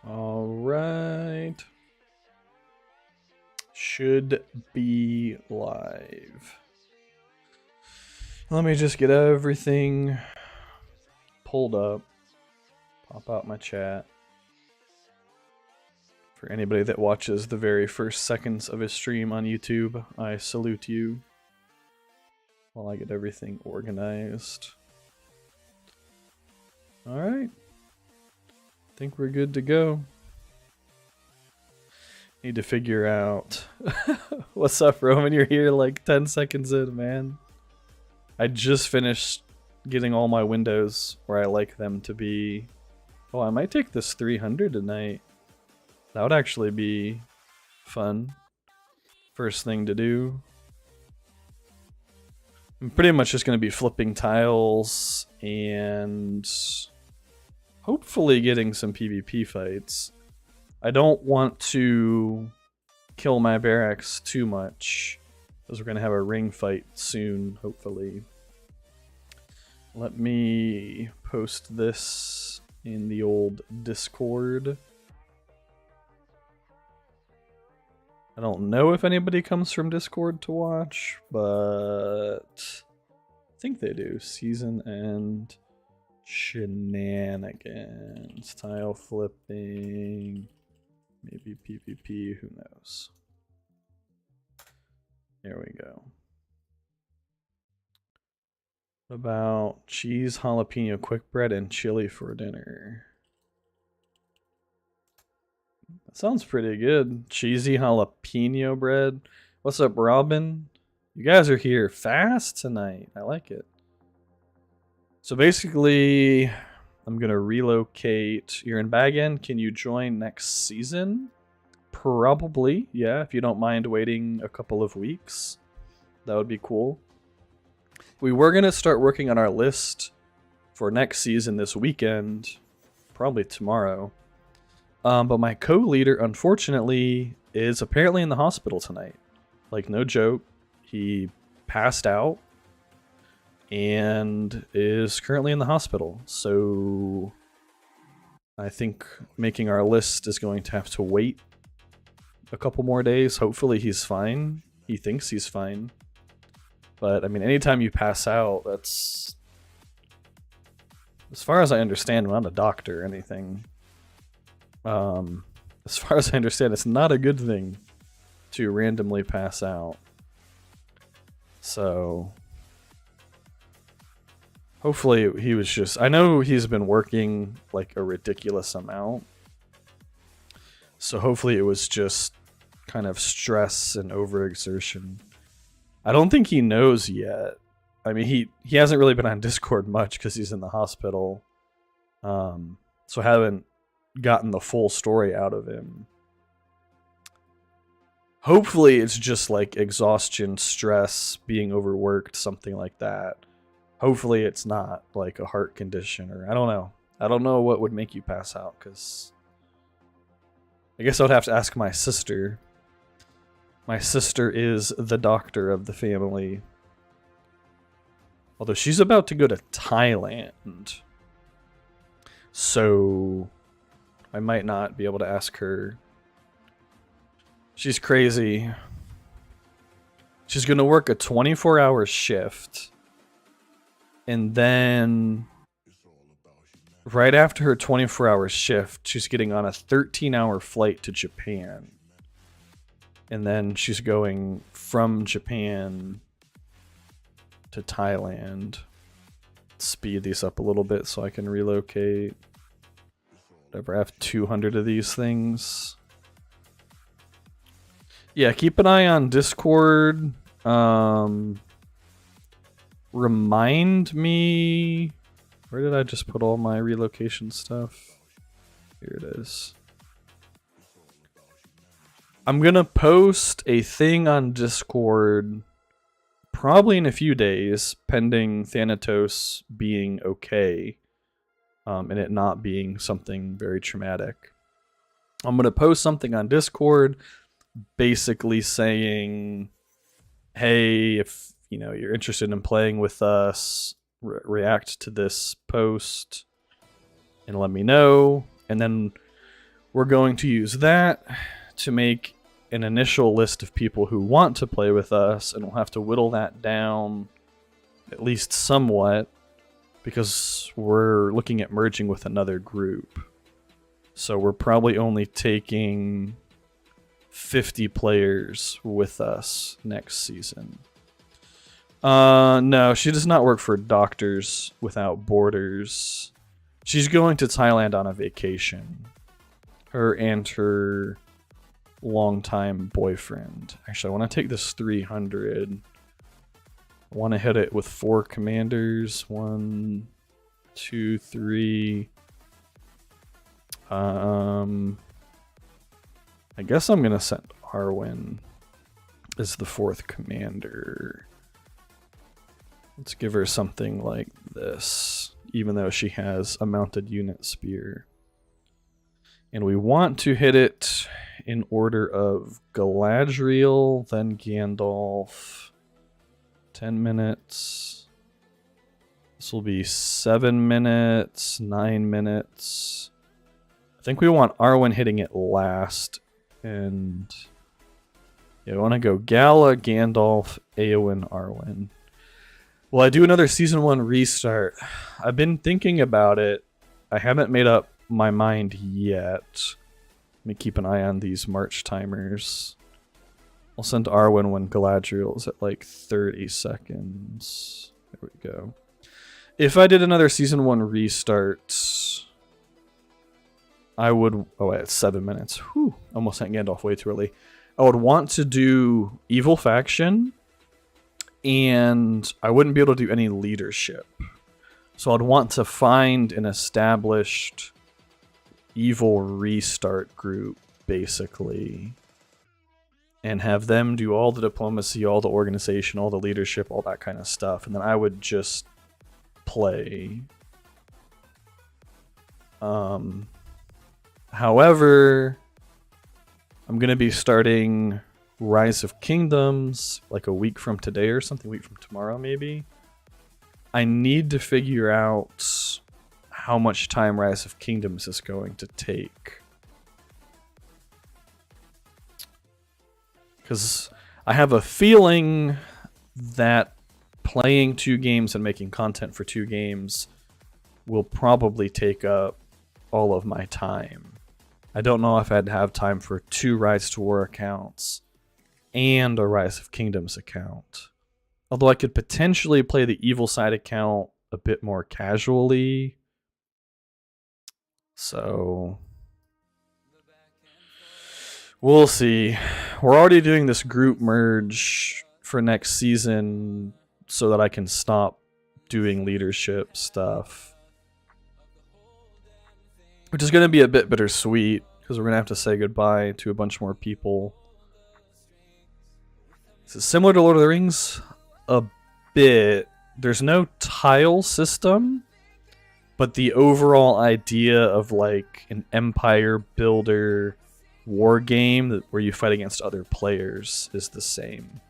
All right. Should be live. Let me just get everything pulled up. Pop out my chat. For anybody that watches the very first seconds of his stream on YouTube, I salute you. While I get everything organized. Alright. Think we're good to go. Need to figure out... What's up, Roman? You're here like 10 seconds in, man. I just finished getting all my windows where I like them to be. Oh, I might take this 300 tonight. That would actually be fun. First thing to do. I'm pretty much just going to be flipping tiles and hopefully getting some PvP fights. I don't want to kill my barracks too much because we're going to have a ring fight soon, hopefully. Let me post this in the old Discord. I don't know if anybody comes from Discord to watch, but I think they do. Season End Shenanigans. Tile flipping. Maybe PvP, who knows. There we go. What about cheese, jalapeno quick bread, and chili for dinner? That sounds pretty good. Cheesy jalapeno bread. What's up, Robin? You guys are here fast tonight. I like it. So basically, I'm going to relocate. You're in Bag End. Can you join next season? Probably, yeah, if you don't mind waiting a couple of weeks. That would be cool. We were going to start working on our list for next season this weekend. Probably tomorrow. But my co-leader, unfortunately, is apparently in the hospital tonight. Like, no joke. He passed out and is currently in the hospital. So I think making our list is going to have to wait a couple more days. Hopefully he's fine. He thinks he's fine. But, I mean, anytime you pass out, that's... As far as I understand, I'm not a doctor or anything. As far as I understand, it's not a good thing to randomly pass out. So hopefully he was just... I know he's been working like a ridiculous amount. So hopefully it was just kind of stress and overexertion. I don't think he knows yet. I mean, he hasn't really been on Discord much because he's in the hospital. So I haven't gotten the full story out of him. Hopefully it's just like exhaustion, stress, being overworked, something like that. Hopefully it's not like a heart condition or I don't know. I don't know what would make you pass out because I guess I would have to ask my sister. My sister is the doctor of the family. Although she's about to go to Thailand. So I might not be able to ask her. She's crazy. She's going to work a 24-hour shift. And then right after her 24-hour shift, she's getting on a 13-hour flight to Japan. And then she's going from Japan to Thailand. Speed these up a little bit so I can relocate. Whatever, I have 200 of these things. Yeah, keep an eye on Discord. Remind me... Where did I just put all my relocation stuff? Here it is. I'm gonna post a thing on Discord probably in a few days, pending Thanatos being okay, and it not being something very traumatic. I'm gonna post something on Discord basically saying, hey, if you know you're interested in playing with us, react to this post. and let me know. And then we're going to use that to make an initial list of people who want to play with us, and we'll have to whittle that down at least somewhat because we're looking at merging with another group. So we're probably only taking 50 players with us next season. No, she does not work for Doctors Without Borders. She's going to Thailand on a vacation. Her and her longtime boyfriend. Actually, I want to take this 300. I want to hit it with 4 commanders. 1, 2, 3. I guess I'm going to send Arwen as the 4th commander. Let's give her something like this, even though she has a mounted unit spear. And we want to hit it in order of Galadriel, then Gandalf. 10 minutes. This will be 7 minutes, 9 minutes. I think we want Arwen hitting it last. And yeah, we want to go Gala, Gandalf, Eowyn, Arwen. Will I do another Season 1 restart? I've been thinking about it. I haven't made up my mind yet. Let me keep an eye on these March timers. I'll send Arwen when Galadriel's at like 30 seconds. There we go. If I did another Season 1 restart, I would... Oh, wait, it's 7 minutes. Whew, almost sent Gandalf way too early. I would want to do Evil Faction, and I wouldn't be able to do any leadership. So I'd want to find an established evil restart group, basically, and have them do all the diplomacy, all the organization, all the leadership, all that kind of stuff, and then I would just play. However, I'm going to be starting Rise of Kingdoms like a week from today or something, a week from tomorrow maybe. I need to figure out how much time Rise of Kingdoms is going to take. Because I have a feeling that playing 2 games and making content for 2 games will probably take up all of my time. I don't know if I'd have time for 2 Rise to War accounts and a Rise of Kingdoms account. Although I could potentially play the Evil Side account a bit more casually. So we'll see. We're already doing this group merge for next season so that I can stop doing leadership stuff. Which is going to be a bit bittersweet because we're going to have to say goodbye to a bunch more people. Is it similar to Lord of the Rings? A bit. There's no tile system, but the overall idea of like an empire builder war game where you fight against other players is the same.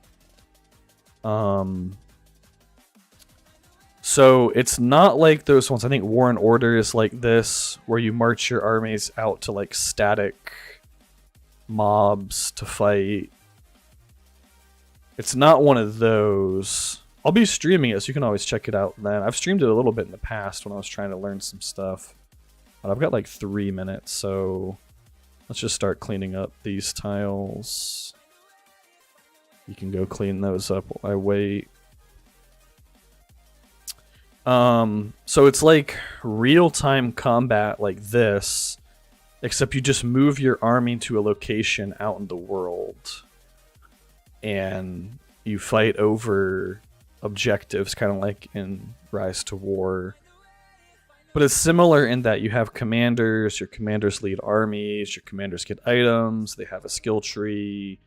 So it's not like those ones. I think War and Order is like this, where you march your armies out to like static mobs to fight. It's not one of those. I'll be streaming it, so you can always check it out then. I've streamed it a little bit in the past when I was trying to learn some stuff. But I've got like 3 minutes, so let's just start cleaning up these tiles. You can go clean those up while I wait. So it's like real-time combat like this, except you just move your army to a location out in the world. And you fight over objectives, kind of like in Rise to War. But it's similar in that you have commanders, your commanders lead armies, your commanders get items, they have a skill tree.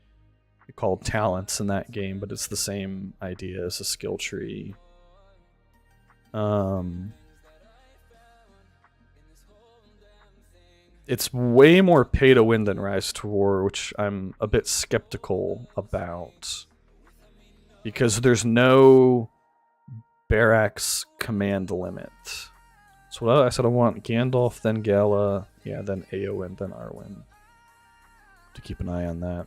They're called talents in that game, but it's the same idea as a skill tree. It's way more pay to win than Rise to War, which I'm a bit skeptical about. Because there's no barracks command limit. So what I said I want Gandalf, then Gala, yeah, then Eowyn, then Arwen. To keep an eye on that.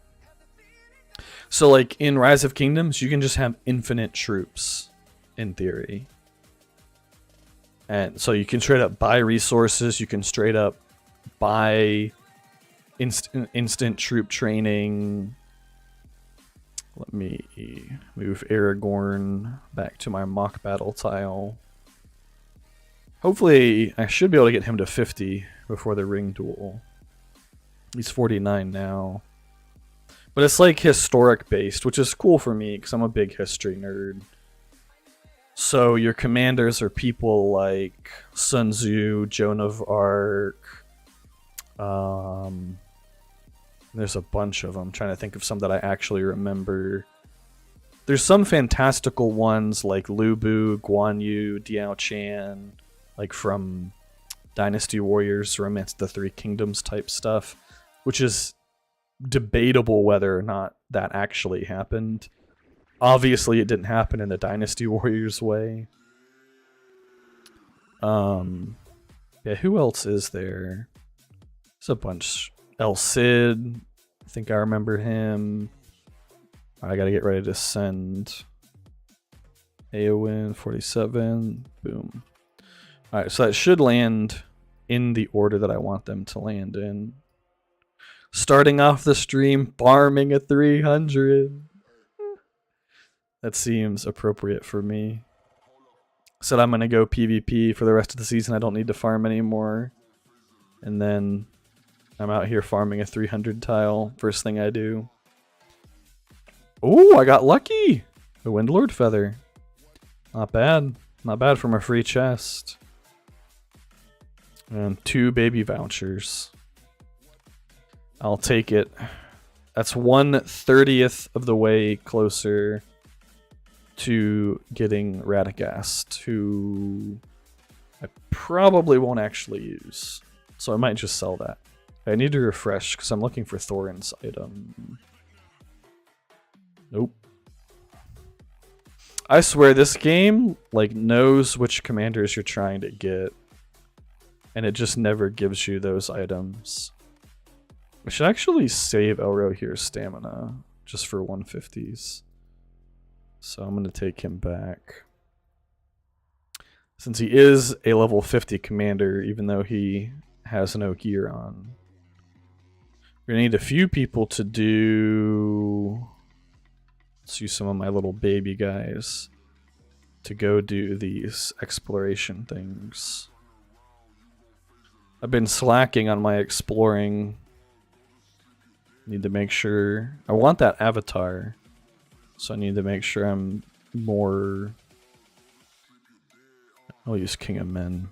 So like in Rise of Kingdoms, you can just have infinite troops, in theory. And so you can straight up buy resources, you can straight up buy instant troop training. Let me move Aragorn back to my mock battle tile. Hopefully, I should be able to get him to 50 before the ring duel. He's 49 now. But it's like historic based, which is cool for me because I'm a big history nerd. So your commanders are people like Sun Tzu, Joan of Arc. There's a bunch of them. I'm trying to think of some that I actually remember. There's some fantastical ones like Lu Bu, Guan Yu, Diao Chan, like from Dynasty Warriors, Romance of the Three Kingdoms type stuff, which is debatable whether or not that actually happened. Obviously, it didn't happen in the Dynasty Warriors way. Yeah, who else is there? There's a bunch. El Cid, I think I remember him. I gotta get ready to send. Eowyn, 47, boom. Alright, so that should land in the order that I want them to land in. Starting off the stream, farming a 300. That seems appropriate for me. Said I'm gonna go PvP for the rest of the season. I don't need to farm anymore. And then I'm out here farming a 300 tile. First thing I do. Oh, I got lucky! A Windlord Feather. Not bad. Not bad from a free chest. And 2 baby vouchers. I'll take it. That's 1/30th of the way closer to getting Radagast, who I probably won't actually use. So I might just sell that. I need to refresh because I'm looking for Thorin's item. Nope. I swear this game like knows which commanders you're trying to get, and it just never gives you those items. We should actually save Elrohir's stamina just for 150s. So I'm going to take him back. Since he is a level 50 commander, even though he has no gear on. We're going to need a few people to do... Let's use some of my little baby guys to go do these exploration things. I've been slacking on my exploring. Need to make sure... I want that avatar. So I need to make sure I'm more... I'll use King of Men.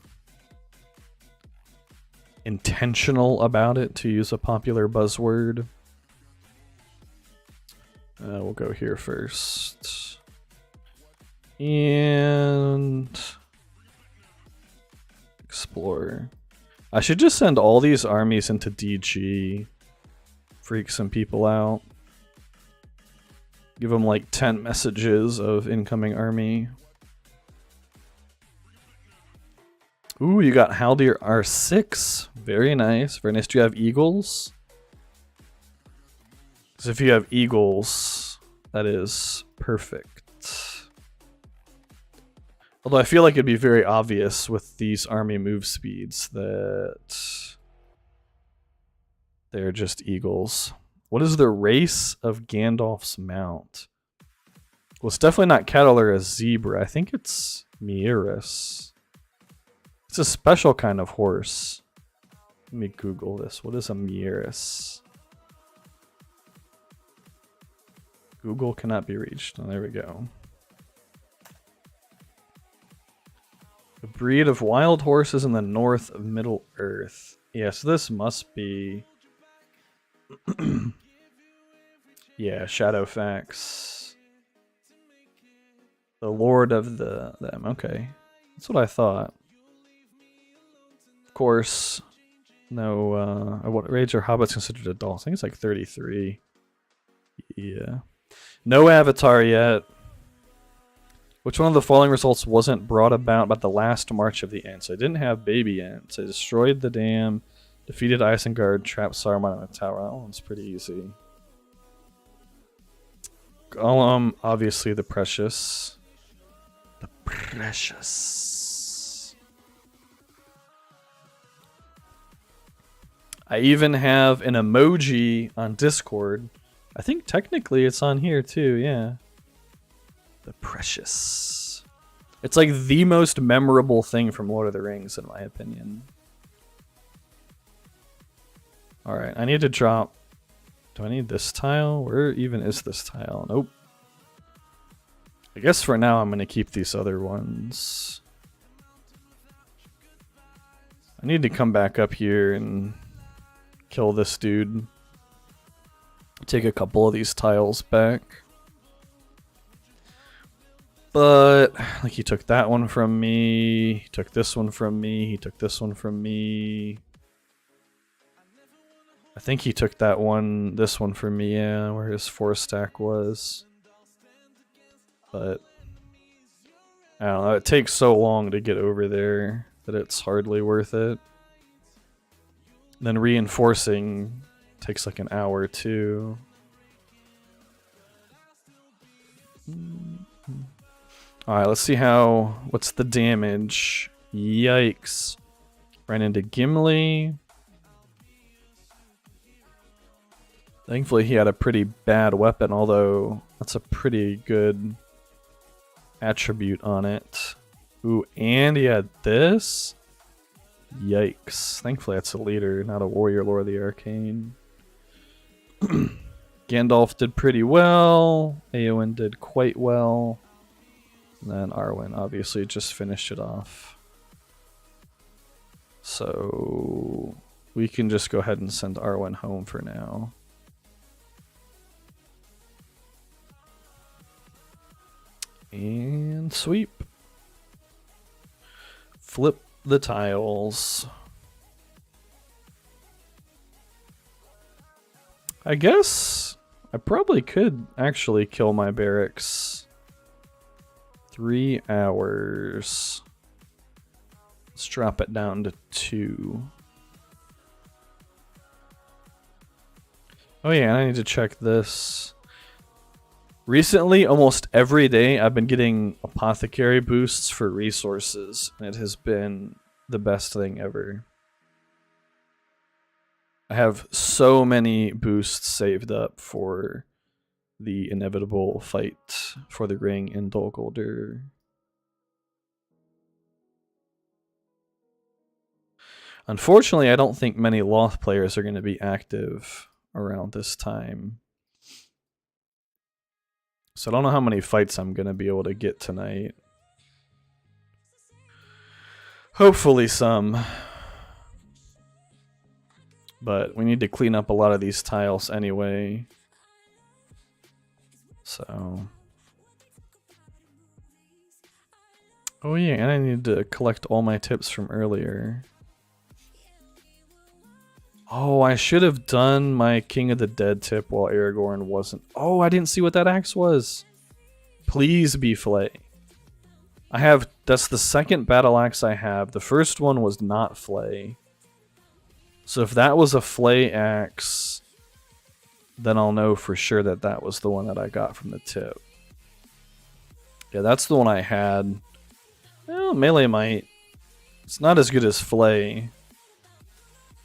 Intentional about it, to use a popular buzzword. We'll go here first. And... Explore. I should just send all these armies into DG. Freak some people out. Give them like 10 messages of incoming army. Ooh, you got Haldir R6. Very nice. Very nice. Do you have eagles? Because if you have eagles, that is perfect. Although I feel like it'd be very obvious with these army move speeds that they're just eagles. What is the race of Gandalf's mount? Well, it's definitely not cattle or a zebra. I think it's Mieris. It's a special kind of horse. Let me Google this. What is a Mieris? Google cannot be reached. Oh, there we go. A breed of wild horses in the north of Middle Earth. Yes, this must be... yeah, Shadowfax. The Lord of them. Okay. That's what I thought. Of course, no... what age are hobbits considered adults? I think it's like 33. Yeah. No avatar yet. Which one of the following results wasn't brought about by the last march of the ants? I didn't have baby ants. I destroyed the dam, defeated Isengard, trapped Saruman in a tower. That one's pretty easy. Gollum, obviously the precious. The precious. I even have an emoji on Discord. I think technically it's on here too, yeah. The precious. It's like the most memorable thing from Lord of the Rings, in my opinion. Alright, I need to drop... Do I need this tile? Where even is this tile? Nope. I guess for now I'm going to keep these other ones. I need to come back up here and kill this dude. Take a couple of these tiles back. But, like, he took that one from me, he took this one from me, he took this one from me. I think he took that one, this one from me, yeah, where his 4-stack was. But, I don't know, it takes so long to get over there that it's hardly worth it. Then reinforcing takes like an hour or two. Alright, let's see what's the damage? Yikes. Ran into Gimli. Thankfully he had a pretty bad weapon, although that's a pretty good attribute on it. Ooh, and he had this? Yikes. Thankfully that's a leader, not a warrior lord of the arcane. Gandalf did pretty well. Eowyn did quite well. And then Arwen obviously just finished it off. So we can just go ahead and send Arwen home for now. And sweep. Flip the tiles. I guess I probably could actually kill my barracks. 3 hours. Let's drop it down to 2. Oh yeah, I need to check this. Recently, almost every day, I've been getting apothecary boosts for resources. And it has been the best thing ever. I have so many boosts saved up for the inevitable fight for the ring in Dol Guldur. Unfortunately, I don't think many Loth players are going to be active around this time. So I don't know how many fights I'm going to be able to get tonight. Hopefully some. But we need to clean up a lot of these tiles anyway. So. Oh yeah, and I need to collect all my tips from earlier. Oh, I should have done my King of the Dead tip while Aragorn wasn't. Oh, I didn't see what that axe was. Please be Flay. That's the second battle axe I have. The first one was not Flay. So if that was a Flay axe, then I'll know for sure that that was the one that I got from the tip. Yeah, that's the one I had. Well, melee might. It's not as good as Flay,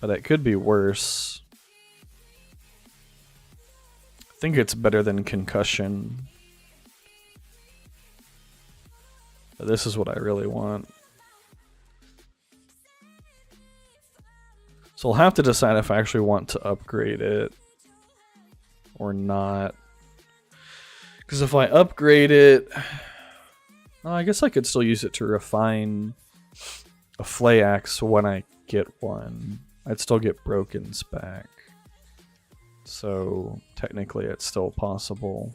but it could be worse. I think it's better than Concussion. But this is what I really want. So I'll have to decide if I actually want to upgrade it or not. Because if I upgrade it, well, I guess I could still use it to refine a Flay axe when I get one. I'd still get Brokens back. So technically it's still possible.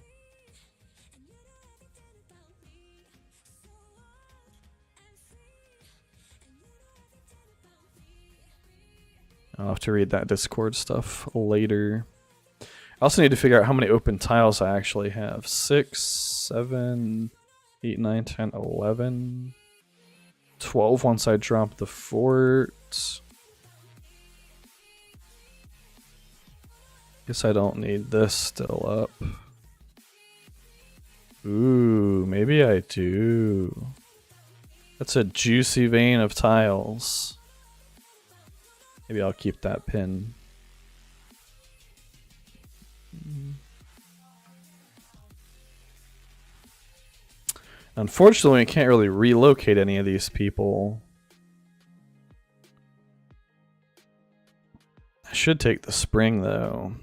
I'll have to read that Discord stuff later. I also need to figure out how many open tiles I actually have. 6, 7, 8, 9, 10, 11. 12 once I drop the fort. Guess I don't need this still up. Ooh, maybe I do. That's a juicy vein of tiles. Maybe I'll keep that pin. Unfortunately, we can't really relocate any of these people. I should take the spring, though.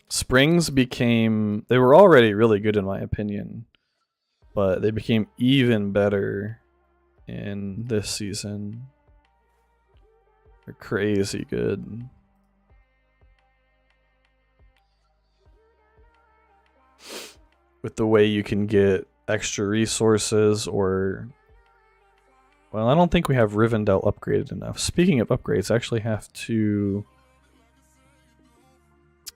Springs became... They were already really good, in my opinion. But they became even better in this season. They're crazy good. With the way you can get extra resources or... Well, I don't think we have Rivendell upgraded enough. Speaking of upgrades, I actually have to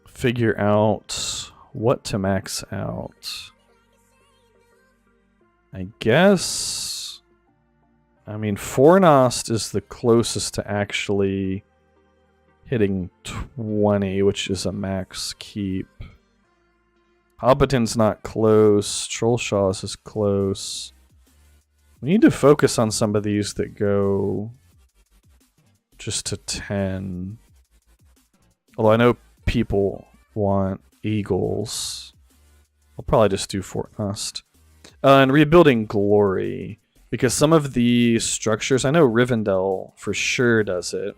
figure out what to max out. I guess... I mean, Fornost is the closest to actually hitting 20, which is a max keep. Hobbiton's not close. Trollshaw's is close. We need to focus on some of these that go just to 10. Although I know people want Eagles. I'll probably just do Fortnust. And rebuilding Glory. Because some of the structures, I know Rivendell for sure does it.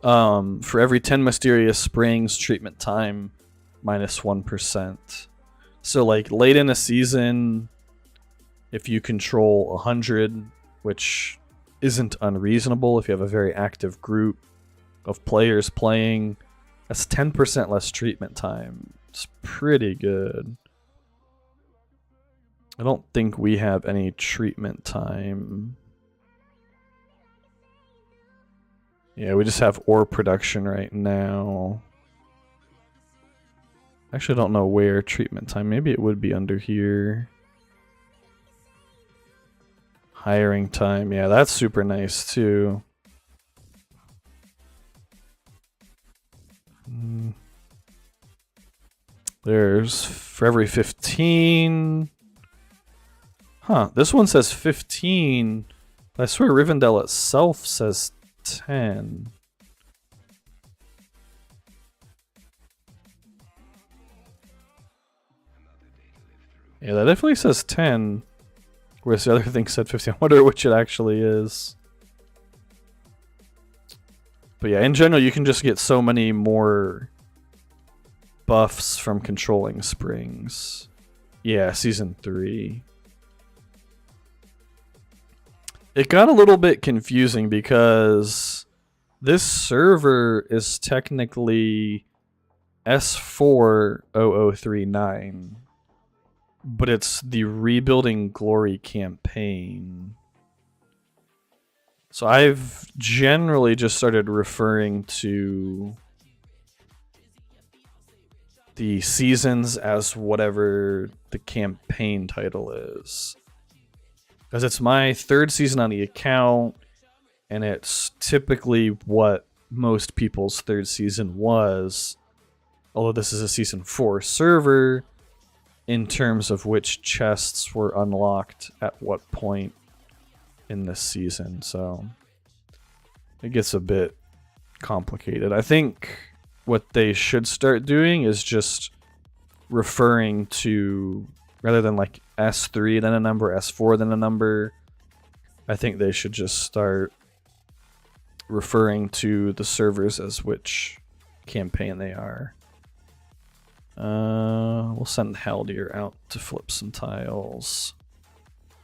For every 10 Mysterious Springs, treatment time minus 1%. So like late in a season, if you control 100, which isn't unreasonable if you have a very active group of players playing, that's 10% less treatment time. It's pretty good. I don't think we have any treatment time. Yeah, we just have ore production right now. Actually, I don't know where treatment time. Maybe it would be under here. Hiring time. Yeah, that's super nice too. There's for every 15. Huh, this one says 15. But I swear Rivendell itself says 10. Yeah, that definitely says 10. Whereas the other thing said 15. I wonder which it actually is. But yeah, in general, you can just get so many more buffs from controlling springs. Yeah, Season 3. It got a little bit confusing because this server is technically S40039. But it's the Rebuilding Glory campaign. So I've generally just started referring to the seasons as whatever the campaign title is. Because it's my third season on the account, and it's typically what most people's third season was. Although this is a Season 4 server, in terms of which chests were unlocked at what point in this season, so it gets a bit complicated. I think what they should start doing is just referring to, rather than like S3 then a number, S4 then a number, I think they should just start referring to the servers as which campaign they are. We'll send Haldir out to flip some tiles.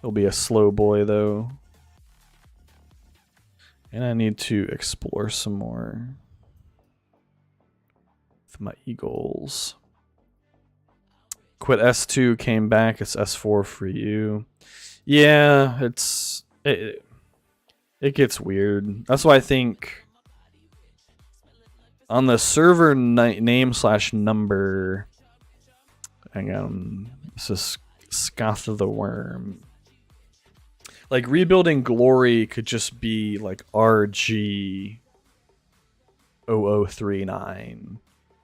He'll be a slow boy though. And I need to explore some more with my eagles. Quit S2, came back, it's S4 for you. Yeah, it gets weird. That's why I think on the server name/number, This is Scoth of the Worm. Like, Rebuilding Glory could just be like RG 0039.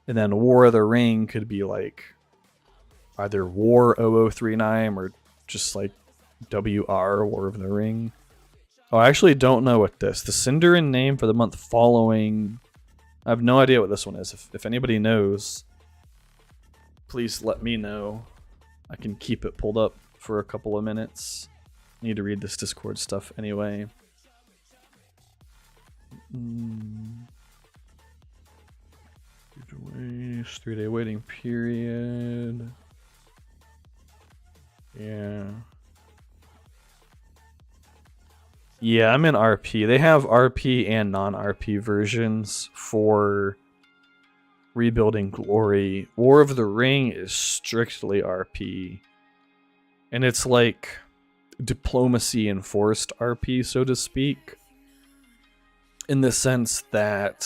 And then War of the Ring could be like either War 0039 or just like WR, War of the Ring. Oh, I actually don't know what the Cinderin name for the month following. I have no idea what this one is. If anybody knows, please let me know. I can keep it pulled up for a couple of minutes. I need to read this Discord stuff anyway. 3-day waiting period. Yeah. Yeah, I'm in RP. They have RP and non-RP versions for Rebuilding Glory. War of the Ring is strictly RP. And it's like diplomacy enforced RP, so to speak. In the sense that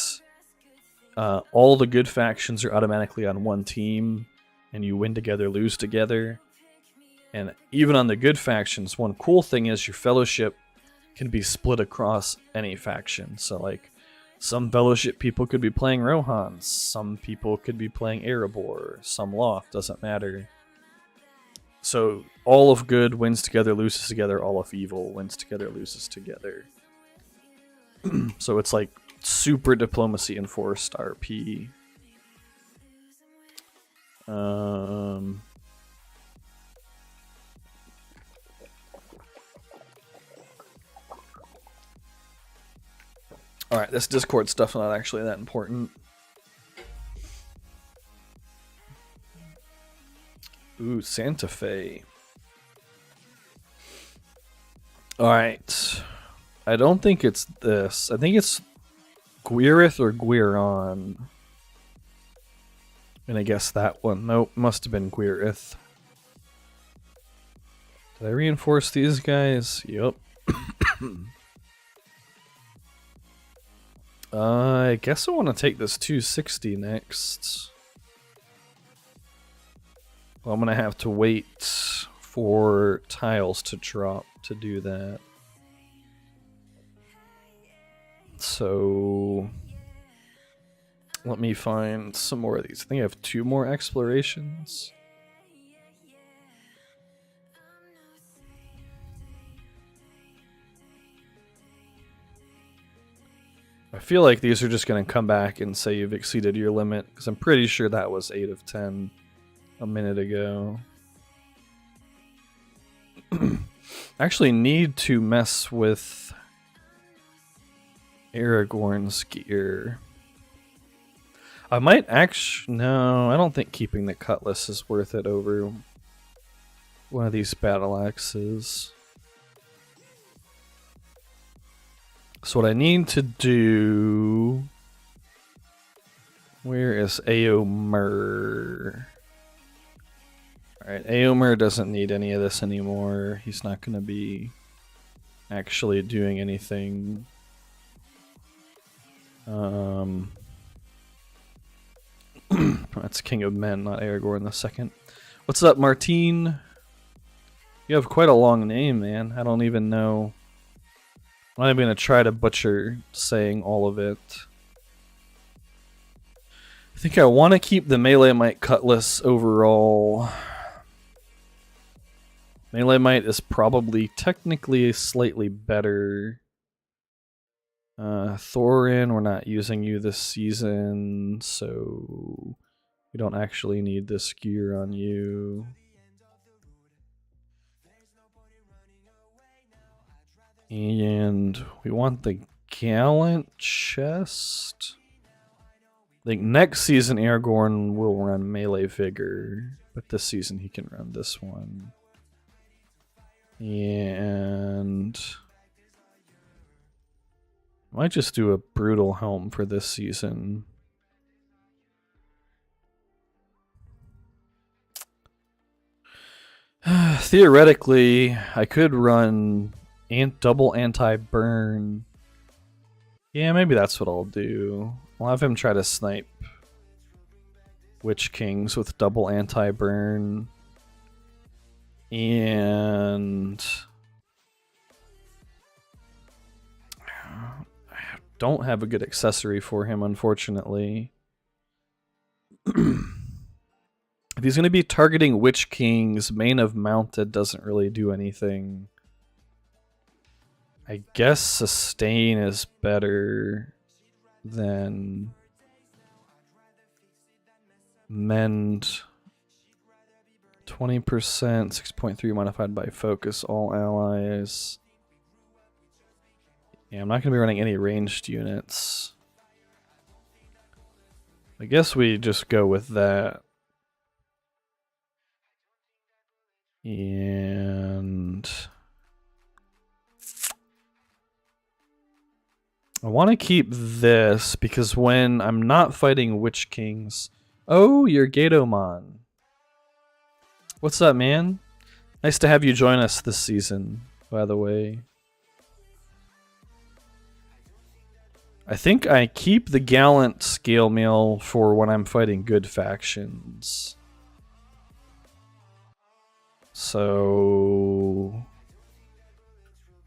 all the good factions are automatically on one team, and you win together, lose together. And even on the good factions, one cool thing is your fellowship can be split across any faction. So like, some fellowship people could be playing Rohans, some people could be playing Erebor, some Loth, doesn't matter. So all of good wins together, loses together, all of evil wins together, loses together. So it's like super diplomacy enforced RP. Alright, this Discord stuff not actually that important. Ooh, Santa Fe. Alright. I don't think it's this. I think it's Gwyrith or Gwyron. And I guess that one. Nope, must have been Gwyrith. Did I reinforce these guys? Yup. I guess I want to take this 260 next. Well, I'm going to have to wait for tiles to drop to do that. So let me find some more of these. I think I have 2 more explorations. I feel like these are just going to come back and say you've exceeded your limit, because I'm pretty sure that was 8 of 10 a minute ago. I actually need to mess with Aragorn's gear. I might actually... No, I don't think keeping the cutlass is worth it over one of these battle axes. So what I need to do... Where is Eomer? Alright, Eomer doesn't need any of this anymore. He's not going to be actually doing anything. That's King of Men, not Aragorn the Second. What's up, Martine? You have quite a long name, man. I don't even know. I'm not even going to try to butcher saying all of it. I think I want to keep the Melee Might Cutlass overall. Melee Might is probably technically slightly better. Thorin, we're not using you this season, so we don't actually need this gear on you. And we want the Gallant Chest. I think next season Aragorn will run Melee Vigor, but this season he can run this one. And I might just do a Brutal Helm for this season. Theoretically, I could run double anti-burn. Yeah, maybe that's what I'll do. I'll have him try to snipe Witch Kings with double anti-burn. And I don't have a good accessory for him, unfortunately. If he's going to be targeting Witch Kings, Main of Mounted doesn't really do anything. I guess Sustain is better than Mend. 20%, 6.3 modified by Focus, all allies. Yeah, I'm not going to be running any ranged units. I guess we just go with that. And I want to keep this because when I'm not fighting Witch Kings... Oh, you're Gatomon. What's up, man? Nice to have you join us this season, by the way. I think I keep the Gallant Scale Mail for when I'm fighting good factions. So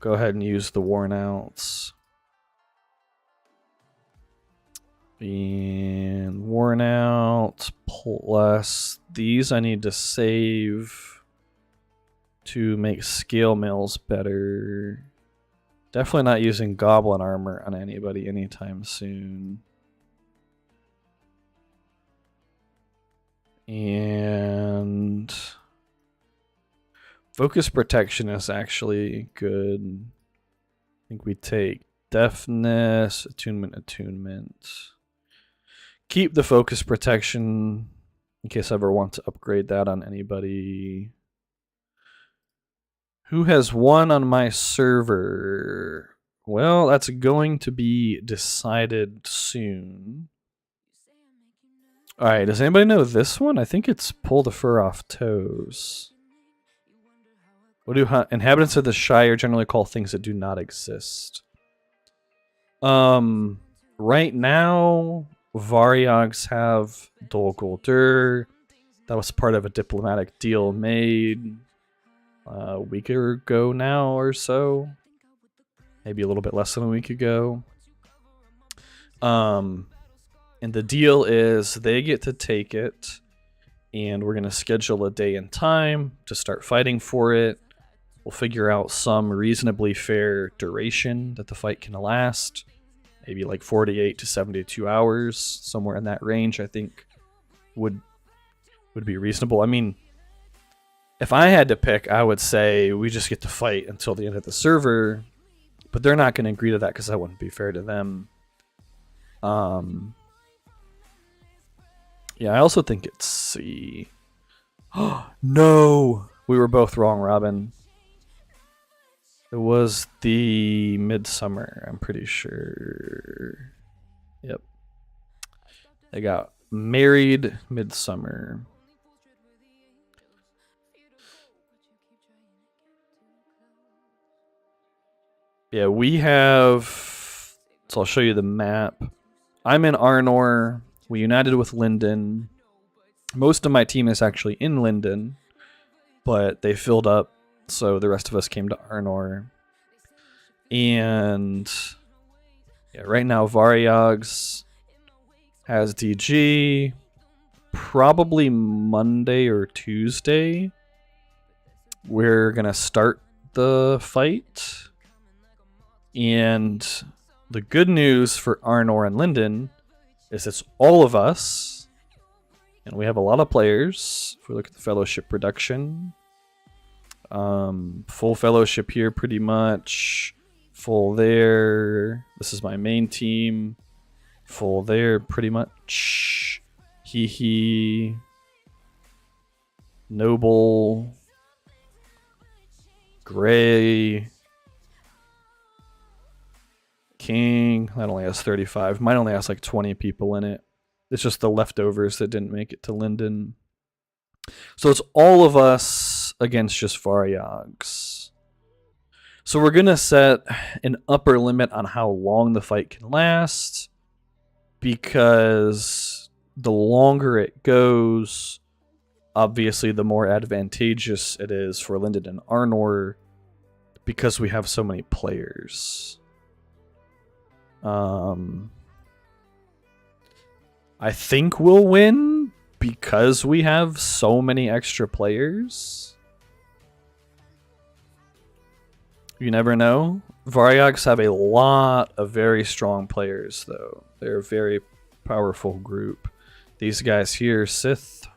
go ahead and use the worn outs. And worn out plus these I need to save to make scale mills better. Definitely not using goblin armor on anybody anytime soon. And focus protection is actually good. I think we take deafness, attunement. Keep the focus protection in case I ever want to upgrade that on anybody. Who has won on my server? Well, that's going to be decided soon. Alright, does anybody know this one? I think it's Pull the Fur Off Toes. What do inhabitants of the Shire generally call things that do not exist? Right now, Varyogs have Dol Guldur. That was part of a diplomatic deal made a week ago now or so. Maybe a little bit less than a week ago. And the deal is they get to take it, and we're going to schedule a day and time to start fighting for it. We'll figure out some reasonably fair duration that the fight can last. Maybe like 48 to 72 hours, somewhere in that range, I think would be reasonable. I mean, if I had to pick, I would say we just get to fight until the end of the server, but they're not going to agree to that because that wouldn't be fair to them. Yeah, I also think it's C. No! We were both wrong, Robin. It was the Midsummer, I'm pretty sure. Yep. They got married Midsummer. Yeah, we have... So I'll show you the map. I'm in Arnor. We united with Linden. Most of my team is actually in Linden, but they filled up, so the rest of us came to Arnor. And yeah, right now Varyogs has DG. Probably Monday or Tuesday, we're going to start the fight. And the good news for Arnor and Linden is it's all of us, and we have a lot of players. If we look at the Fellowship production, full Fellowship here pretty much, full there. This is my main team, full there pretty much. Hee Noble, Gray, King. That only has 35. Mine only has like 20 people in it. It's just the leftovers that didn't make it to Linden. So it's all of us against just Varyogs. So we're going to set an upper limit on how long the fight can last, because the longer it goes, obviously the more advantageous it is for Linden and Arnor because we have so many players. I think we'll win because we have so many extra players. You never know. Varyogs have a lot of very strong players, though. They're a very powerful group. These guys here, Sith,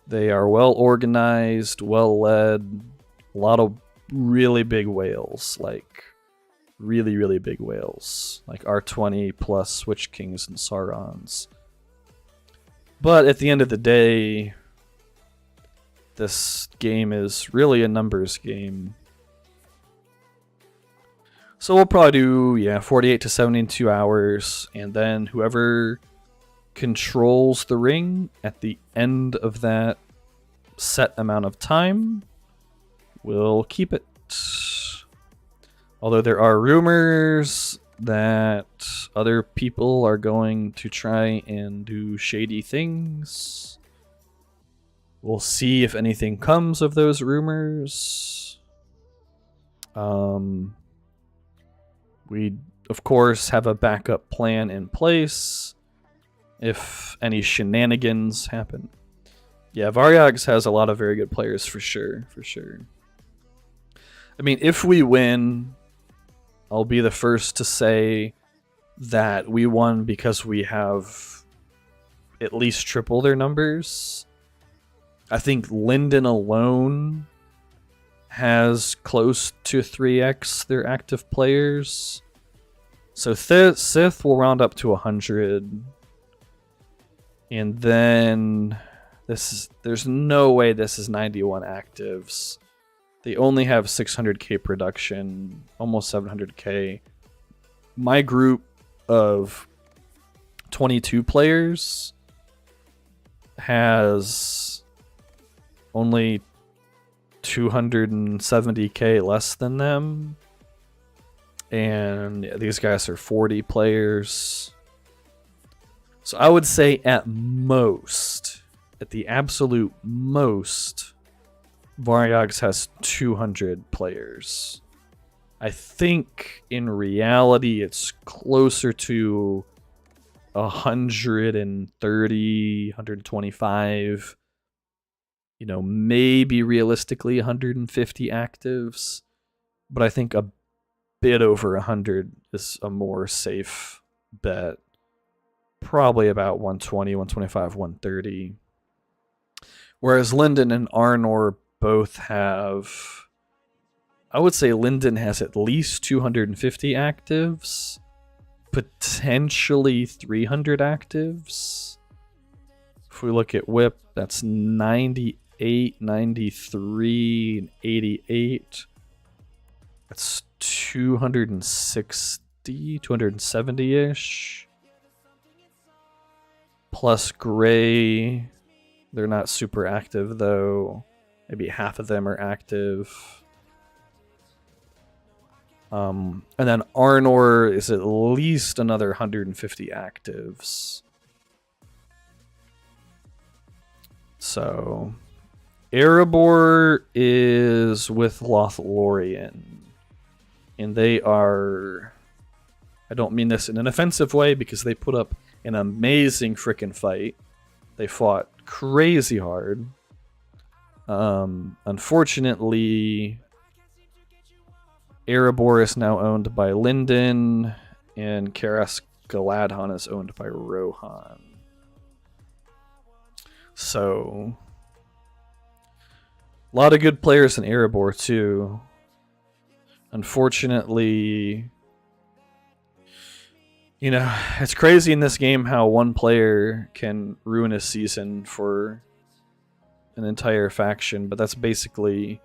they are well organized, well led. A lot of really big whales, like really, really big whales, like R20 plus Witch Kings and Saurons. But at the end of the day, this game is really a numbers game. So we'll probably do, 48 to 72 hours, and then whoever controls the ring at the end of that set amount of time will keep it. Although there are rumors that other people are going to try and do shady things. We'll see if anything comes of those rumors. We, of course, have a backup plan in place if any shenanigans happen. Yeah, Varyogs has a lot of very good players for sure, I mean, if we win, I'll be the first to say that we won because we have at least triple their numbers. I think Linden alone has close to 3x their active players. So Sith will round up to 100. And then there's no way this is 91 actives. They only have 600k production, almost 700k. My group of 22 players has only 270k less than them, and these guys are 40 players. So I would say at the absolute most, Varyogs has 200 players. I think in reality it's closer to 130, 125. Maybe realistically 150 actives, but I think a bit over 100 is a more safe bet. Probably about 120, 125, 130. Whereas Linden and Arnor both have, I would say Linden has at least 250 actives, potentially 300 actives. If we look at Whip, that's 98, 93, and 88. That's 260, 270-ish. Plus Gray. They're not super active, though. Maybe half of them are active. And then Arnor is at least another 150 actives. So, Erebor is with Lothlorien. And they are... I don't mean this in an offensive way because they put up an amazing frickin' fight. They fought crazy hard. Unfortunately, Erebor is now owned by Linden, and Karas Galadhon is owned by Rohan. So, a lot of good players in Erebor too. Unfortunately, it's crazy in this game how one player can ruin a season for an entire faction, but that's basically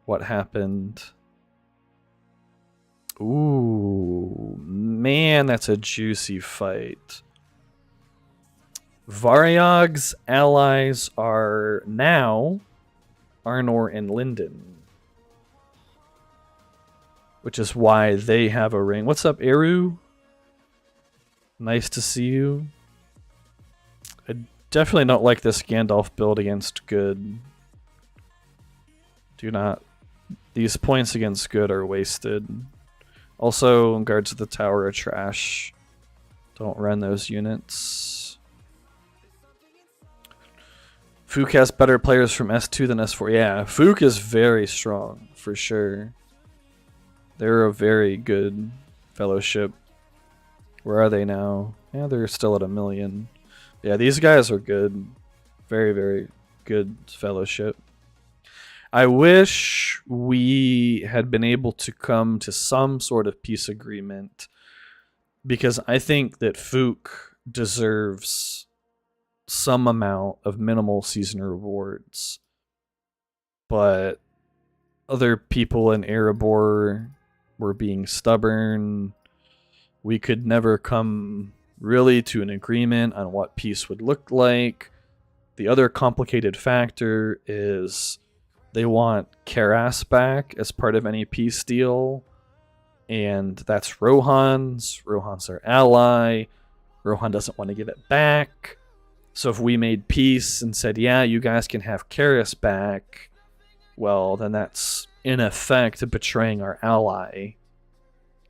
what happened. Ooh, man, that's a juicy fight. Varyog's allies are now Arnor and Linden, which is why they have a ring. What's up, Eru? Nice to see you. definitely don't like this Gandalf build against good. Do not. These points against good are wasted. Also, guards of the tower are trash. Don't run those units. Fook has better players from S2 than S4. Yeah, Fook is very strong, for sure. They're a very good fellowship. Where are they now? Yeah, they're still at 1 million. Yeah, these guys are good. Very, very good fellowship. I wish we had been able to come to some sort of peace agreement, because I think that Fook deserves some amount of minimal season rewards. But other people in Erebor were being stubborn. We could never come really to an agreement on what peace would look like. The other complicated factor is they want Karas back as part of any peace deal. And that's Rohan's. Rohan's their ally. Rohan doesn't want to give it back. So if we made peace and said, yeah, you guys can have Karas back, well, then that's in effect betraying our ally,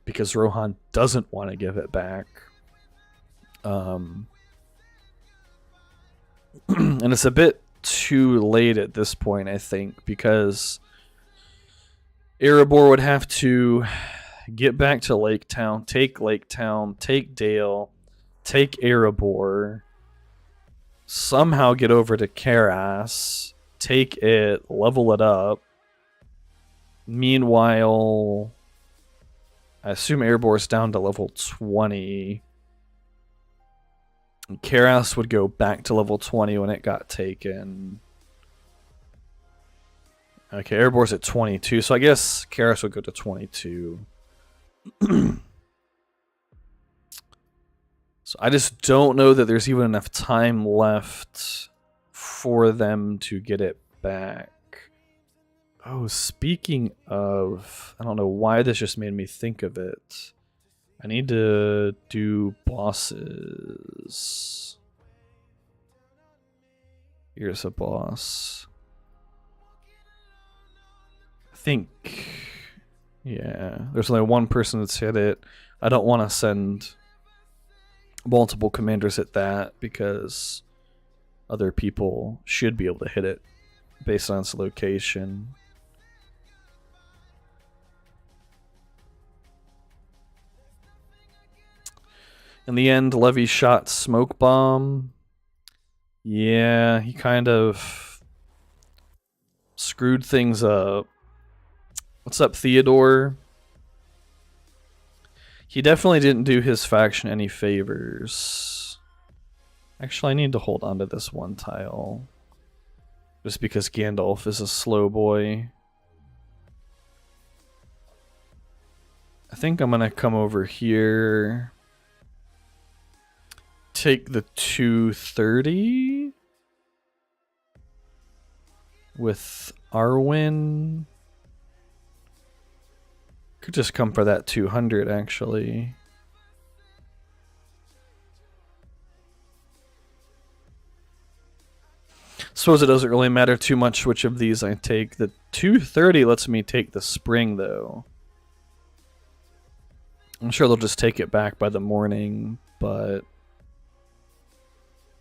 because Rohan doesn't want to give it back. And it's a bit too late at this point, I think, because Erebor would have to get back to Lake Town, take Dale, take Erebor, somehow get over to Karas, take it, level it up. Meanwhile, I assume Erebor's down to level 20. And Karas would go back to level 20 when it got taken. Okay, Erebor's at 22, so I guess Karas would go to 22. So I just don't know that there's even enough time left for them to get it back. Oh, speaking of, I don't know why this just made me think of it. I need to do bosses. Here's a boss. I think, yeah, there's only one person that's hit it. I don't want to send multiple commanders at that, because other people should be able to hit it based on its location. In the end, Levy shot Smoke Bomb. Yeah, he kind of screwed things up. What's up, Theodore? He definitely didn't do his faction any favors. Actually, I need to hold on to this one tile. Just because Gandalf is a slow boy. I think I'm going to come over here. Take the 230 with Arwen. Could just come for that 200, actually. Suppose it doesn't really matter too much which of these I take. The 230 lets me take the spring, though. I'm sure they'll just take it back by the morning, but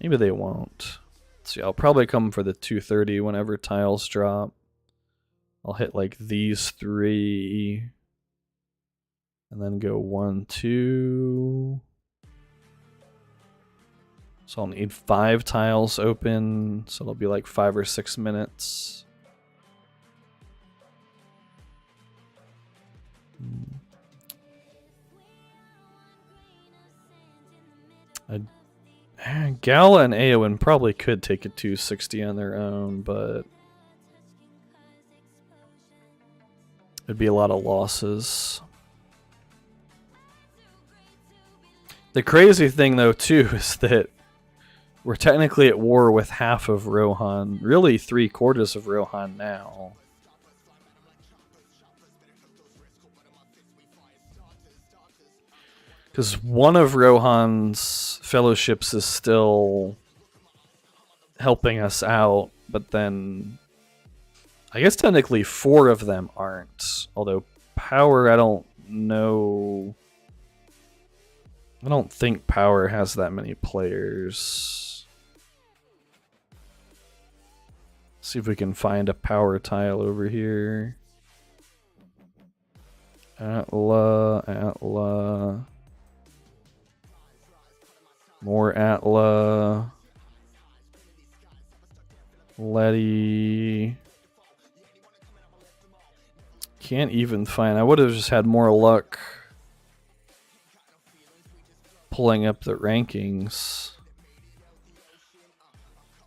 maybe they won't. Let's see, I'll probably come for the 230 whenever tiles drop. I'll hit like these 3. And then go 1, 2. So I'll need 5 tiles open. So it'll be like 5 or 6 minutes. Gala and Eowyn probably could take a 260 on their own, but it'd be a lot of losses. The crazy thing, though, too, is that we're technically at war with half of Rohan. Really, 3/4 of Rohan now. Because one of Rohan's fellowships is still helping us out, but then I guess technically 4 of them aren't. Although power, I don't know. I don't think power has that many players. See if we can find a power tile over here. Atla. More Atla. Letty. Can't even find. I would have just had more luck pulling up the rankings.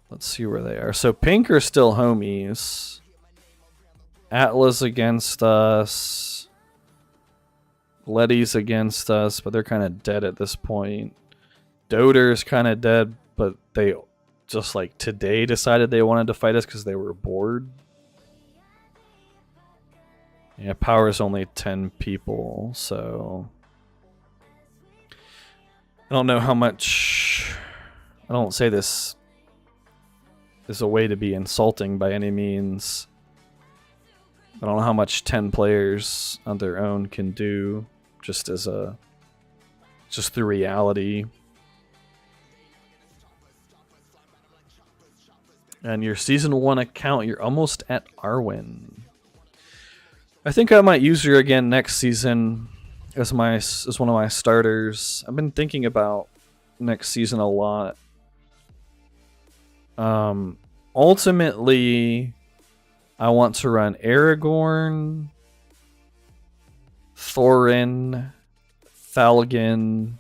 Let's see where they are. So pink are still homies. Atlas against us. Letty's against us, but they're kind of dead at this point. Doter's kind of dead, but they just like today decided they wanted to fight us because they were bored. Yeah, power's only 10 people, so I don't know how much. I don't say this is a way to be insulting by any means. I don't know how much 10 players on their own can do, just the reality. And your season 1 account, you're almost at Arwen. I think I might use her again next season as one of my starters. I've been thinking about next season a lot. Ultimately, I want to run Aragorn, Thorin, Falcon,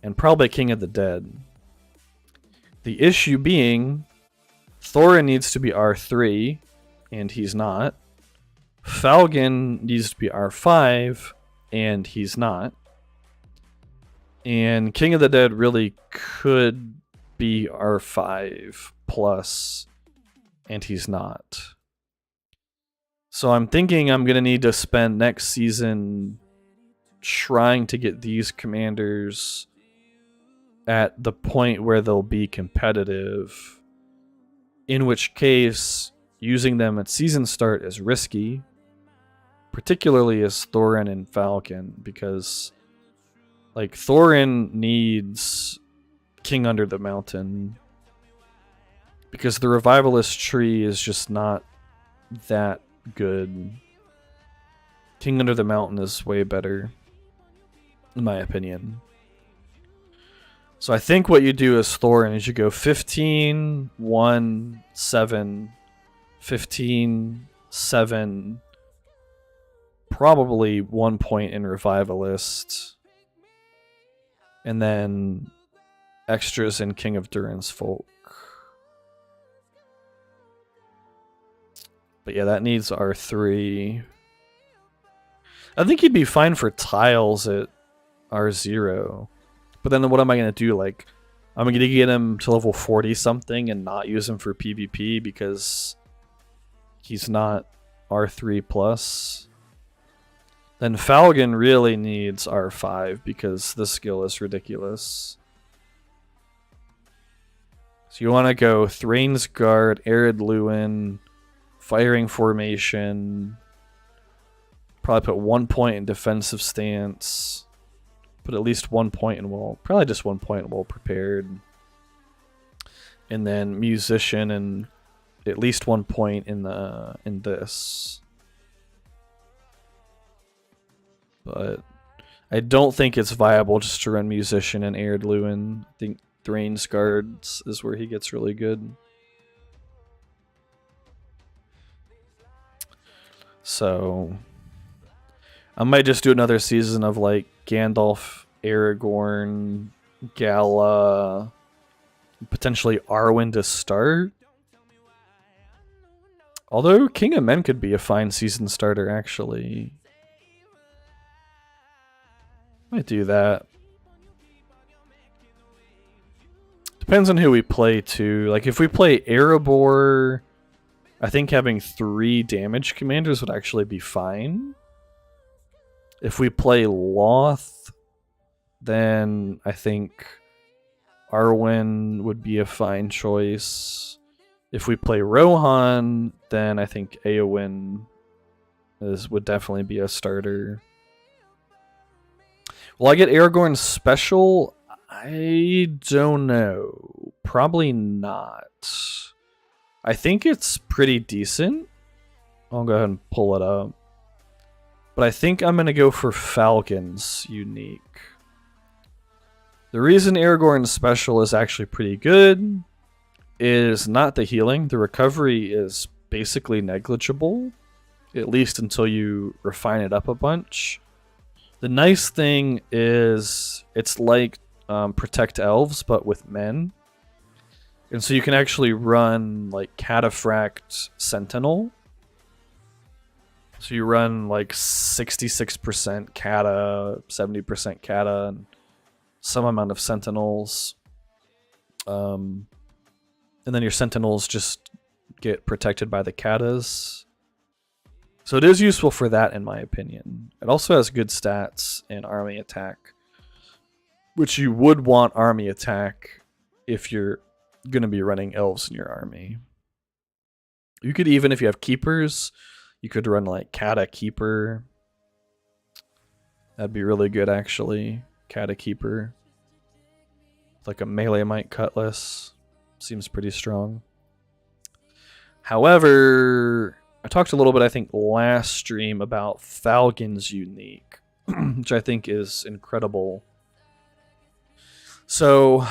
and probably King of the Dead. The issue being, Thorin needs to be R3, and he's not. Falcon needs to be R5, and he's not. And King of the Dead really could be R5 plus, and he's not. So I'm thinking I'm going to need to spend next season trying to get these commanders at the point where they'll be competitive, in which case using them at season start is risky, particularly as Thorin and Falcon, because like Thorin needs King Under the Mountain because the Revivalist tree is just not that good. King Under the Mountain is way better, in my opinion. So I think what you do as Thorin is you go 15, 1, 7, 15, 7, probably 1 point in Revivalist, and then extras in King of Durin's Folk. But yeah, that needs R3. I think he'd be fine for tiles at R0. But then what am I going to do? Like, I'm going to get him to level 40 something and not use him for PvP because he's not R3 plus. Then Falcon really needs R5 because this skill is ridiculous. So you want to go Thrain's Guard, Arid Lewin, Firing Formation. Probably put 1 point in Defensive Stance. Put at least 1 point in Well. Probably just 1 point in Well Prepared. And then Musician and at least 1 point in this. But I don't think it's viable just to run Musician and Arid Lewin. I think Thrain's Guards is where he gets really good. So I might just do another season of like Gandalf, Aragorn, Gala, potentially Arwen to start. Although King of Men could be a fine season starter, actually. Might do that. Depends on who we play too. Like if we play Erebor, I think having 3 damage commanders would actually be fine. If we play Loth, then I think Arwen would be a fine choice. If we play Rohan, then I think Eowyn would definitely be a starter. Will I get Aragorn's special? I don't know. Probably not. I think it's pretty decent. I'll go ahead and pull it up. But I think I'm going to go for Falcon's unique. The reason Aragorn's special is actually pretty good is not the healing. The recovery is basically negligible, at least until you refine it up a bunch. The nice thing is it's like Protect Elves, but with men. And so you can actually run like Cataphract Sentinel. So you run like 66% Cata, 70% Cata, and some amount of Sentinels. And then your Sentinels just get protected by the Catas. So it is useful for that, in my opinion. It also has good stats in army attack, which you would want army attack if you're going to be running elves in your army. You could even, if you have keepers, you could run like Cata Keeper. That'd be really good, actually. Cata Keeper. Like a melee might cutlass. Seems pretty strong. However, I talked a little bit, I think, last stream about Falcon's unique, which I think is incredible. So,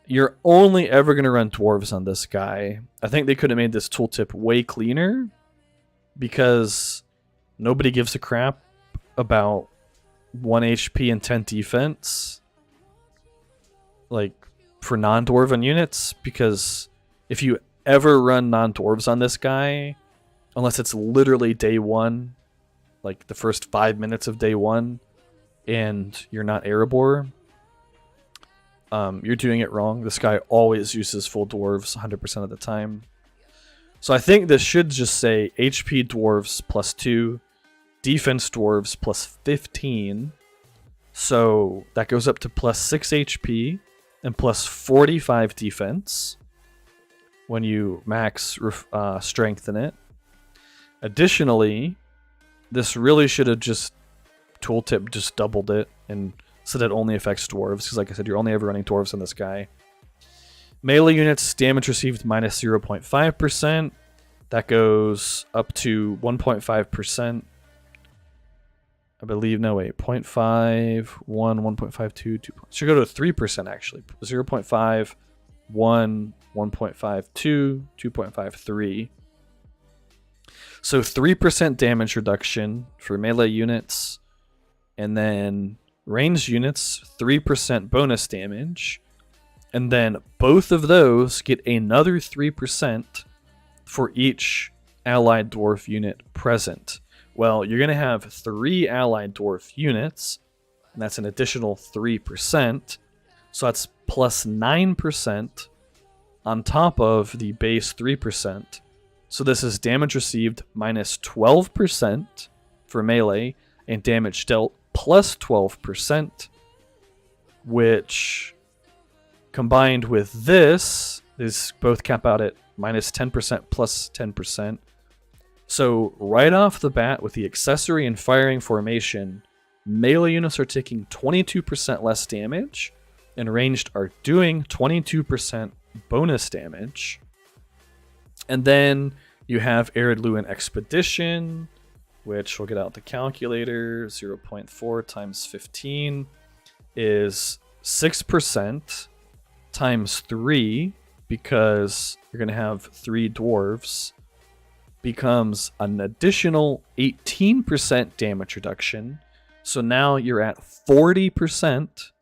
you're only ever going to run dwarves on this guy. I think they could have made this tooltip way cleaner, because nobody gives a crap about 1 HP and 10 defense, like, for non-dwarven units, because if you ever run non-dwarves on this guy, unless it's literally day one, like the first 5 minutes of day one, and you're not Erebor, you're doing it wrong. This guy always uses full dwarves 100% of the time. So I think this should just say HP dwarves +2, defense dwarves +15. So that goes up to +6 HP and +45 defense when you max strength in it. Additionally, this really should have just tooltip just doubled it and said it only affects dwarves, because like I said, you're only ever running dwarves on this guy. Melee units, damage received -0.5%. That goes up to 1.5%. I believe, no wait, 0.5, 1, 1.52, 2. Should go to 3% actually. 0.5, 1, 1.52, 2.53. So 3% damage reduction for melee units, and then ranged units, 3% bonus damage. And then both of those get another 3% for each allied dwarf unit present. Well, you're going to have 3 allied dwarf units, and that's an additional 3%. So that's +9% on top of the base 3%. So this is damage received -12% for melee, and damage dealt +12%, which combined with this is both cap out at -10% +10%. So right off the bat, with the accessory and firing formation, melee units are taking 22% less damage, and ranged are doing 22% bonus damage. And then you have Arid Luin Expedition, which we'll get out the calculator. 0.4 times 15 is 6% times 3, because you're going to have 3 dwarves, becomes an additional 18% damage reduction. So now you're at 40%,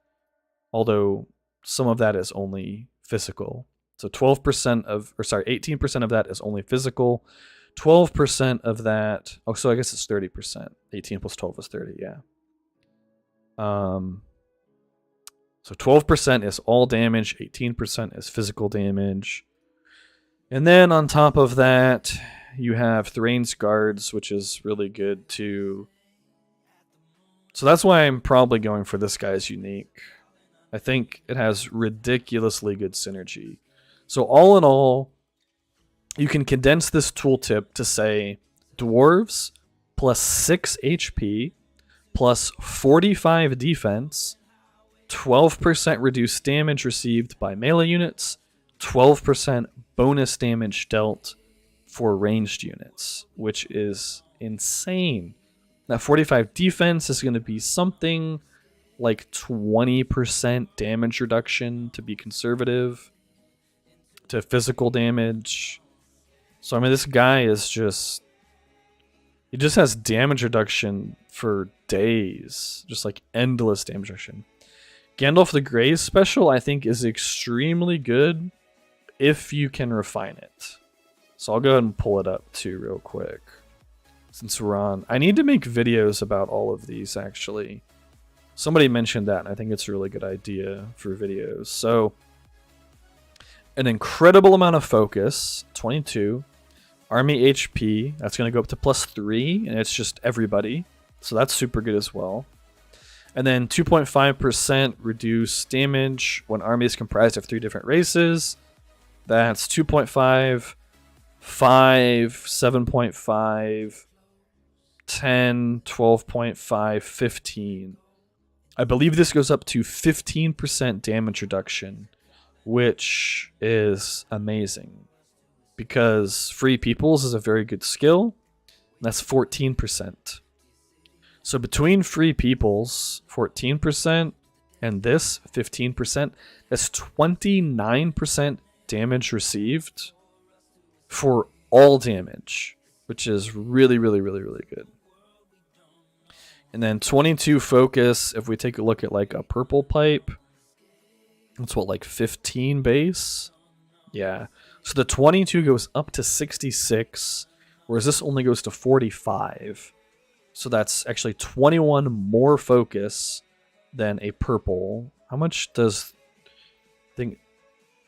although some of that is only physical. So 18% of that is only physical. 12% of that, so I guess it's 30%. 18 plus 12 is 30, yeah. So 12% is all damage, 18% is physical damage. And then on top of that, you have Thrain's Guards, which is really good too. So that's why I'm probably going for this guy's unique. I think it has ridiculously good synergy. So all in all, you can condense this tooltip to say dwarves plus 6 HP plus 45 defense, 12% reduced damage received by melee units, 12% bonus damage dealt for ranged units, which is insane. That 45 defense is going to be something like 20% damage reduction to be conservative to physical damage. So I mean, this guy is just, he just has damage reduction for days, just like endless damage reduction. Gandalf the Grey's special, I think, is extremely good if you can refine it. So I'll go ahead and pull it up too real quick. Since we're on, I need to make videos about all of these actually. Somebody mentioned that, and I think it's a really good idea for videos. So, an incredible amount of focus, 22. Army HP, that's going to go up to +3, and it's just everybody. So that's super good as well. And then 2.5% reduced damage when army is comprised of 3 different races. That's 2.5, 5, 7.5, 10, 12.5, 15. I believe this goes up to 15% damage reduction, which is amazing because Free Peoples is a very good skill. That's 14%. So between Free Peoples, 14%, and this, 15%, that's 29% damage received for all damage, which is really, really, really, really good. And then 22 focus, if we take a look at like a purple pipe, that's what, like 15 base? Yeah. So the 22 goes up to 66, whereas this only goes to 45. So that's actually 21 more focus than a purple. How much does, I think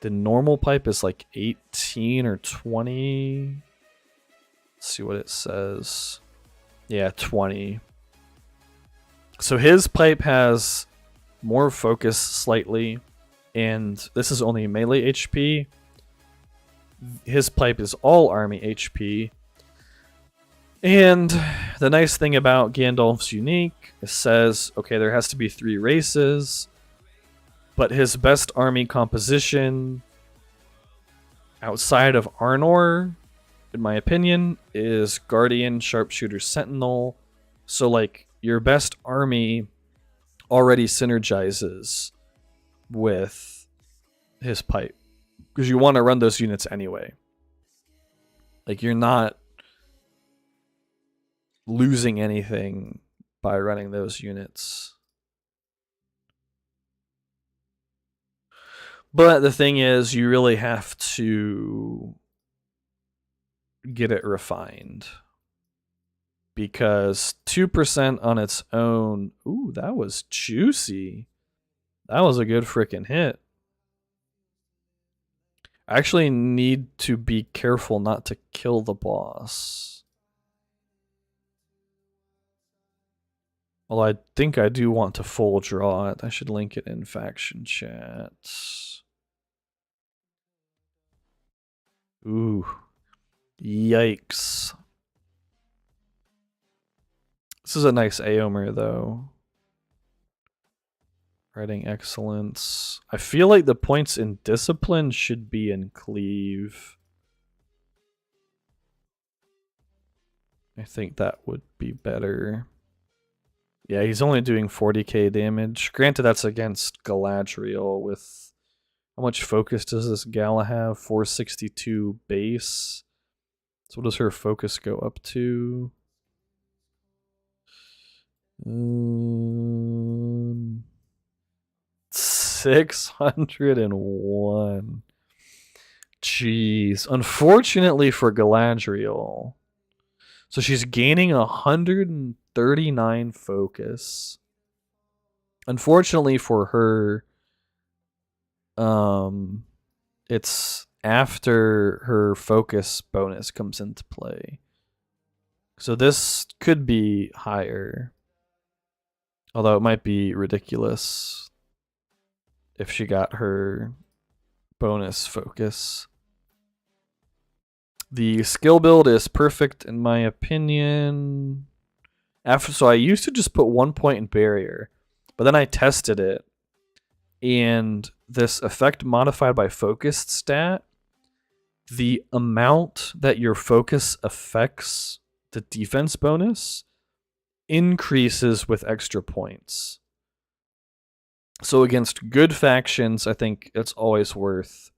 the normal pipe is like 18 or 20? Let's see what it says. Yeah, 20. So his pipe has more focus slightly, and this is only melee HP. His pipe is all army HP. And the nice thing about Gandalf's unique, it says, okay, there has to be 3 races, but his best army composition outside of Arnor, in my opinion, is Guardian, Sharpshooter, Sentinel. So like your best army already synergizes with his pipe because you want to run those units anyway. Like you're not losing anything by running those units. But the thing is, you really have to get it refined. Because 2% on its own... Ooh, that was juicy. That was a good freaking hit. I actually need to be careful not to kill the boss. Well, I think I do want to full draw it. I should link it in faction chat. Ooh. Yikes. This is a nice Aomer, though. Writing excellence. I feel like the points in discipline should be in cleave. I think that would be better. Yeah, he's only doing 40k damage. Granted, that's against Galadriel with... How much focus does this Gala have? 462 base. So what does her focus go up to? 601. Jeez. Unfortunately for Galadriel. So she's gaining 139 focus. Unfortunately for her, it's after her focus bonus comes into play. So this could be higher. Although it might be ridiculous. if she got her bonus focus. The skill build is perfect in my opinion. So I used to just put 1 point in barrier, but then I tested it, and this effect modified by focused stat, the amount that your focus affects the defense bonus increases with extra points. So against good factions, I think it's always worth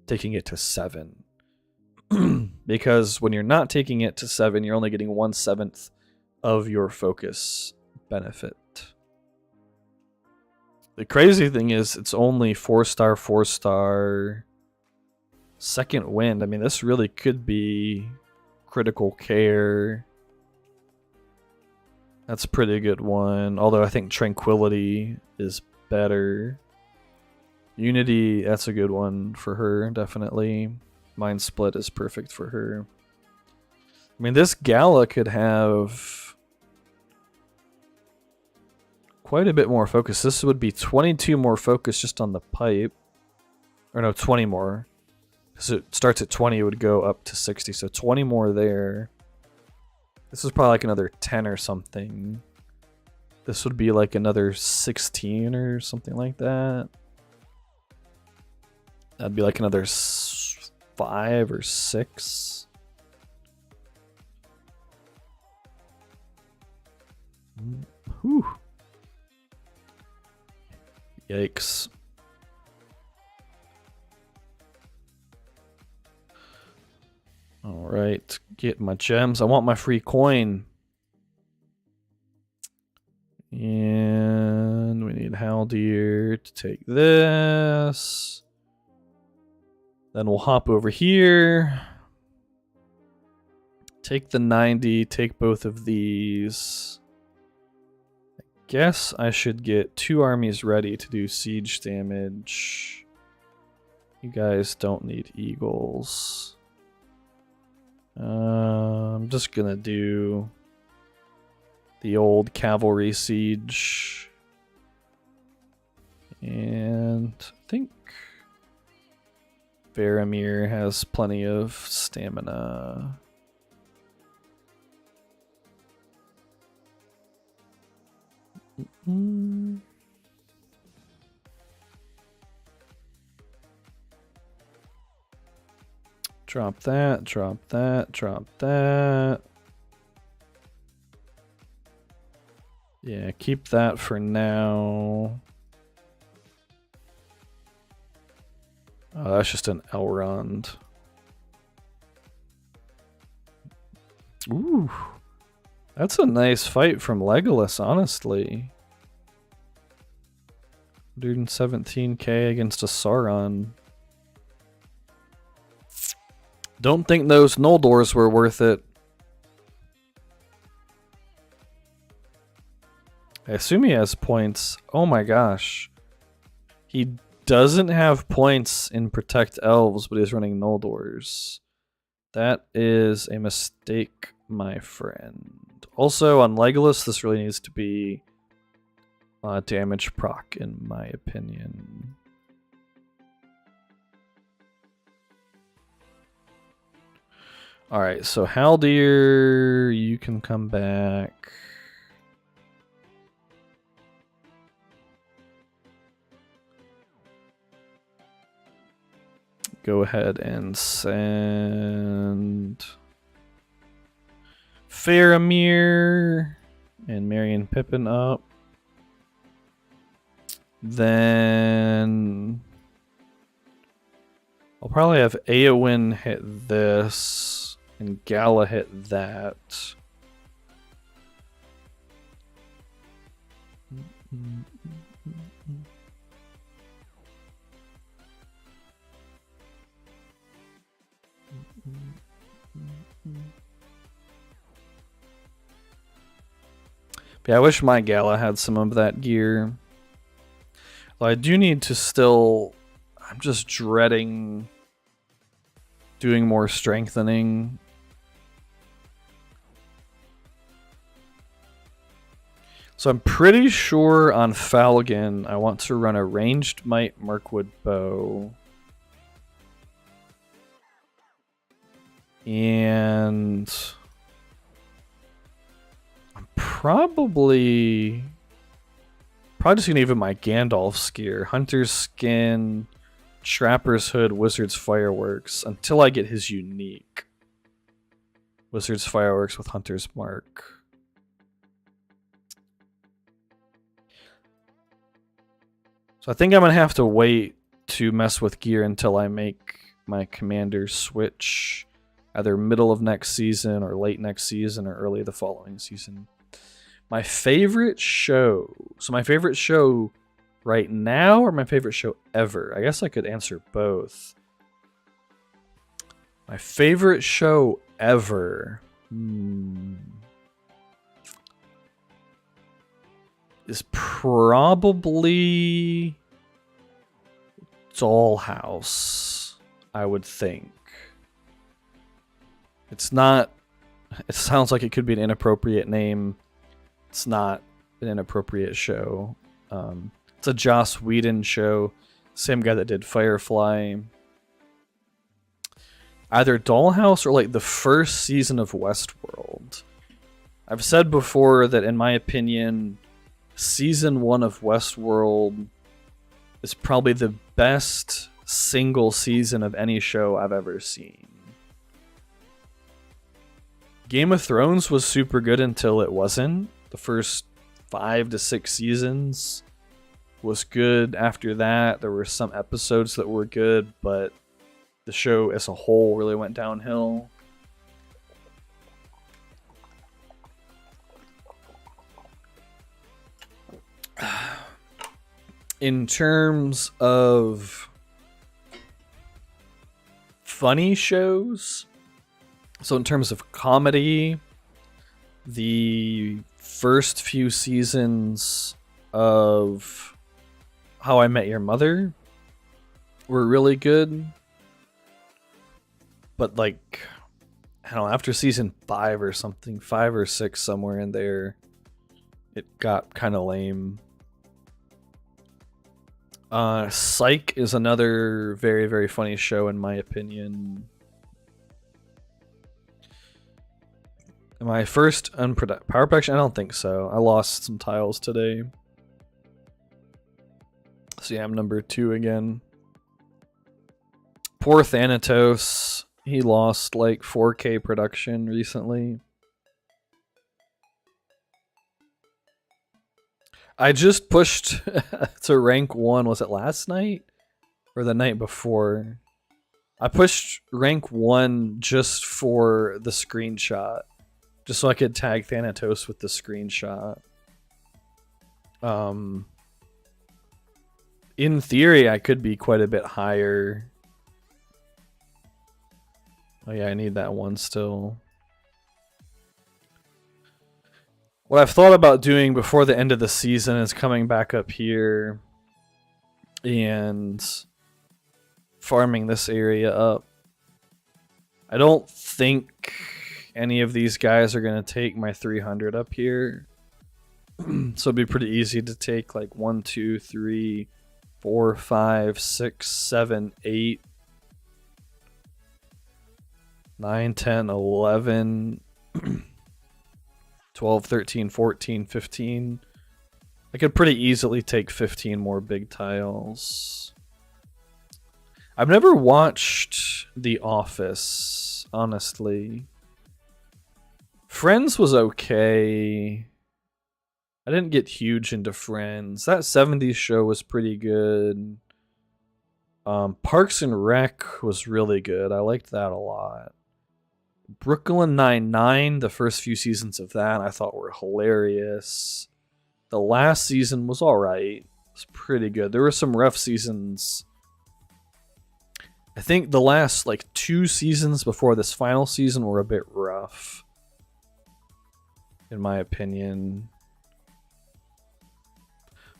taking it to 7. Because when you're not taking it to 7, you're only getting 1/7 of your focus benefit. The crazy thing is it's only 4-star, 4-star second wind. I mean, this really could be critical care. That's a pretty good one. Although I think tranquility is better. Unity, that's a good one for her, definitely. Mind split is perfect for her. I mean, this Gala could have quite a bit more focus. This would be 22 more focus just on the pipe. Or no, 20 more. So it starts at 20, it would go up to 60. So 20 more there. This is probably like another 10 or something. This would be like another 16 or something like that. That'd be like another 5 or 6. Whew. Yikes. Alright, get my gems. I want my free coin. And we need Haldir to take this. Then we'll hop over here. Take the 90, take both of these. I guess I should get 2 armies ready to do siege damage. You guys don't need eagles. I'm just gonna do the old cavalry siege. And I think Faramir has plenty of stamina. Drop that, drop that, drop that. Yeah, keep that for now. Oh, that's just an Elrond. Ooh. That's a nice fight from Legolas, honestly. 117k against a Sauron. Don't think those Noldors were worth it. I assume he has points. Oh my gosh. He doesn't have points in Protect Elves, but he's running Noldors. That is a mistake, my friend. Also, on Legolas, this really needs to be damage proc, in my opinion. Alright, so Haldir, you can come back. Go ahead and send Faramir and Merry and Pippin up. Then I'll probably have Eowyn hit this and Gala hit that. Yeah, I wish my Gala had some of that gear. Well, I do need to still... I'm just dreading doing more strengthening. So I'm pretty sure on Falcon I want to run a ranged Might Mirkwood bow. And I'm probably just gonna even my Gandalf's gear. Hunter's Skin, Trapper's Hood, Wizard's Fireworks, until I get his unique. Wizard's Fireworks with Hunter's Mark. So I think I'm going to have to wait to mess with gear until I make my commander switch either middle of next season or late next season or early the following season. My favorite show. So my favorite show right now or my favorite show ever? I guess I could answer both. My favorite show ever is probably Dollhouse, I would think. It's not... It sounds like it could be an inappropriate name. It's not an inappropriate show. It's a Joss Whedon show. Same guy that did Firefly. Either Dollhouse or like the first season of Westworld. I've said before that in my opinion, season 1 of Westworld is probably the best single season of any show I've ever seen. Game of Thrones was super good until it wasn't. The first 5 to 6 seasons was good. After that, there were some episodes that were good, but the show as a whole really went downhill. In terms of funny shows, so in terms of comedy, the first few seasons of How I Met Your Mother were really good. But like, I don't know, after season 5 or something, 5 or 6, somewhere in there, it got kind of lame. Psych is another very, very funny show in my opinion. My first power production? I don't think so. I lost some tiles today. So yeah, I'm number 2 again. Poor Thanatos. He lost like 4K production recently. I just pushed to rank 1. Was it last night? Or the night before? I pushed rank 1 just for the screenshot. Just so I could tag Thanatos with the screenshot. In theory, I could be quite a bit higher. Oh yeah, I need that one still. What I've thought about doing before the end of the season is coming back up here and farming this area up. I don't think any of these guys are going to take my 300 up here. So it'd be pretty easy to take like 1, 2, 3, 4, 5, 6, 7, 8, 9, 10, 11, 12, 13, 14, 15. I could pretty easily take 15 more big tiles. I've never watched The Office, honestly. Friends was okay. I didn't get huge into Friends. That 70s show was pretty good. Parks and Rec was really good. I liked that a lot. Brooklyn Nine-Nine, the first few seasons of that I thought were hilarious. The last season was alright. It was pretty good. There were some rough seasons. I think the last like 2 seasons before this final season were a bit rough, in my opinion.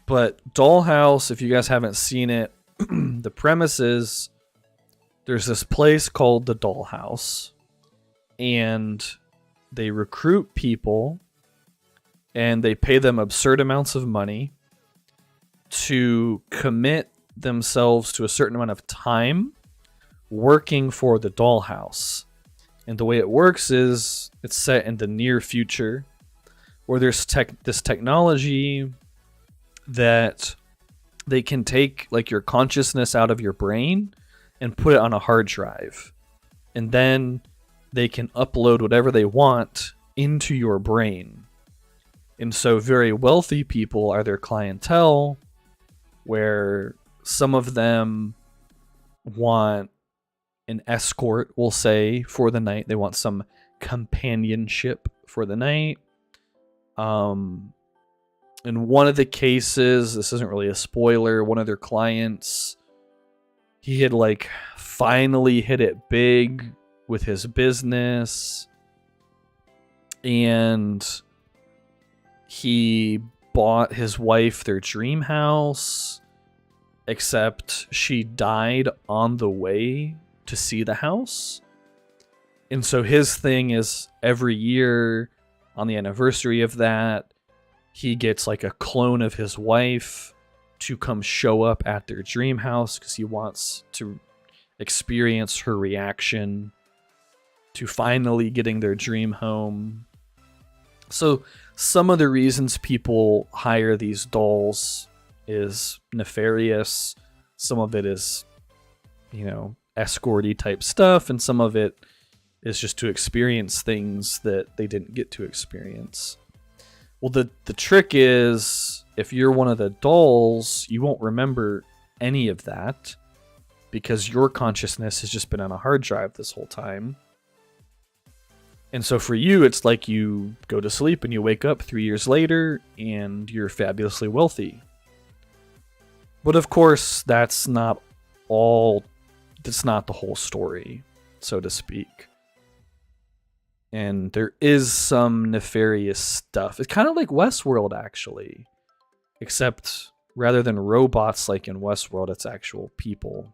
But Dollhouse, if you guys haven't seen it, the premise is there's this place called the Dollhouse, and they recruit people and they pay them absurd amounts of money to commit themselves to a certain amount of time working for the dollhouse. And the way it works is it's set in the near future, where there's this technology that they can take like your consciousness out of your brain and put it on a hard drive. And then they can upload whatever they want into your brain. And so very wealthy people are their clientele, where some of them want an escort, we'll say, for the night. They want some companionship for the night. In one of the cases, this isn't really a spoiler, one of their clients, he had like finally hit it big with his business, and he bought his wife their dream house, except she died on the way to see the house. And so his thing is every year on the anniversary of that, he gets like a clone of his wife to come show up at their dream house because he wants to experience her reaction to finally getting their dream home. So some of the reasons people hire these dolls is nefarious. Some of it is, escorty type stuff, and some of it is just to experience things that they didn't get to experience. Well, the trick is, if you're one of the dolls, you won't remember any of that because your consciousness has just been on a hard drive this whole time. And so for you, it's like you go to sleep and you wake up 3 years later and you're fabulously wealthy. But of course, that's not the whole story, so to speak. And there is some nefarious stuff. It's kind of like Westworld, actually. Except rather than robots like in Westworld, it's actual people.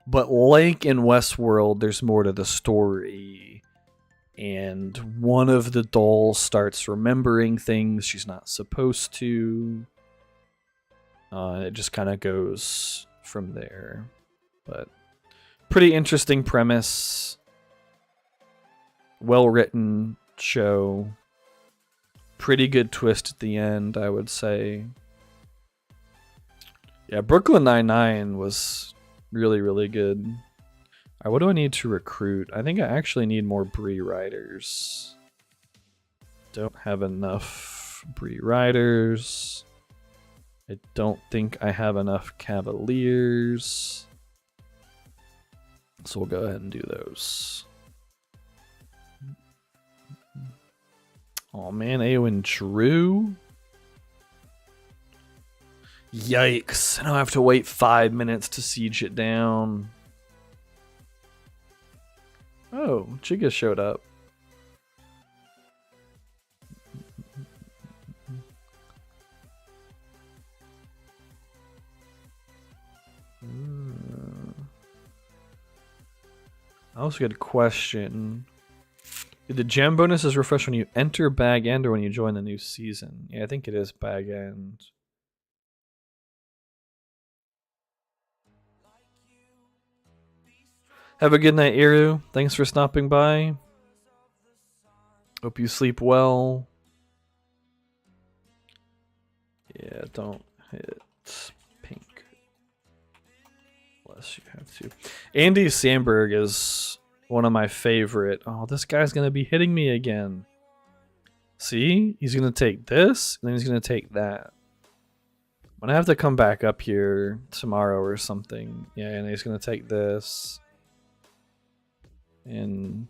But like in Westworld, there's more to the story. And one of the dolls starts remembering things she's not supposed to. It just kind of goes from there. But pretty interesting premise. Well-written show. Pretty good twist at the end, I would say. Yeah, Brooklyn Nine-Nine was really, really good. Alright, what do I need to recruit? I think I actually need more Bree riders. Don't have enough Bree riders. I don't think I have enough Cavaliers. So we'll go ahead and do those. Oh man, Eowyn Drew? Yikes. Now I have to wait 5 minutes to siege it down. Oh, Chiga showed up. I also got a question. Did the gem bonuses refresh when you enter Bag End or when you join the new season? Yeah, I think it is Bag End. Have a good night, Iru. Thanks for stopping by. Hope you sleep well. Yeah, don't hit pink. Unless you have to. Andy Samberg is one of my favorite. Oh, this guy's going to be hitting me again. See? He's going to take this, and then he's going to take that. I'm going to have to come back up here tomorrow or something. Yeah, and he's going to take this. And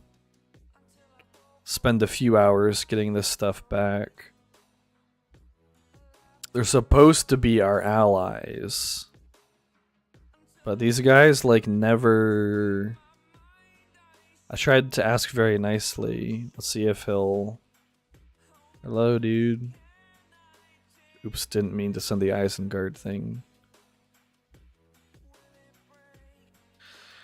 spend a few hours getting this stuff back. They're supposed to be our allies. But these guys, like, never... I tried to ask very nicely. Let's see if he'll... Hello, dude. Oops, didn't mean to send the Isengard thing.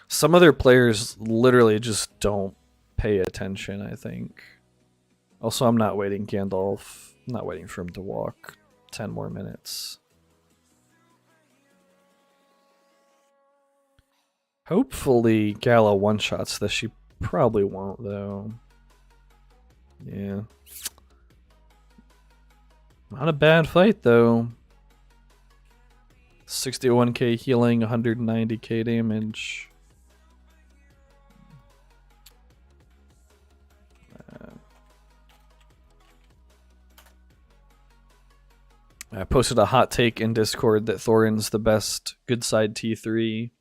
Some other players literally just don't pay attention, I think. Also, I'm not waiting Gandalf. I'm not waiting for him to walk 10 more minutes. Hopefully Gala one-shots this. She probably won't, though. Yeah. Not a bad fight, though. 61k healing, 190k damage. I posted a hot take in Discord that Thorin's the best good side T3.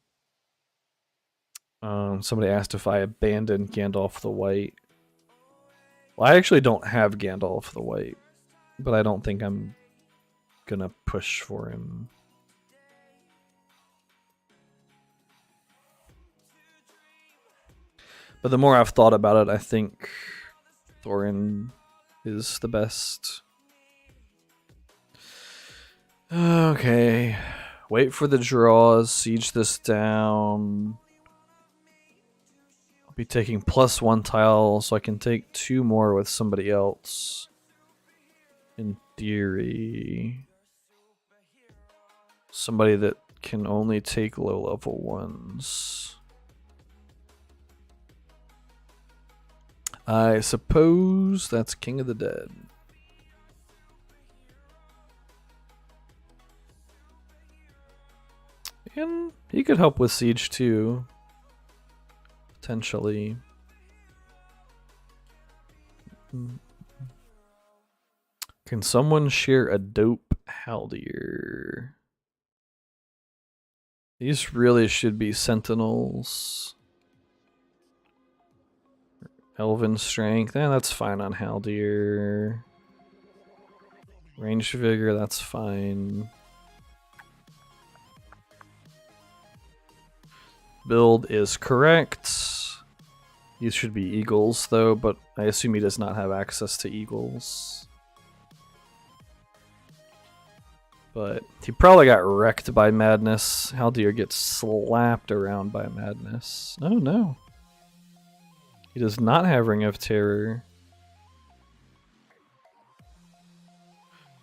Somebody asked if I abandoned Gandalf the White. Well, I actually don't have Gandalf the White, but I don't think I'm gonna push for him. But the more I've thought about it, I think Thorin is the best. Okay. Wait for the draws, siege this down. I'll be taking +1 tile, so I can take 2 more with somebody else. In theory. Somebody that can only take low level ones. I suppose that's King of the Dead. And he could help with siege too. Potentially. Can someone share a dope Haldir? These really should be sentinels. Elven strength, that's fine on Haldir. Range vigor, that's fine. Build is correct. These should be eagles though, but I assume he does not have access to eagles. But he probably got wrecked by madness. Haldir gets slapped around by madness. Oh no. He does not have Ring of Terror.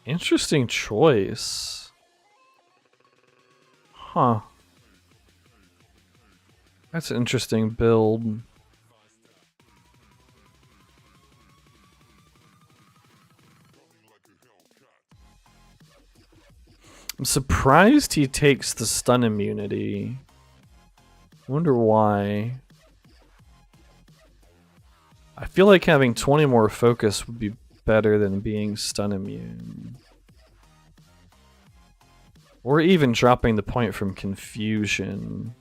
Interesting choice. Huh. That's an interesting build. I'm surprised he takes the stun immunity. I wonder why. I feel like having 20 more focus would be better than being stun immune. Or even dropping the point from confusion.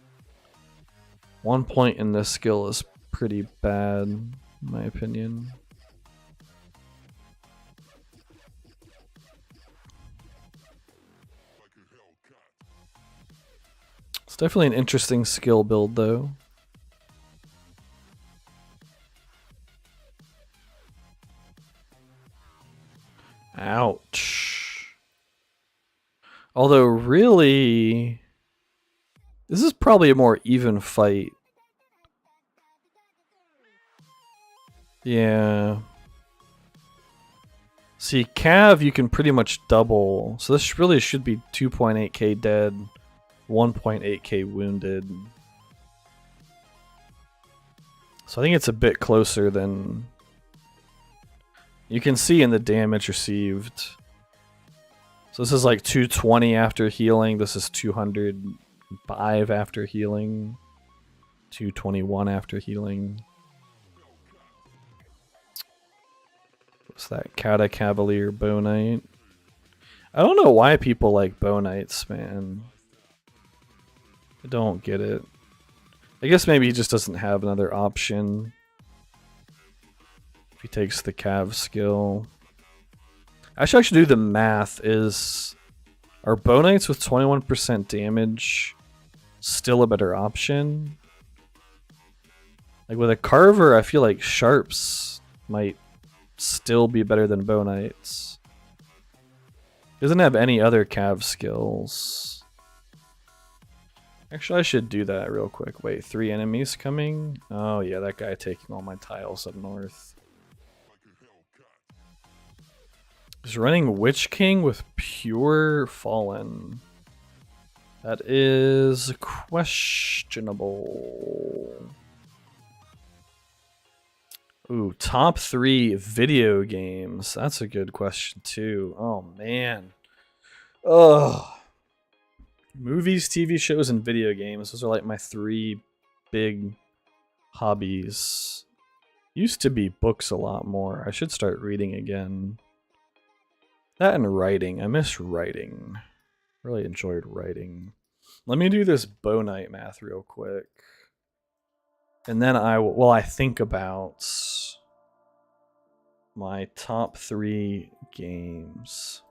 1 point in this skill is pretty bad, in my opinion. It's definitely an interesting skill build, though. Ouch. Although, really, this is probably a more even fight. Yeah. See, Cav, you can pretty much double. So this really should be 2.8k dead, 1.8k wounded. So I think it's a bit closer than... You can see in the damage received. So this is like 220 after healing. This is 205 after healing. 221 after healing. What's that? Cata Cavalier Bow Knight. I don't know why people like Bow Knights, man. I don't get it. I guess maybe he just doesn't have another option. If he takes the Cav skill. Actually, I should do the math. Are Bow Knights with 21% damage still a better option? Like with a Carver, I feel like Sharps might still be better than Bow Knights. Doesn't have any other Cav skills. Actually, I should do that real quick. Wait, 3 enemies coming? Oh yeah, that guy taking all my tiles up north. Is running Witch King with Pure Fallen? That is questionable. Ooh, top 3 video games. That's a good question too. Oh man. Ugh. Movies, TV shows, and video games. Those are like my 3 big hobbies. Used to be books a lot more. I should start reading again. That and writing. I miss writing. Really enjoyed writing. Let me do this Bow Knight math real quick. And then I will, well, I think about my top 3 games.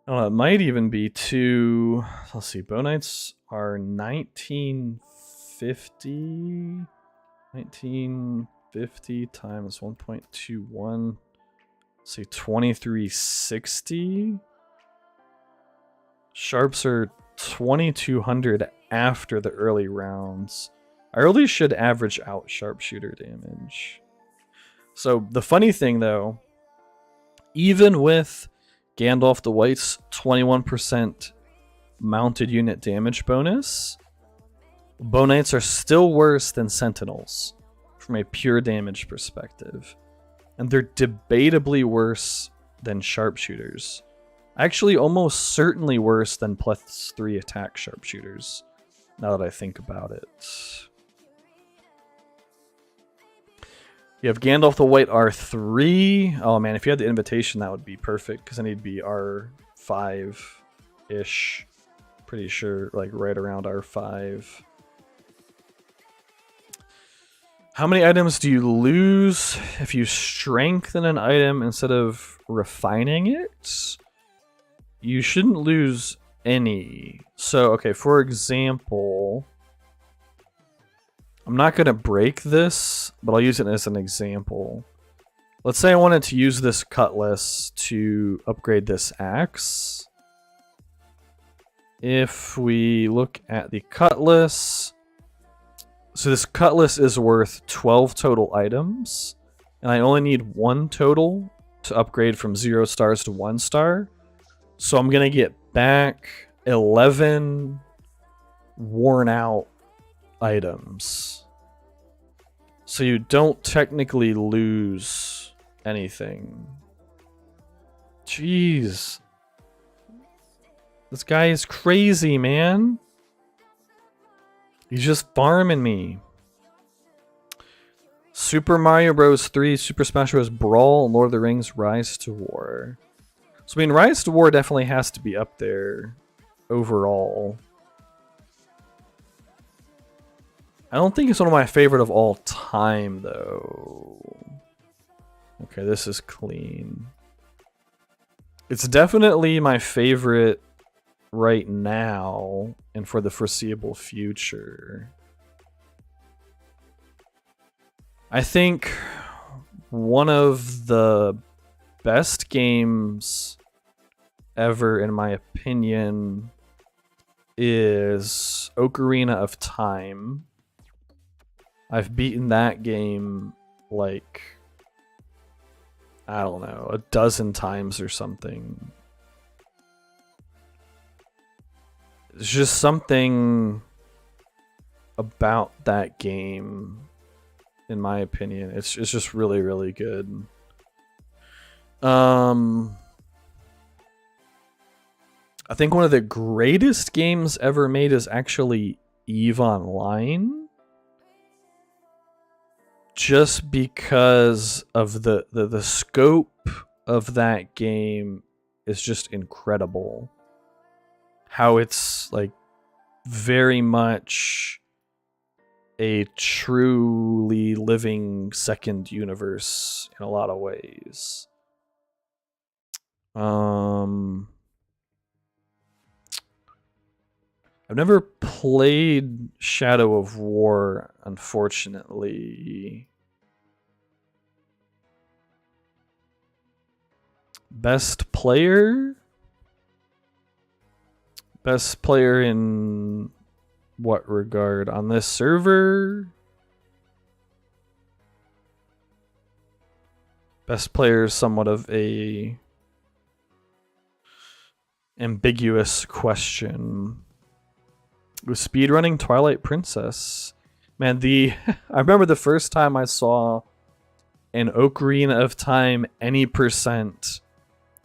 I don't know, it might even be 2. Let's see, Bow Knights are 1950. 1950 times 1.21. Say 2360. Sharps are 2200 after the early rounds. I really should average out sharpshooter damage. So the funny thing though, even with Gandalf the White's 21% mounted unit damage bonus, Bow Knights are still worse than Sentinels from a pure damage perspective. And they're debatably worse than sharpshooters. Actually, almost certainly worse than +3 attack sharpshooters, now that I think about it. You have Gandalf the White R3. Oh man, if you had the invitation, that would be perfect, because then he'd be R5-ish. Pretty sure, like right around R5. How many items do you lose if you strengthen an item instead of refining it? You shouldn't lose any. So, okay, for example, I'm not going to break this, but I'll use it as an example. Let's say I wanted to use this cutlass to upgrade this axe. If we look at the cutlass, so this cutlass is worth 12 total items, and I only need 1 total to upgrade from 0 stars to 1 star. So I'm going to get back 11 worn out items. So you don't technically lose anything. Jeez. This guy is crazy, man. He's just farming me. Super Mario Bros. 3, Super Smash Bros. Brawl, and Lord of the Rings Rise to War. So, I mean, Rise to War definitely has to be up there overall. I don't think it's one of my favorite of all time, though. Okay, this is clean. It's definitely my favorite right now and for the foreseeable future. I think one of the best games ever, in my opinion, is Ocarina of Time. I've beaten that game like, I don't know, a dozen times or something. It's just something about that game, in my opinion. It's just really, really good. I think one of the greatest games ever made is actually EVE Online. Just because of the scope of that game is just incredible. How it's like very much a truly living second universe in a lot of ways. I've never played Shadow of War, unfortunately. Best player? Best player in what regard? On this server? Best player is somewhat of a ambiguous question. With speedrunning Twilight Princess, man, I remember the first time I saw an Ocarina of Time any percent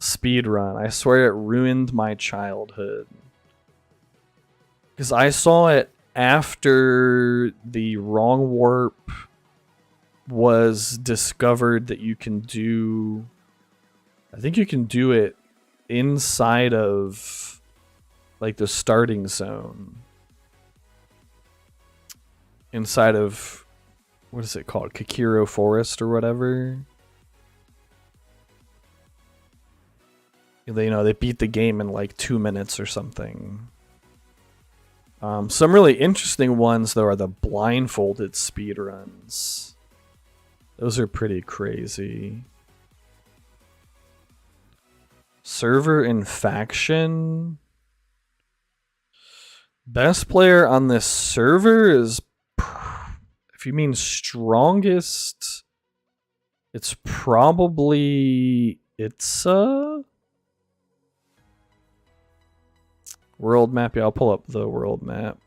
speedrun. I swear it ruined my childhood. Because I saw it after the wrong warp was discovered that you can do. I think you can do it inside of like the starting zone. Inside of, what is it called? Kakiro Forest or whatever. They beat the game in like 2 minutes or something. Some really interesting ones though are the blindfolded speedruns. Those are pretty crazy. Server and faction. Best player on this server is, if you mean strongest, it's probably Itza. World map, yeah, I'll pull up the world map.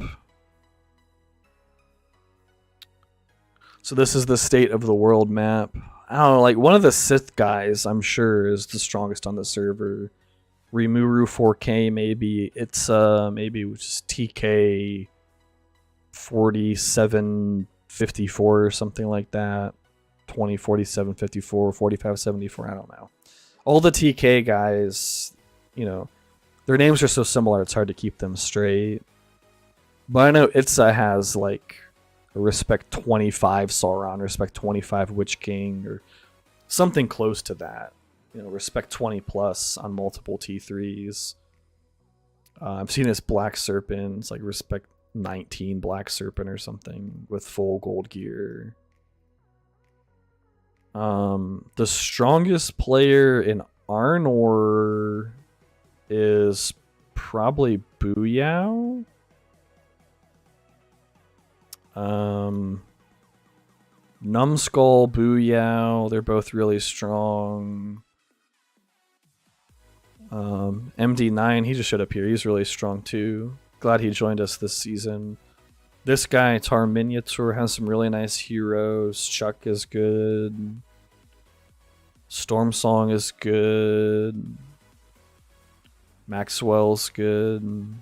So this is the state of the world map. I don't know, like one of the Sith guys, I'm sure, is the strongest on the server. Rimuru 4K, maybe. Itza, maybe, which is TK 4754 or something like that. 204754, 4574, I don't know. All the TK guys, their names are so similar, it's hard to keep them straight. But I know Itza has like a Respect 25 Sauron, Respect 25 Witch King, or something close to that. Respect 20 plus on multiple T3s. I've seen his Black Serpent, it's like Respect 19 Black Serpent or something with full gold gear. The strongest player in Arnor is probably Booyao. Numbskull, Booyao, they're both really strong. MD9, he just showed up here. He's really strong too. Glad he joined us this season. This guy, Tar Miniature, has some really nice heroes. Chuck is good. Storm Song is good. Maxwell's good.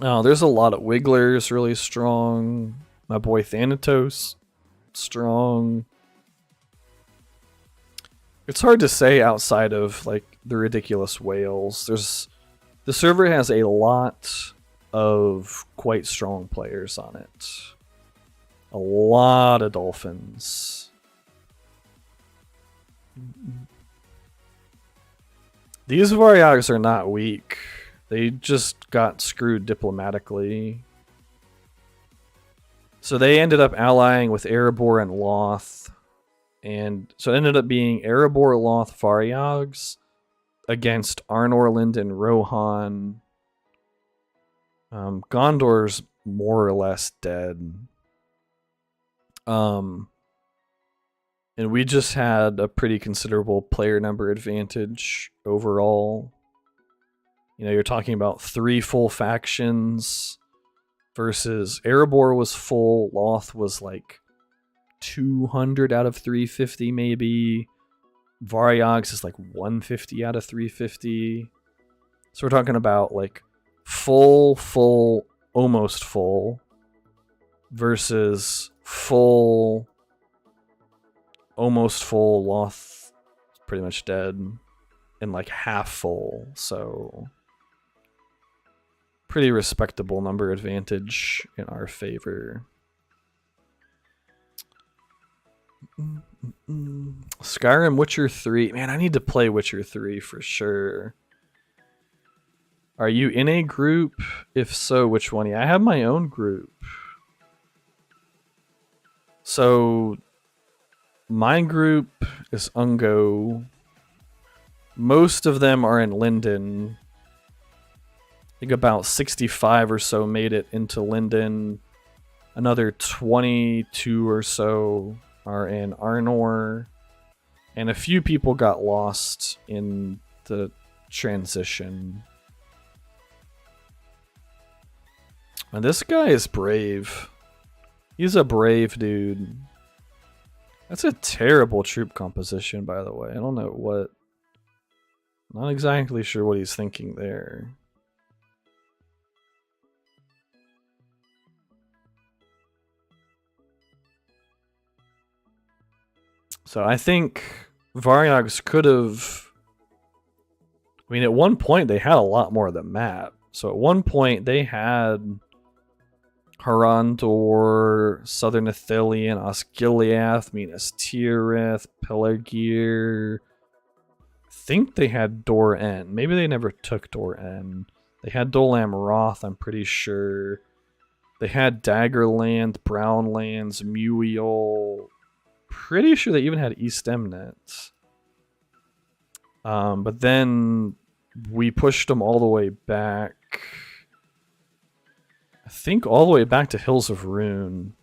Oh, there's a lot of Wigglers really strong. My boy Thanatos, strong. It's hard to say outside of like the ridiculous whales. The server has a lot of quite strong players on it. A lot of dolphins. These Varyags are not weak. They just got screwed diplomatically. So they ended up allying with Erebor and Loth. And so it ended up being Erebor, Loth, Varyags against Arnorland and Rohan. Gondor's more or less dead. And we just had a pretty considerable player number advantage overall. You're talking about 3 full factions versus Erebor was full, Loth was like 200 out of 350 maybe. Varyags is like 150 out of 350. So we're talking about like full, almost full versus full, almost full, Loth pretty much dead, and like half full. So pretty respectable number advantage in our favor. Skyrim, Witcher 3. Man, I need to play Witcher 3 for sure. Are you in a group? If so, which one? Yeah, I have my own group. So my group is Ungo. Most of them are in Linden. I think about 65 or so made it into Linden. Another 22 or so are in Arnor. And a few people got lost in the transition. And this guy is brave. He's a brave dude. That's a terrible troop composition, by the way. I don't know what... Not exactly sure what he's thinking there. So I think Varyogs could have... I mean, at one point they had a lot more of the map. So at one point they had Harandor, Southern Ithilien, Osgiliath, Minas Tirith, Pelargir. I think they had Dor En. Maybe they never took Dor En. They had Dolam Roth, I'm pretty sure. They had Daggerland, Brownlands, Muiol. Pretty sure they even had East Emnet. But then we pushed them all the way back. I think all the way back to Hills of Rune.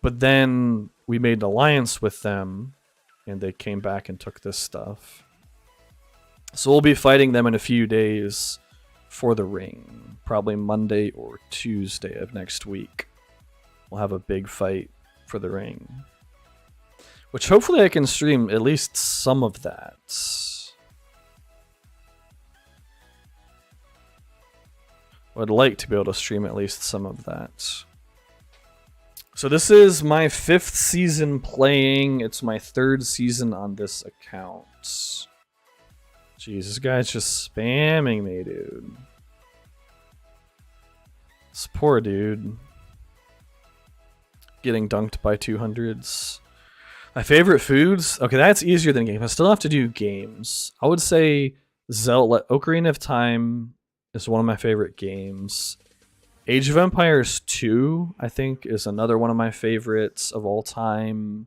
But then we made an alliance with them, and they came back and took this stuff. So we'll be fighting them in a few days for the ring. Probably Monday or Tuesday of next week. We'll have a big fight for the ring. Which hopefully I can stream at least some of that. I'd like to be able to stream at least some of that. So this is my 5th season playing. It's my 3rd season on this account. Jeez, this guy's just spamming me, dude. This poor dude. Getting dunked by 200s. My favorite foods? Okay, that's easier than games. I still have to do games. I would say Zelda, Ocarina of Time is one of my favorite games. Age of Empires 2, I think, is another one of my favorites of all time.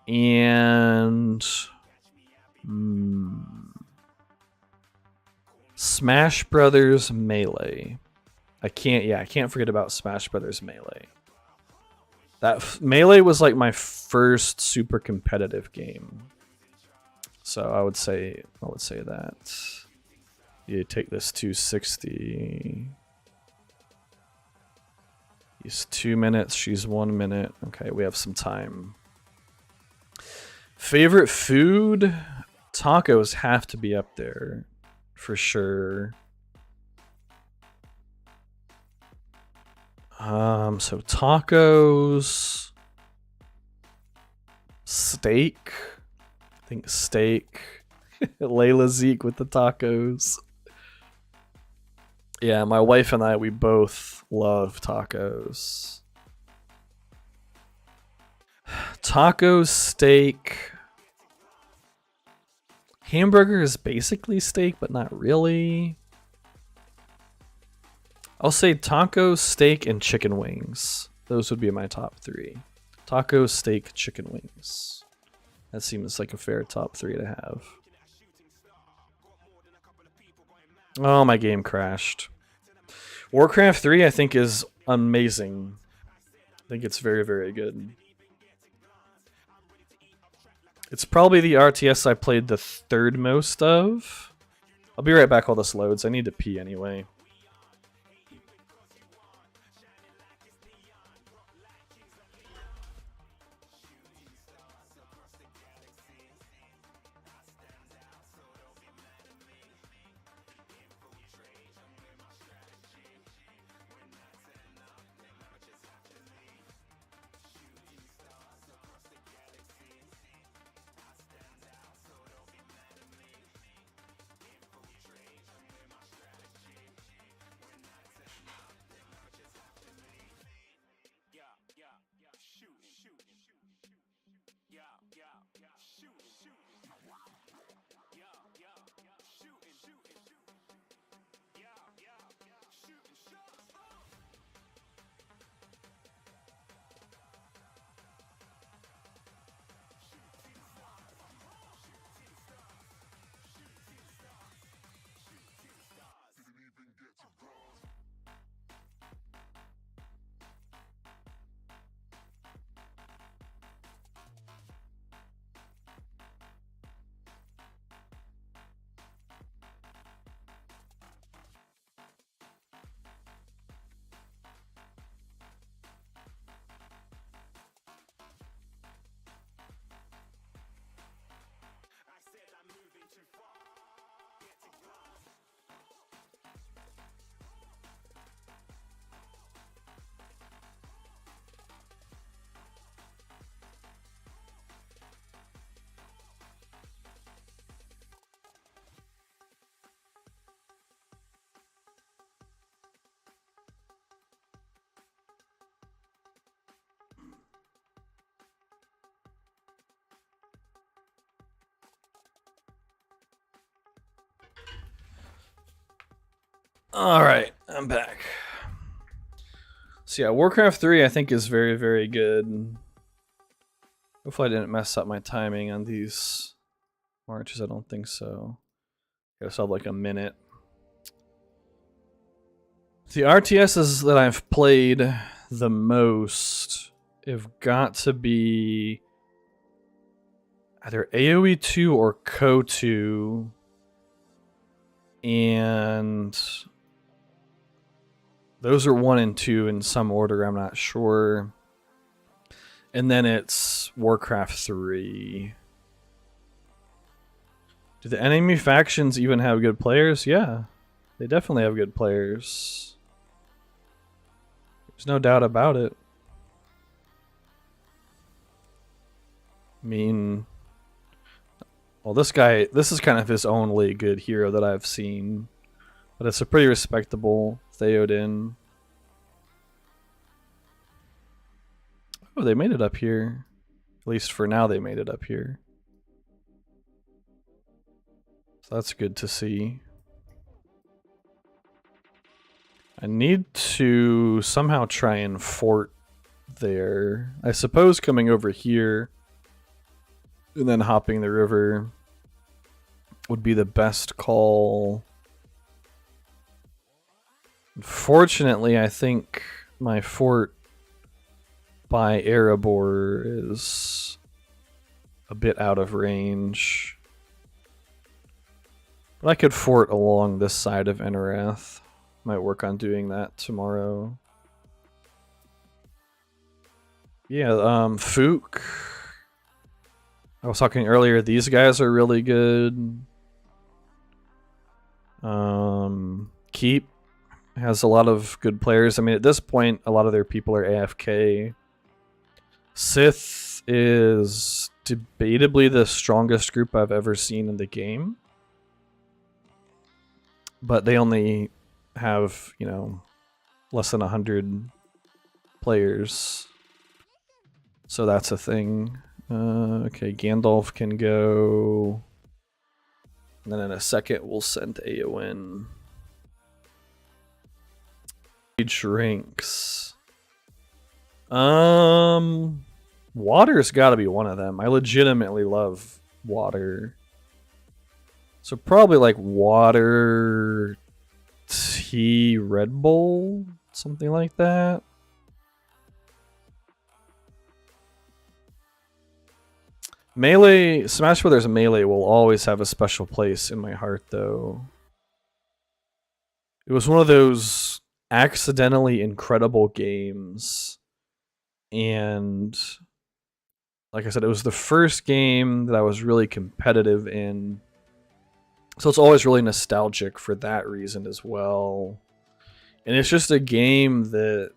And... Smash Brothers Melee. I can't forget about Smash Brothers Melee. That Melee was like my first super competitive game. So I would say that. You take this 260. He's 2 minutes, she's 1 minute. Okay, we have some time. Favorite food? Tacos have to be up there for sure. So tacos, steak. I think steak. Layla Zeke with the tacos. Yeah, my wife and I, we both love tacos. Tacos, steak. Hamburger is basically steak, but not really. I'll say tacos, steak, and chicken wings. Those would be my top 3. Tacos, steak, chicken wings. That seems like a fair top 3 to have. Oh, my game crashed. Warcraft 3, I think, is amazing. I think it's very, very good. It's probably the RTS I played the 3rd most of. I'll be right back while this loads. I need to pee anyway. Alright, I'm back. So yeah, Warcraft 3 I think is very, very good. Hopefully I didn't mess up my timing on these marches. I don't think so. I guess I'll have like a minute. The RTSs that I've played the most have got to be either AoE 2 or KO2. And those are 1 and 2 in some order, I'm not sure. And then it's Warcraft 3. Do the enemy factions even have good players? Yeah, they definitely have good players. There's no doubt about it. I mean, well, this guy, this is kind of his only good hero that I've seen. But it's a pretty respectable Theoden. Oh, they made it up here. At least for now they made it up here. So that's good to see. I need to somehow try and fort there. I suppose coming over here and then hopping the river would be the best call. Unfortunately, I think my fort by Erebor is a bit out of range. But I could fort along this side of Enerath. Might work on doing that tomorrow. Yeah, Fook. I was talking earlier, these guys are really good. Keep has a lot of good players. I mean, at this point, a lot of their people are AFK. Sith is debatably the strongest group I've ever seen in the game. But they only have, you know, less than 100 players. So that's a thing. Okay, Gandalf can go. And then in a second, we'll send Aowen. Age ranks. Water's gotta be one of them. I legitimately love water. So probably like water, tea, Red Bull, something like that. Melee, Smash Brothers Melee will always have a special place in my heart, though. It was one of those accidentally incredible games. And like I said, it was the first game that I was really competitive in. So it's always really nostalgic for that reason as well. And it's just a game that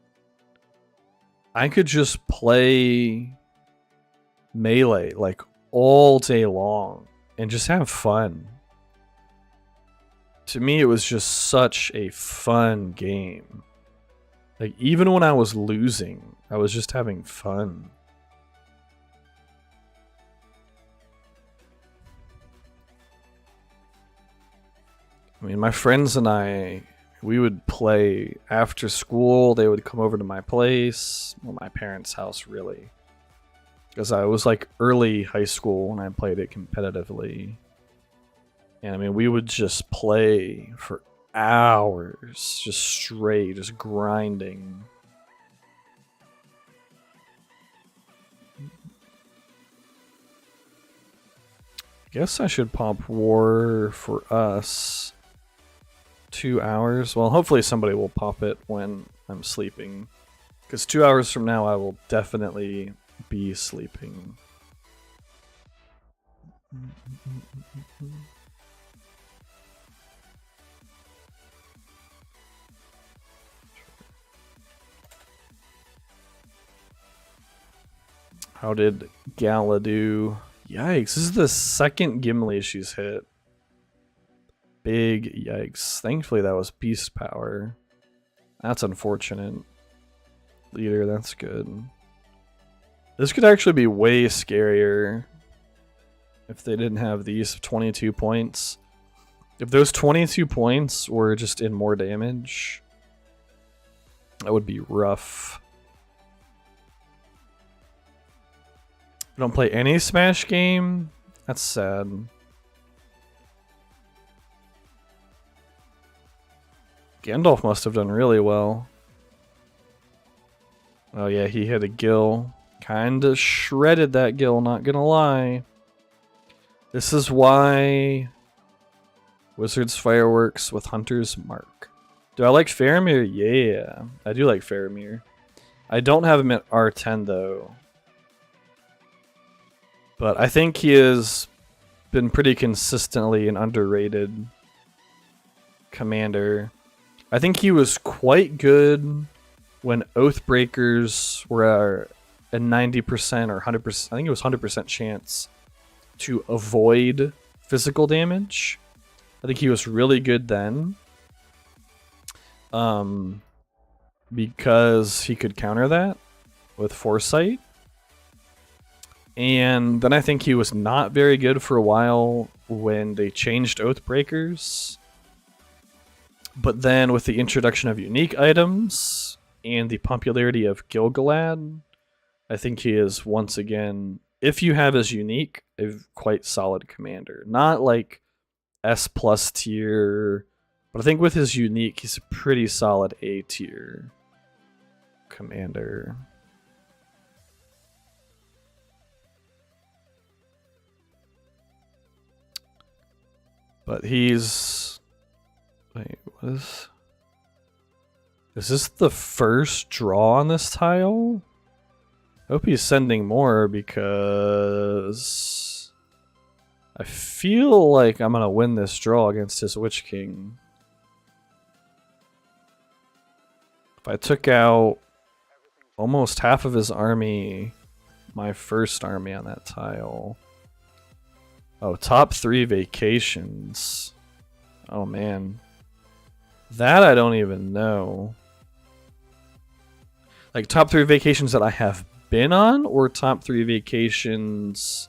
I could just play Melee like all day long and just have fun. To me, it was just such a fun game. Like, even when I was losing, I was just having fun. I mean, my friends and I, we would play after school. They would come over to my place, well, my parents' house, really. Because I was like early high school when I played it competitively. And I mean, we would just play for hours, just straight, just grinding. I guess I should pop War for Us. 2 hours. Well, hopefully somebody will pop it when I'm sleeping. Because 2 hours from now, I will definitely be sleeping. How did Gala do? Yikes, this is the second Gimli she's hit. Big yikes. Thankfully that was beast power. That's unfortunate. Leader, that's good. This could actually be way scarier if they didn't have these 22 points. If those 22 points were just in more damage, that would be rough. I don't play any Smash game? That's sad. Gandalf must have done really well. Oh yeah, he hit a gill. Kinda shredded that gill, not gonna lie. This is why Wizard's Fireworks with Hunter's Mark. Do I like Faramir? Yeah, I do like Faramir. I don't have him at R10 though. But I think he has been pretty consistently an underrated commander. I think he was quite good when Oathbreakers were a 90% or 100%, I think it was 100% chance to avoid physical damage. I think he was really good then. Because he could counter that with Foresight. And then I think he was not very good for a while when they changed Oathbreakers. But then with the introduction of unique items and the popularity of Gil-galad, I think he is once again, if you have his unique, a quite solid commander. Not like S+ tier, but I think with his unique, he's a pretty solid A tier commander. But he's... Wait, what is... Is this the first draw on this tile? I hope he's sending more because... I feel like I'm gonna win this draw against his Witch King. If I took out almost half of his army, my first army on that tile... Oh, top 3 vacations. Oh man. That I don't even know. Like top 3 vacations that I have been on, or top 3 vacations...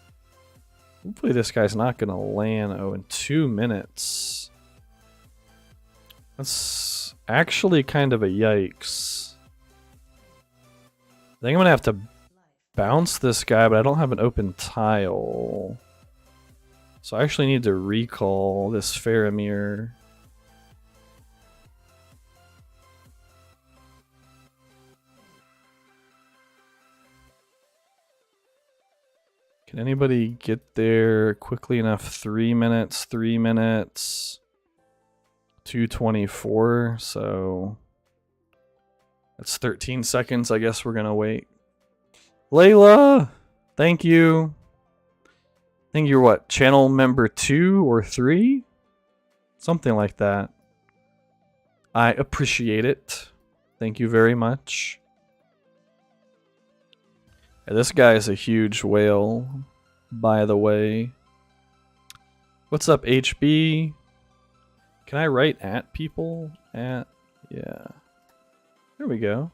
Hopefully this guy's not gonna land, in 2 minutes. That's actually kind of a yikes. I think I'm gonna have to bounce this guy, but I don't have an open tile. So I actually need to recall this Faramir. Can anybody get there quickly enough? 3 minutes, 3 minutes. 2:24, so that's 13 seconds. I guess we're gonna wait. Layla, thank you. I think you're what, channel member 2 or 3? Something like that. I appreciate it. Thank you very much. Yeah, this guy is a huge whale, by the way. What's up, HB? Can I write at people? At, yeah. There we go.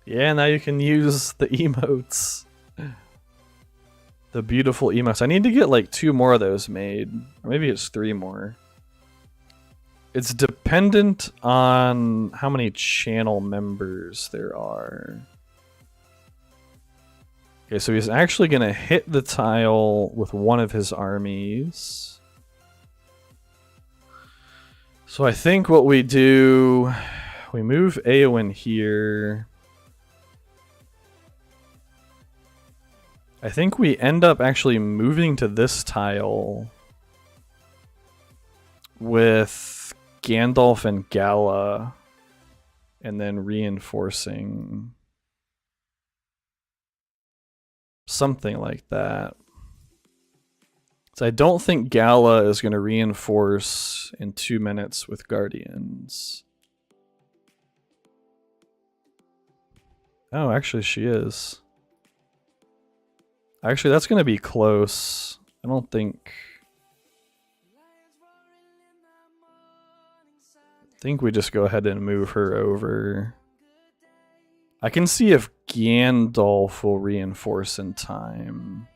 Yeah, now you can use the emotes. The beautiful emotes. I need to get like 2 more of those made. Or maybe it's 3 more. It's dependent on how many channel members there are. Okay, so he's actually going to hit the tile with one of his armies. So I think what we do... We move Eowyn here... I think we end up actually moving to this tile with Gandalf and Gala, and then reinforcing something like that. So I don't think Gala is going to reinforce in 2 minutes with Guardians. Oh, actually she is. Actually, that's going to be close. I don't think... I think we just go ahead and move her over. I can see if Gandalf will reinforce in time.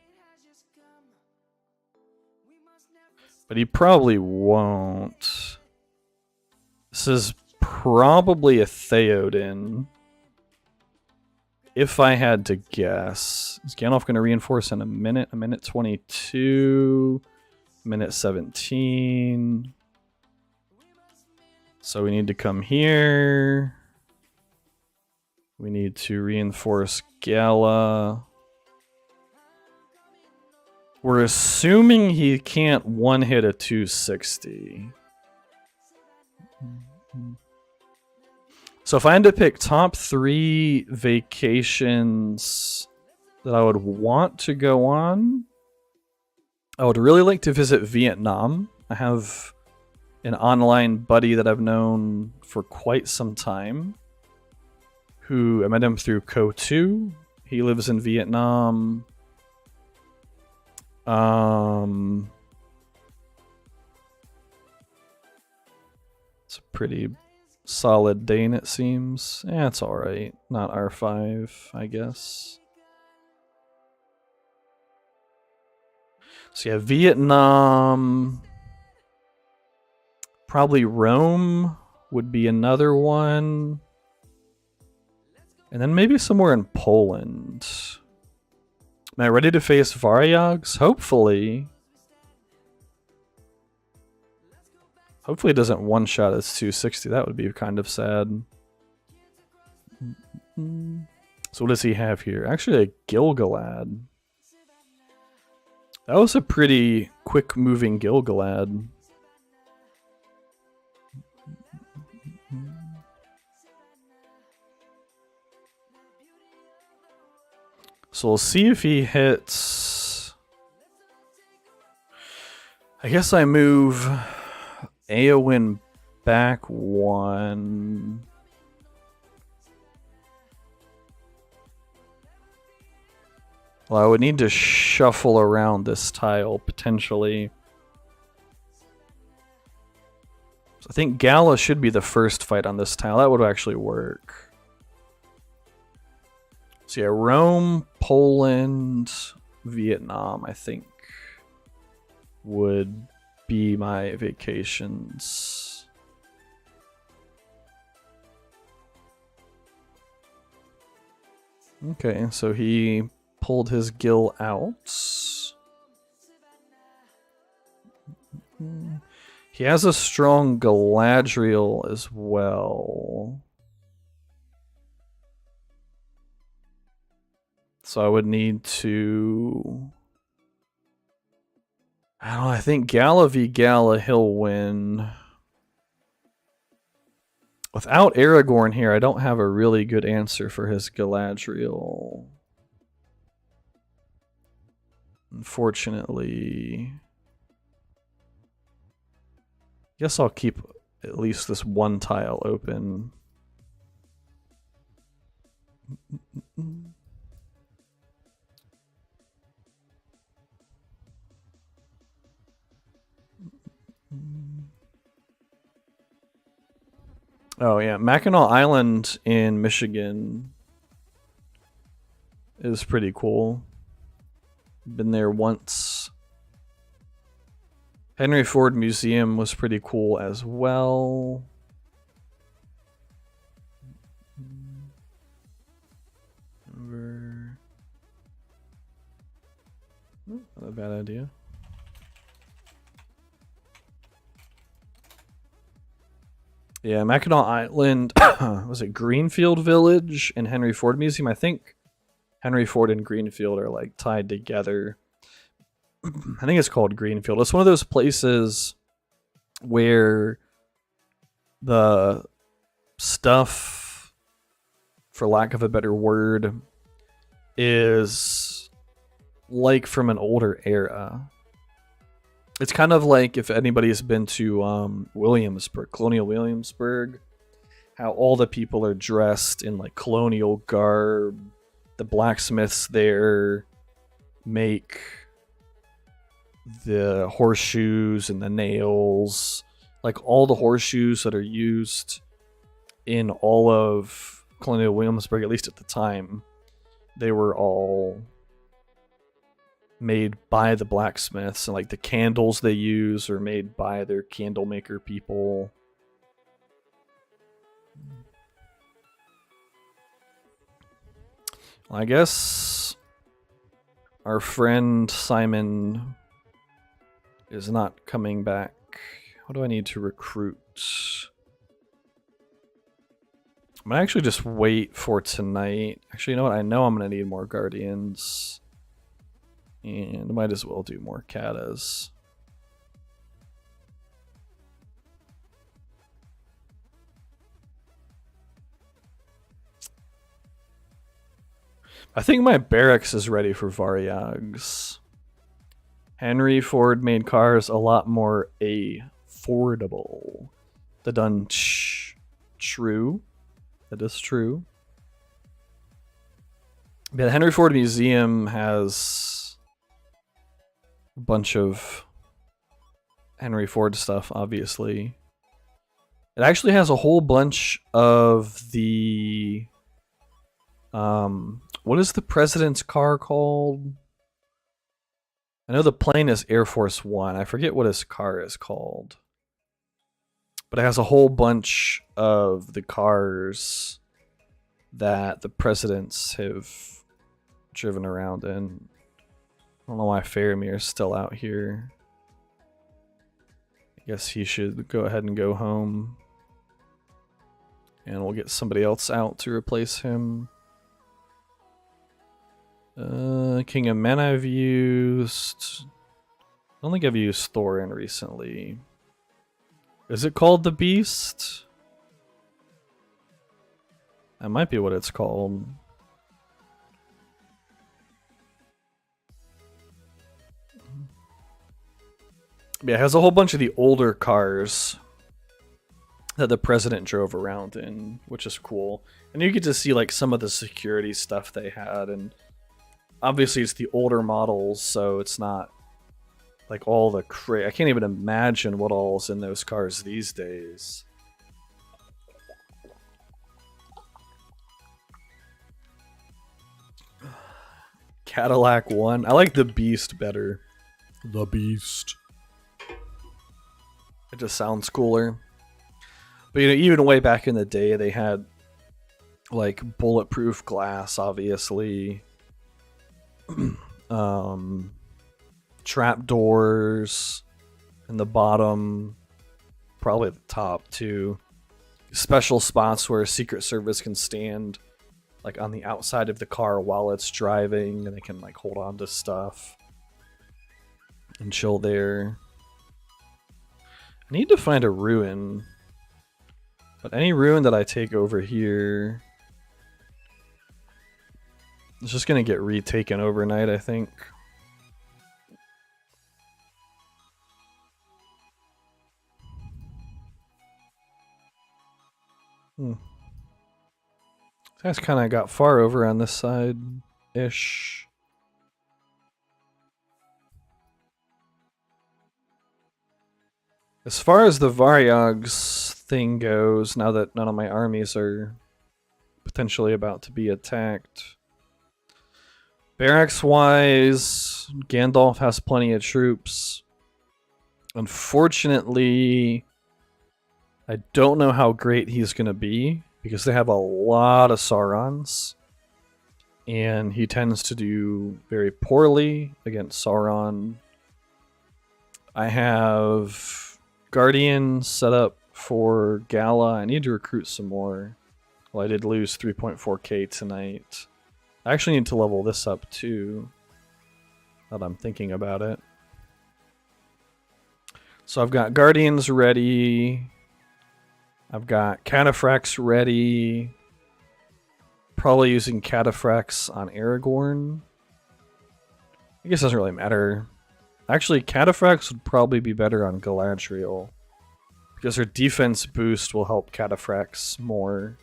But he probably won't. This is probably a Theoden. If I had to guess. Is Gandalf going to reinforce in a minute? A minute 22. Minute 17. So we need to come here. We need to reinforce Gala. We're assuming he can't one-hit a 260. So if I had to pick top 3 vacations that I would want to go on, I would really like to visit Vietnam. I have an online buddy that I've known for quite some time, who I met him through Co2. He lives in Vietnam. It's a pretty solid Dane, it seems. Yeah, it's alright. Not R5, I guess. So yeah, Vietnam. Probably Rome would be another one. And then maybe somewhere in Poland. Am I ready to face Varyags? Hopefully. Hopefully it doesn't one-shot as 260. That would be kind of sad. So what does he have here? Actually a Gilgalad. That was a pretty quick-moving Gilgalad. So we'll see if he hits. I guess I move Eowyn back 1. Well, I would need to shuffle around this tile potentially. So I think Gala should be the first fight on this tile. That would actually work. So yeah, Rome, Poland, Vietnam, I think, would be my vacations. Okay, so he pulled his Gil out. He has a strong Galadriel as well. So I would need to... I don't know, I think Gala v Gala he'll win. Without Aragorn here, I don't have a really good answer for his Galadriel. Unfortunately. Guess I'll keep at least this one tile open. Oh yeah, Mackinac Island in Michigan is pretty cool. Been there once. Henry Ford Museum was pretty cool as well. Not a bad idea. Yeah, Mackinac Island, was it Greenfield Village and Henry Ford Museum? I think Henry Ford and Greenfield are like tied together. I think it's called Greenfield. It's one of those places where the stuff, for lack of a better word, is like from an older era. It's kind of like if anybody's been to Williamsburg, Colonial Williamsburg, how all the people are dressed in like colonial garb. The blacksmiths there make the horseshoes and the nails. Like all the horseshoes that are used in all of Colonial Williamsburg, at least at the time, they were all made by the blacksmiths, and like the candles they use are made by their candle maker people. I guess our friend Simon is not coming back. What do I need to recruit? I'm gonna actually just wait for tonight. Actually, you know what? I know I'm gonna need more guardians. And I might as well do more katas. I think my barracks is ready for Varyags. Henry Ford made cars a lot more affordable. The done true. That is true. Yeah, the Henry Ford Museum has a bunch of Henry Ford stuff, obviously. It actually has a whole bunch of the... what is the president's car called? I know the plane is Air Force One. I forget what his car is called. But it has a whole bunch of the cars that the presidents have driven around in. I don't know why Faramir is still out here. I guess he should go ahead and go home. And we'll get somebody else out to replace him. King of Men I've used. I don't think I've used Thorin recently. Is it called the Beast? That might be what it's called. Yeah, it has a whole bunch of the older cars that the president drove around in, which is cool. And you get to see like some of the security stuff they had, and obviously it's the older models, so it's not like all the I can't even imagine what all's in those cars these days. Cadillac 1. I like the Beast better. The Beast. It just sounds cooler. But you know, even way back in the day, they had like bulletproof glass, obviously. Trap doors in the bottom, probably at the top too. Special spots where Secret Service can stand like on the outside of the car while it's driving, and they can like hold on to stuff and chill there. I need to find a ruin, but any ruin that I take over here, it's just gonna get retaken overnight, I think. That's kind of got far over on this side-ish. As far as the Varyags thing goes, now that none of my armies are potentially about to be attacked, barracks-wise, Gandalf has plenty of troops. Unfortunately, I don't know how great he's going to be, because they have a lot of Saurons, and he tends to do very poorly against Sauron. I have Guardians set up for Gala. I need to recruit some more. Well, I did lose 3.4k tonight. I actually need to level this up too, now that I'm thinking about it. So I've got Guardians ready. I've got Cataphracts ready. Probably using Cataphracts on Aragorn. I guess it doesn't really matter. Actually, Cataphracts would probably be better on Galadriel, because her defense boost will help Cataphracts more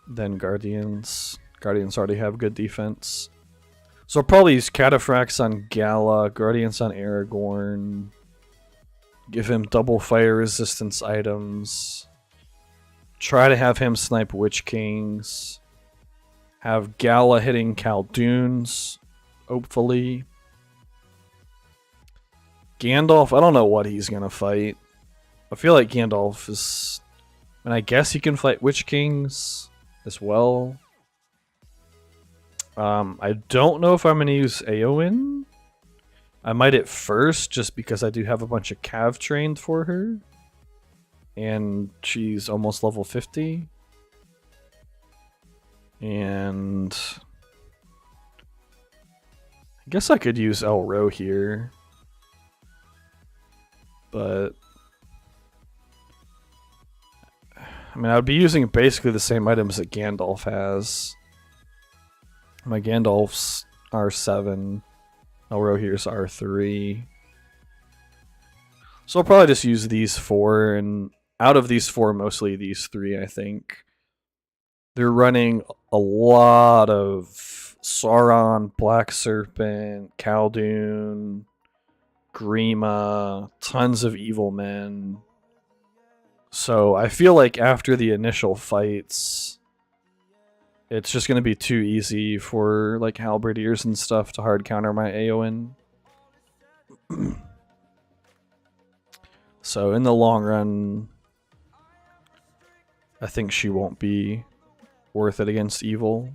than Guardians. Guardians already have good defense. So I'll probably use Cataphracts on Gala, Guardians on Aragorn. Give him double fire resistance items. Try to have him snipe Witch Kings. Have Gala hitting Khaldoons hopefully. Gandalf, I don't know what he's gonna fight. I feel like Gandalf is... And I guess he can fight Witch Kings as well. I don't know if I'm gonna use Éowyn. I might at first, just because I do have a bunch of Cav trained for her. And she's almost level 50. And... I guess I could use Elro here. But... I mean, I would be using basically the same items that Gandalf has. My Gandalf's R7. Elro here's R3. So I'll probably just use these 4, and out of these 4, mostly these 3, I think. They're running a lot of Sauron, Black Serpent, Khaldun, Grima, tons of evil men. So I feel like after the initial fights, it's just going to be too easy for like halberdiers and stuff to hard counter my Éowyn. So in the long run, I think she won't be worth it against evil.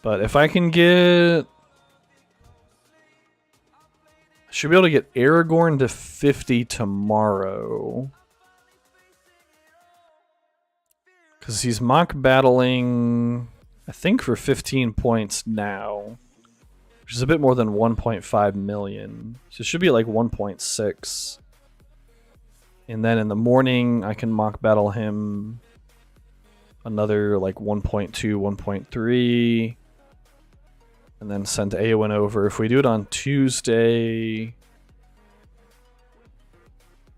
But if I can get... Should be able to get Aragorn to 50 tomorrow. Because he's mock battling, I think, for 15 points now. Which is a bit more than 1.5 million. So it should be like 1.6. And then in the morning, I can mock battle him another like 1.2, 1.3. And then send Éowyn over. If we do it on Tuesday...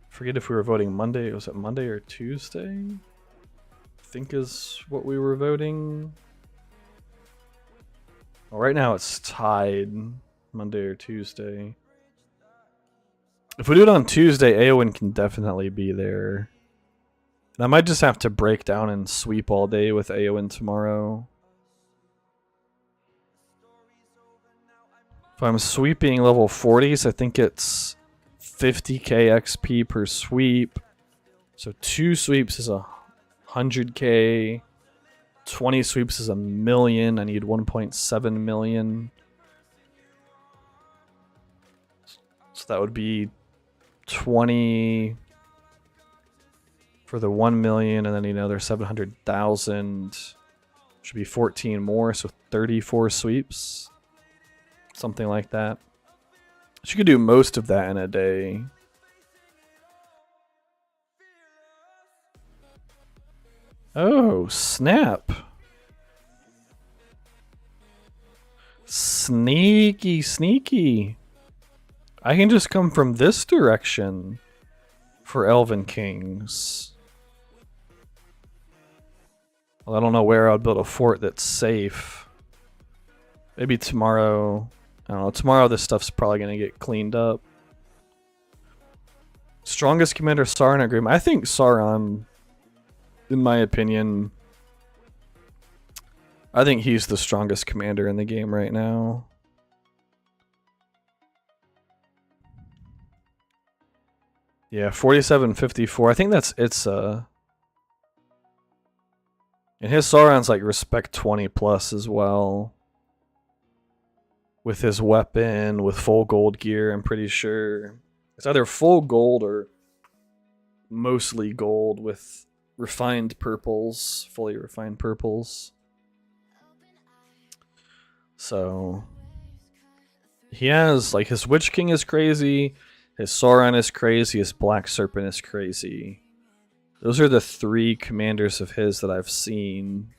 Forget if we were voting Monday. Was it Monday or Tuesday? I think is what we were voting. Well, right now it's tied. Monday or Tuesday. If we do it on Tuesday, Éowyn can definitely be there. And I might just have to break down and sweep all day with Éowyn tomorrow. If I'm sweeping level 40s, I think it's 50k XP per sweep. So 2 sweeps is 100k. 20 sweeps is 1 million. I need 1.7 million. So that would be 20 for the 1 million, and then I need another 700,000. Should be 14 more, so 34 sweeps. Something like that. She could do most of that in a day. Oh, snap. Sneaky, sneaky. I can just come from this direction for Elven Kings. Well, I don't know where I'd build a fort that's safe. Maybe tomorrow. I don't know. Tomorrow this stuff's probably going to get cleaned up. Strongest commander, Sauron or Grima? I think Sauron, in my opinion, I think he's the strongest commander in the game right now. Yeah, 4754. I think that's Itza. And his Sauron's like respect 20 plus as well. With his weapon, with full gold gear, I'm pretty sure. It's either full gold or mostly gold with refined purples, fully refined purples. So he has, like, his Witch King is crazy, his Sauron is crazy, his Black Serpent is crazy. Those are the 3 commanders of his that I've seen.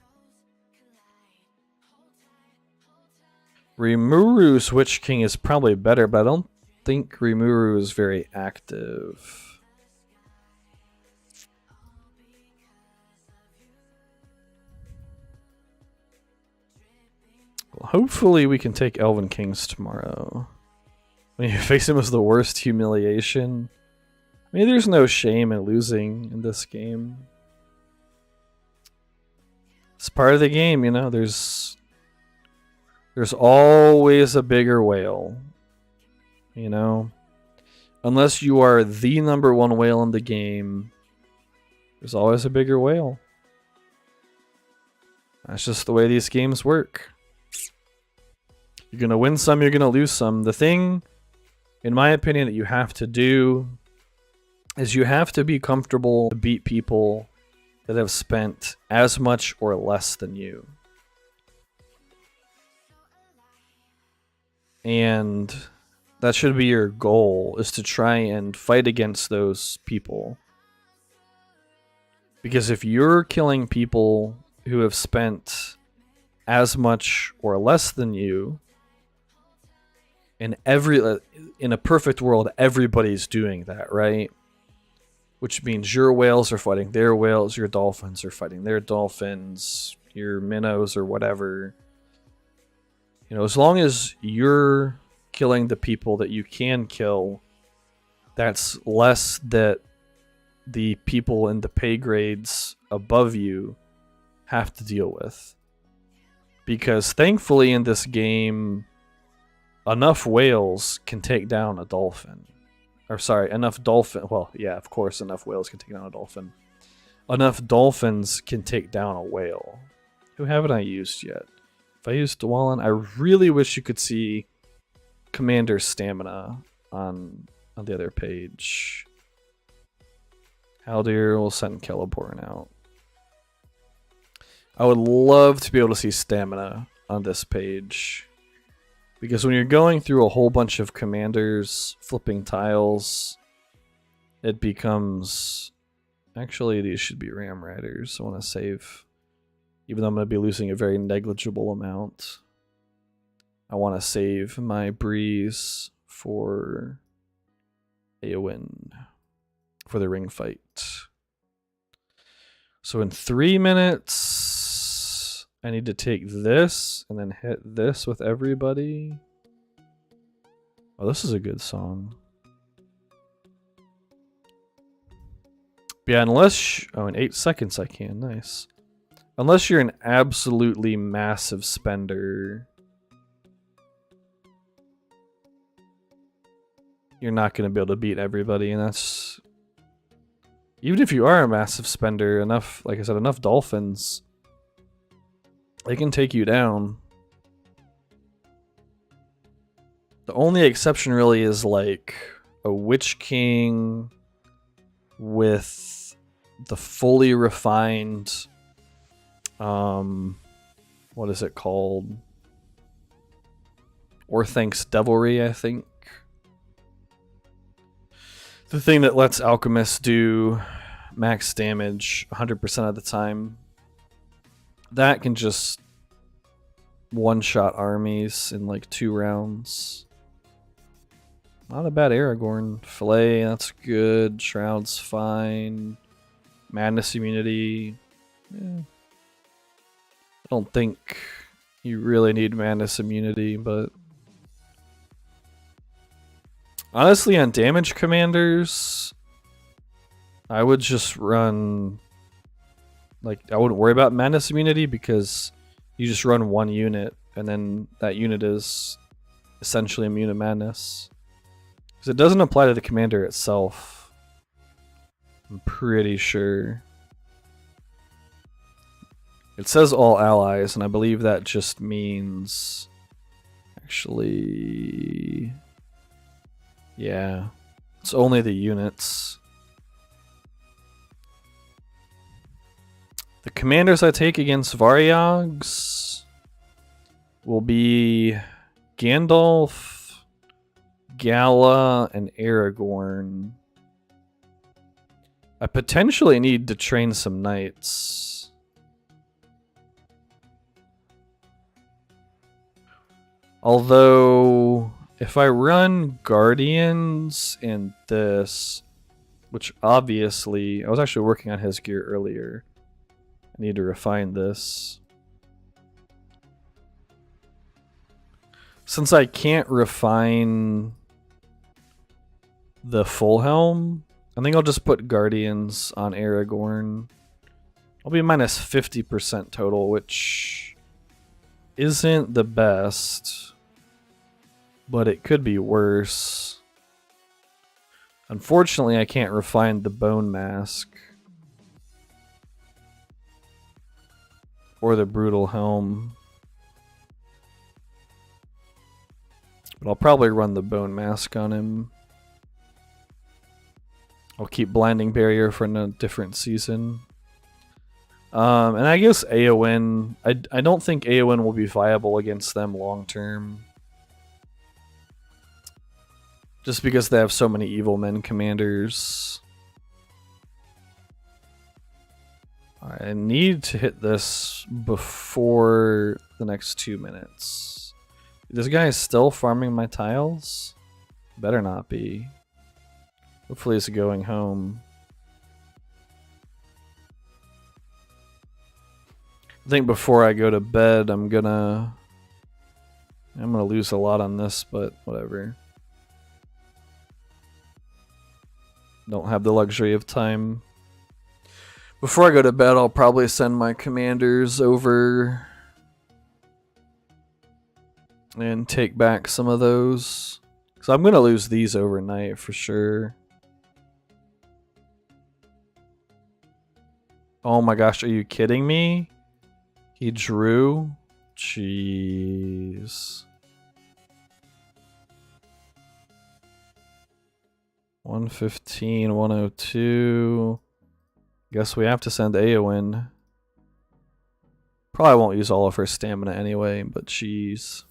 Rimuru's Witch King is probably better, but I don't think Rimuru is very active. Well, hopefully we can take Elven Kings tomorrow. When you face him as the worst humiliation, I mean, there's no shame in losing in this game. It's part of the game, you know. There's always a bigger whale, you know. Unless you are the number one whale in the game, there's always a bigger whale. That's just the way these games work. You're going to win some, you're going to lose some. The thing, in my opinion, that you have to do is you have to be comfortable to beat people that have spent as much or less than you. And that should be your goal, is to try and fight against those people. Because if you're killing people who have spent as much or less than you, in a perfect world, everybody's doing that, right? Which means your whales are fighting their whales, your dolphins are fighting their dolphins, your minnows or whatever. You know, as long as you're killing the people that you can kill, that's less that the people in the pay grades above you have to deal with. Because thankfully in this game, enough whales can take down a dolphin. Or sorry, enough dolphin... Well, yeah, of course enough whales can take down a dolphin. Enough dolphins can take down a whale. Who haven't I used yet? If I used Dwalin, I really wish you could see Commander's stamina on the other page. Haldir will send Celeborn out. I would love to be able to see stamina on this page. Because when you're going through a whole bunch of commanders, flipping tiles, it becomes... Actually, these should be Ram Riders. I want to save... Even though I'm going to be losing a very negligible amount. I want to save my Breeze for Eowyn. For the ring fight. So in 3 minutes, I need to take this and then hit this with everybody. Oh, this is a good song. Yeah, unless... Oh, in 8 seconds I can. Nice. Unless you're an absolutely massive spender, you're not going to be able to beat everybody, and that's... Even if you are a massive spender, enough, like I said, enough dolphins, they can take you down. The only exception really is like a Witch King with the fully refined, what is it called? Orthank's Devilry, I think. The thing that lets alchemists do max damage 100% of the time. That can just one-shot armies in like 2 rounds. Not a bad Aragorn. Fillet, that's good. Shroud's fine. Madness immunity. Yeah. I don't think you really need Madness immunity, but... Honestly, on damage commanders, I would just run... Like, I wouldn't worry about Madness immunity because you just run 1 unit, and then that unit is essentially immune to Madness. Because it doesn't apply to the commander itself. I'm pretty sure. It says all allies, and I believe that just means... Actually... Yeah. It's only the units. The commanders I take against Varyogs will be Gandalf, Gala, and Aragorn. I potentially need to train some knights. Although, if I run Guardians and this, which obviously, I was actually working on his gear earlier. I need to refine this. Since I can't refine the full helm, I think I'll just put Guardians on Aragorn. I'll be minus 50% total, which isn't the best, but it could be worse. Unfortunately, I can't refine the Bone Mask or the Brutal Helm, but I'll probably run the Bone Mask on him. I'll keep Blinding Barrier for a different season. And I guess Eowyn, I don't think Eowyn will be viable against them long term. Just because they have so many evil men commanders. Alright, I need to hit this before the next 2 minutes. This guy is still farming my tiles? Better not be. Hopefully he's going home. I think before I go to bed, I'm gonna lose a lot on this, but whatever. Don't have the luxury of time. Before I go to bed, I'll probably send my commanders over and take back some of those. So I'm gonna lose these overnight for sure. Oh my gosh, are you kidding me? He drew? Jeez. 115, 102. Guess we have to send Eowyn. Probably won't use all of her stamina anyway, but jeez.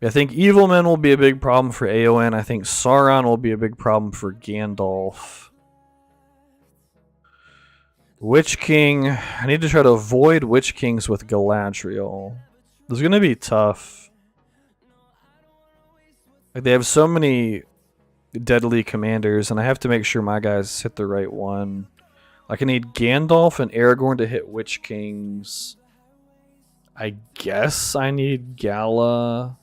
I think Evil Men will be a big problem for Eowyn. I think Sauron will be a big problem for Gandalf. Witch King. I need to try to avoid Witch Kings with Galadriel. This is going to be tough. Like, they have so many deadly commanders, and I have to make sure my guys hit the right one. Like, I need Gandalf and Aragorn to hit Witch Kings. I guess I need Gala.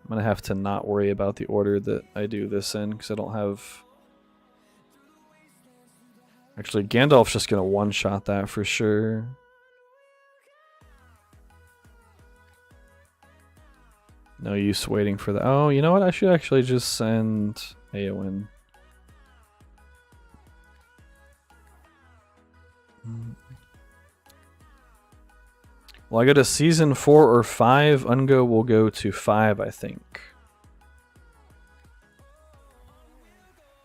I'm going to have to not worry about the order that I do this in, because I don't have... Actually, Gandalf's just going to one-shot that for sure. No use waiting for that. Oh, you know what? I should actually just send Eowyn. Well, I go to season 4 or 5. Ungo will go to 5, I think.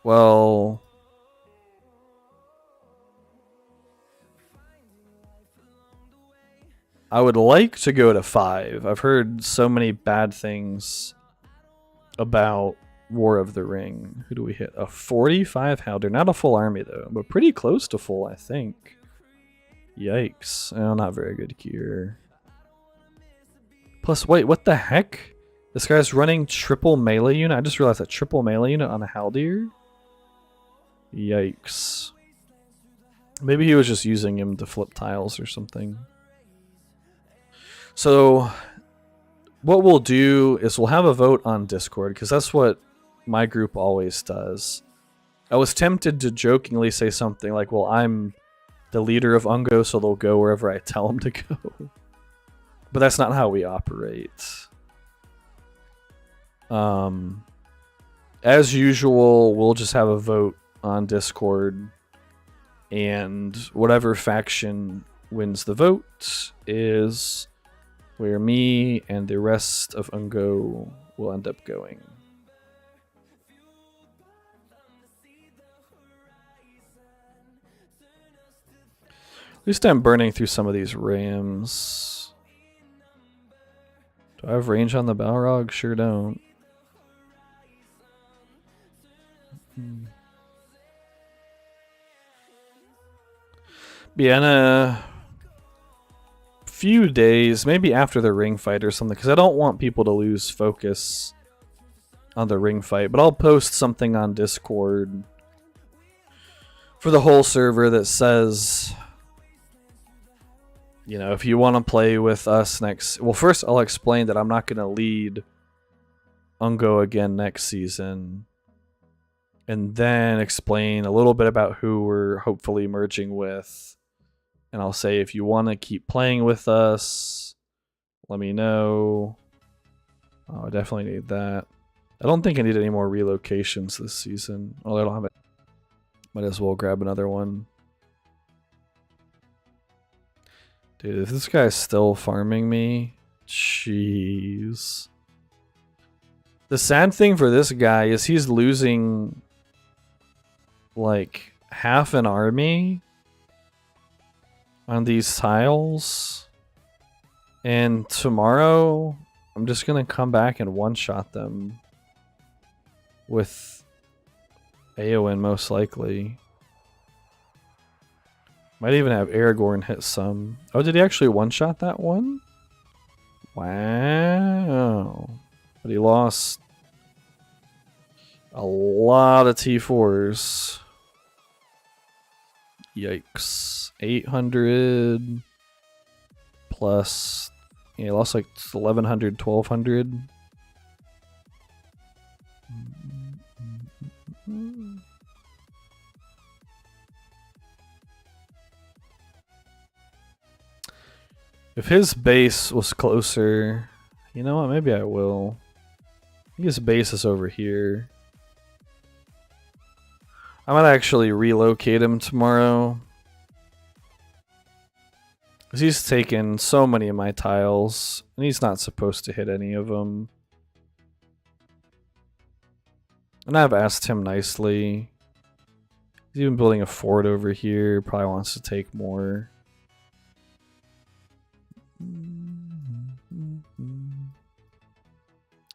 Well... I would like to go to 5. I've heard so many bad things about War of the Ring. Who do we hit? A 45 Halder. Not a full army, though, but pretty close to full, I think. Yikes. Oh, not very good gear. Plus, wait, what the heck? This guy's running triple melee unit? I just realized that triple melee unit on a Haldir? Yikes. Maybe he was just using him to flip tiles or something. So, what we'll do is we'll have a vote on Discord, because that's what my group always does. I was tempted to jokingly say something like, well, I'm the leader of Ungo, so they'll go wherever I tell them to go. But that's not how we operate. As usual, we'll just have a vote on Discord, and whatever faction wins the vote is where me and the rest of Ungo will end up going. At least I'm burning through some of these rams. Do I have range on the Balrog? Sure don't. Yeah, in a few days, maybe after the ring fight or something, because I don't want people to lose focus on the ring fight, but I'll post something on Discord for the whole server that says, you know, if you want to play with us next... Well, first I'll explain that I'm not going to lead Ungo again next season. And then explain a little bit about who we're hopefully merging with. And I'll say, if you want to keep playing with us, let me know. Oh, I definitely need that. I don't think I need any more relocations this season. Oh, I don't have it. Might as well grab another one. Dude, if this guy's still farming me, jeez. The sad thing for this guy is he's losing like half an army on these tiles. And tomorrow, I'm just going to come back and one-shot them with Eowyn most likely. Might even have Aragorn hit some. Oh, did he actually one-shot that one? Wow. But he lost a lot of T4s. Yikes. 800 plus... Yeah, he lost like 1100, 1200. If his base was closer, you know what? Maybe I will. I think his base is over here. I might actually relocate him tomorrow. Because he's taken so many of my tiles, and he's not supposed to hit any of them. And I've asked him nicely. He's even building a fort over here. Probably wants to take more.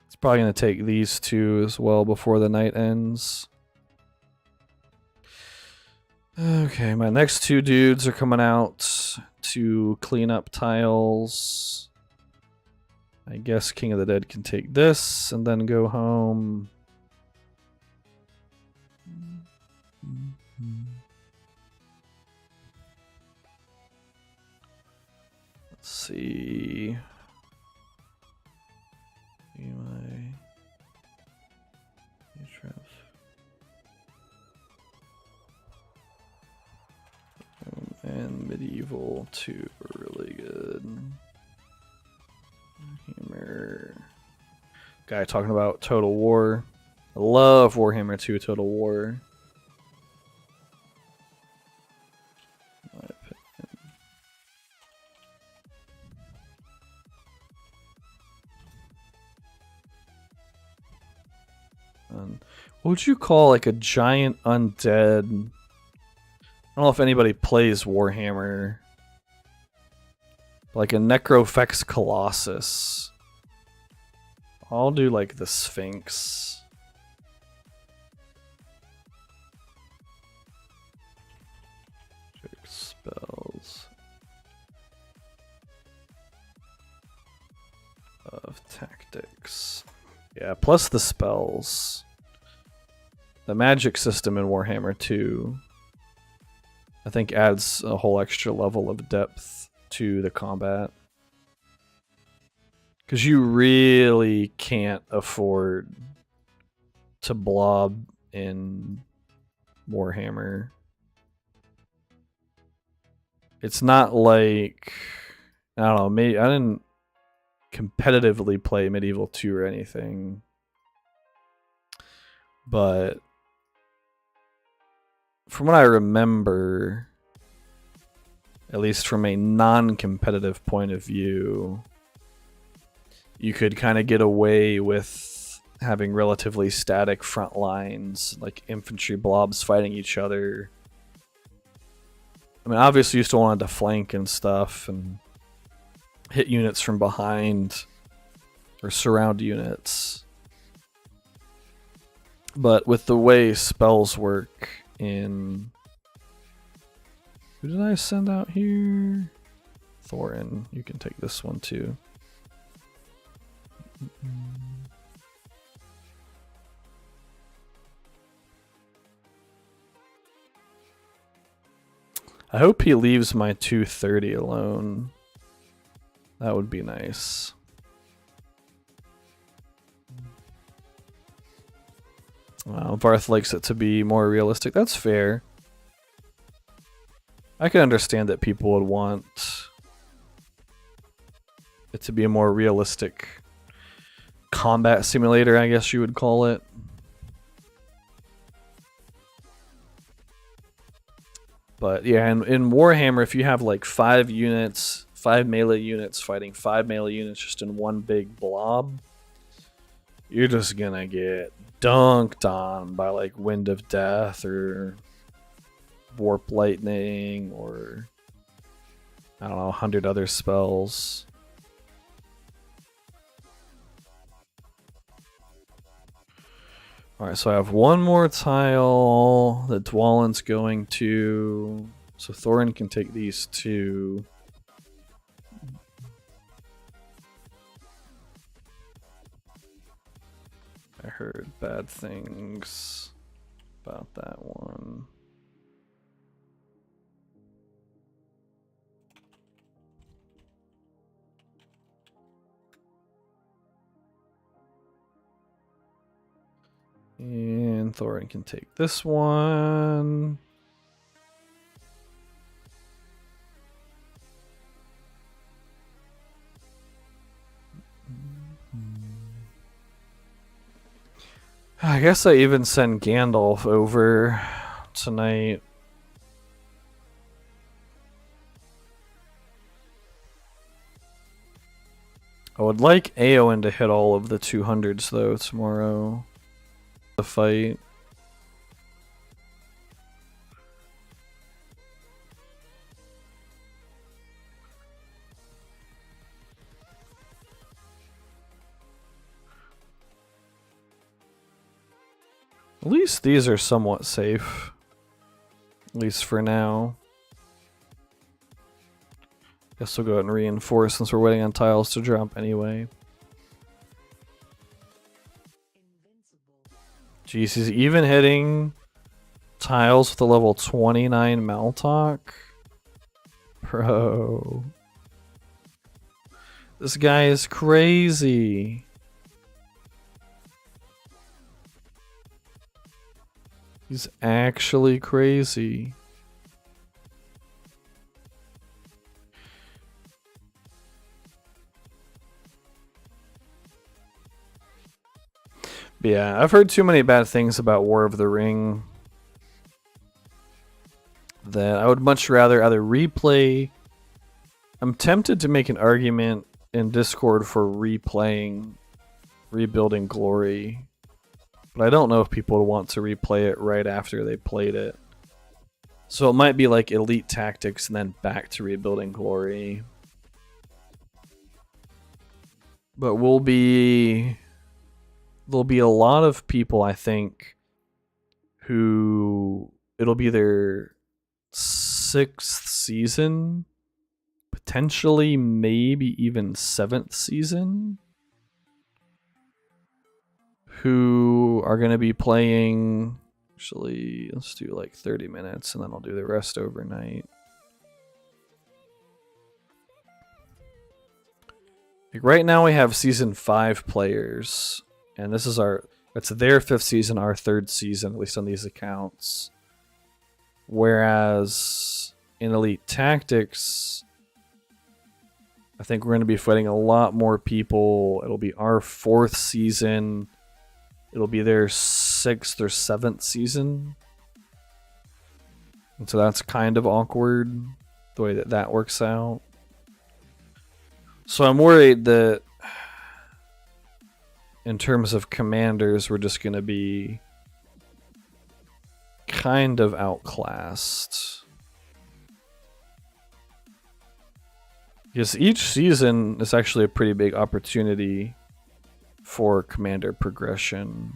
It's probably going to take these two as well before the night ends. Okay, my next two dudes are coming out to clean up tiles. I guess King of the Dead can take this and then go home. Let's see. And medieval 2 are really good. Warhammer. Guy talking about Total War. I love Warhammer 2 Total War. My opinion. What would you call like a giant undead? I don't know if anybody plays Warhammer. Like a Necrofex Colossus. I'll do like the Sphinx. Spells of tactics. Yeah, plus the spells. The magic system in Warhammer 2. I think adds a whole extra level of depth to the combat. Because you really can't afford to blob in Warhammer. It's not like... I don't know, maybe I didn't competitively play Medieval 2 or anything. But... from what I remember, at least from a non-competitive point of view, you could kind of get away with having relatively static front lines, like infantry blobs fighting each other. I mean, obviously you still wanted to flank and stuff and hit units from behind or surround units. But with the way spells work in... who did I send out here? Thorin. You can take this one too. I hope he leaves my 230 alone. That would be nice. Varth likes it to be more realistic. That's fair. I can understand that people would want it to be a more realistic combat simulator, I guess you would call it. But yeah, in Warhammer, if you have like 5 units, 5 melee units fighting 5 melee units just in one big blob, you're just gonna get dunked on by like Wind of Death or Warp Lightning or I don't know, 100 other spells. Alright, so I have one more tile that Dwalin's going to. So Thorin can take these 2. I heard bad things about that one. And Thorin can take this one. I guess I even send Gandalf over tonight. I would like Eowyn to hit all of the 200s though tomorrow. The fight. At least these are somewhat safe. At least for now. Guess we'll go ahead and reinforce since we're waiting on tiles to drop anyway. Jeez, he's even hitting tiles with a level 29 Maltok? Bro. This guy is crazy. He's actually crazy. But yeah, I've heard too many bad things about War of the Ring that I would much rather either replay. I'm tempted to make an argument in Discord for replaying Rebuilding Glory, but I don't know if people would want to replay it right after they played it. So it might be like Elite Tactics and then back to Rebuilding Glory. But there'll be a lot of people, I think, who it'll be their 6th season, potentially maybe even 7th season, who are going to be playing. Actually, let's do like 30 minutes and then I'll do the rest overnight. Like right now we have season 5 players, and this is it's their 5th season, our 3rd season, at least on these accounts. Whereas in Elite Tactics, I think we're going to be fighting a lot more people. It'll be our 4th season. It'll be their 6th or 7th season. And so that's kind of awkward, the way that works out. So I'm worried that in terms of commanders, we're just going to be kind of outclassed. Because each season is actually a pretty big opportunity for commander progression.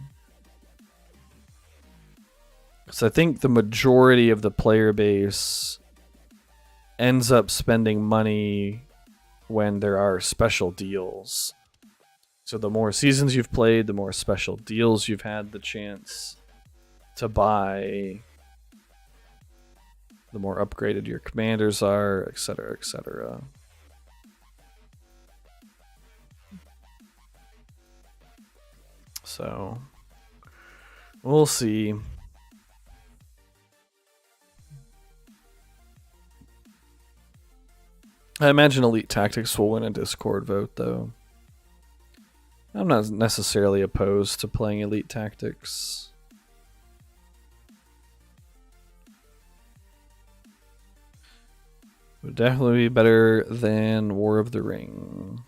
Because I think the majority of the player base ends up spending money when there are special deals. So the more seasons you've played, the more special deals you've had the chance to buy, the more upgraded your commanders are, etc., etc. So We'll see. I imagine Elite Tactics will win a Discord vote, though. I'm not necessarily opposed to playing Elite Tactics. Would definitely be better than War of the Ring.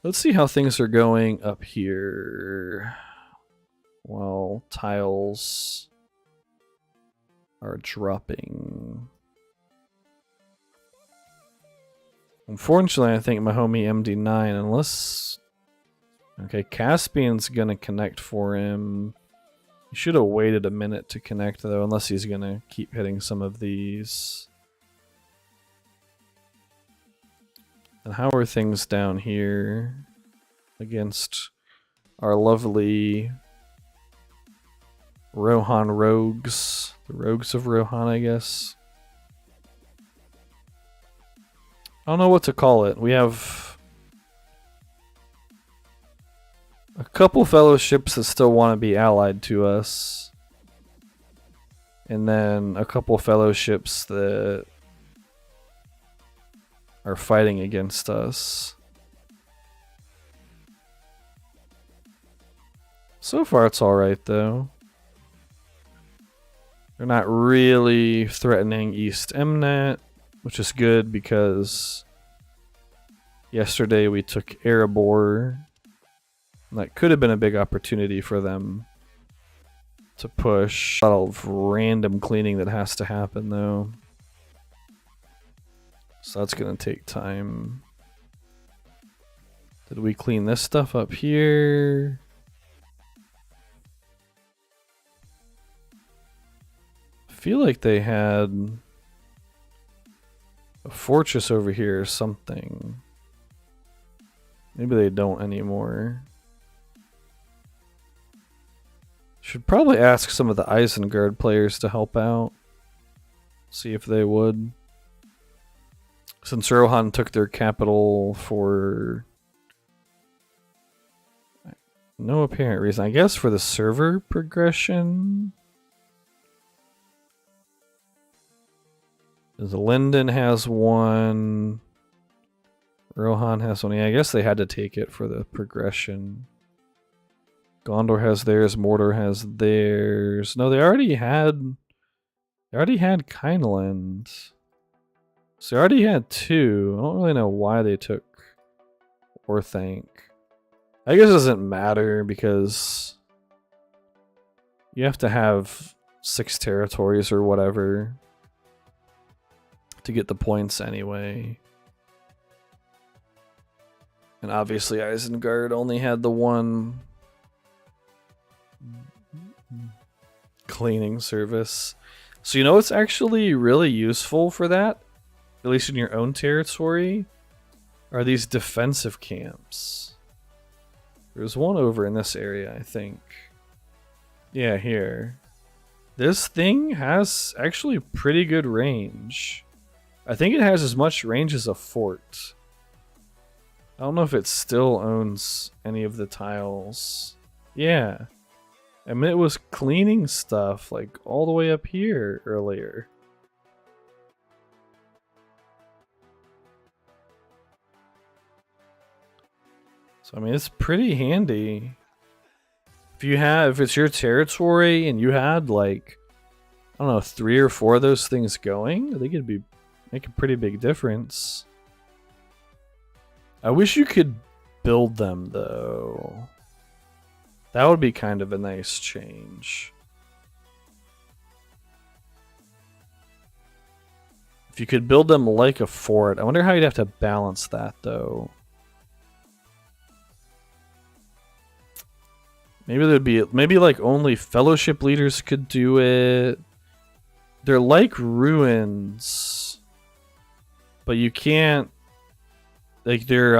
Let's see how things are going up here. Well, tiles are dropping. Unfortunately, I think my homie MD9, unless... Okay, Caspian's gonna connect for him. He should have waited a minute to connect, though, unless he's gonna keep hitting some of these. And how are things down here against our lovely Rohan rogues? The rogues of Rohan, I guess. I don't know what to call it. We have a couple fellowships that still want to be allied to us. And then a couple fellowships that are fighting against us. So far it's alright though. They're not really threatening East Emnet, which is good because yesterday we took Erebor. And that could have been a big opportunity for them to push. A lot of random cleaning that has to happen though. So that's gonna take time. Did we clean this stuff up here? I feel like they had a fortress over here or something. Maybe they don't anymore. Should probably ask some of the Isengard players to help out. See if they would. Since Rohan took their capital for no apparent reason. I guess for the server progression. The Linden has one. Rohan has one. Yeah, I guess they had to take it for the progression. Gondor has theirs. Mordor has theirs. No, they already had Kindland. So they already had two. I don't really know why they took Orthanc. I guess it doesn't matter because you have to have 6 territories or whatever to get the points anyway. And obviously Isengard only had the one cleaning service. So you know what's actually really useful for that? At least in your own territory, are these defensive camps. There's one over in this area, I think. Yeah, here. This thing has actually pretty good range. I think it has as much range as a fort. I don't know if it still owns any of the tiles. Yeah. I mean, it was cleaning stuff like all the way up here earlier. So I mean, it's pretty handy. If it's your territory and you had like, I don't know, 3 or 4 of those things going, I think it'd make a pretty big difference. I wish you could build them though. That would be kind of a nice change. If you could build them like a fort, I wonder how you'd have to balance that though. Maybe like only fellowship leaders could do it. They're like ruins, but you can't, like, they're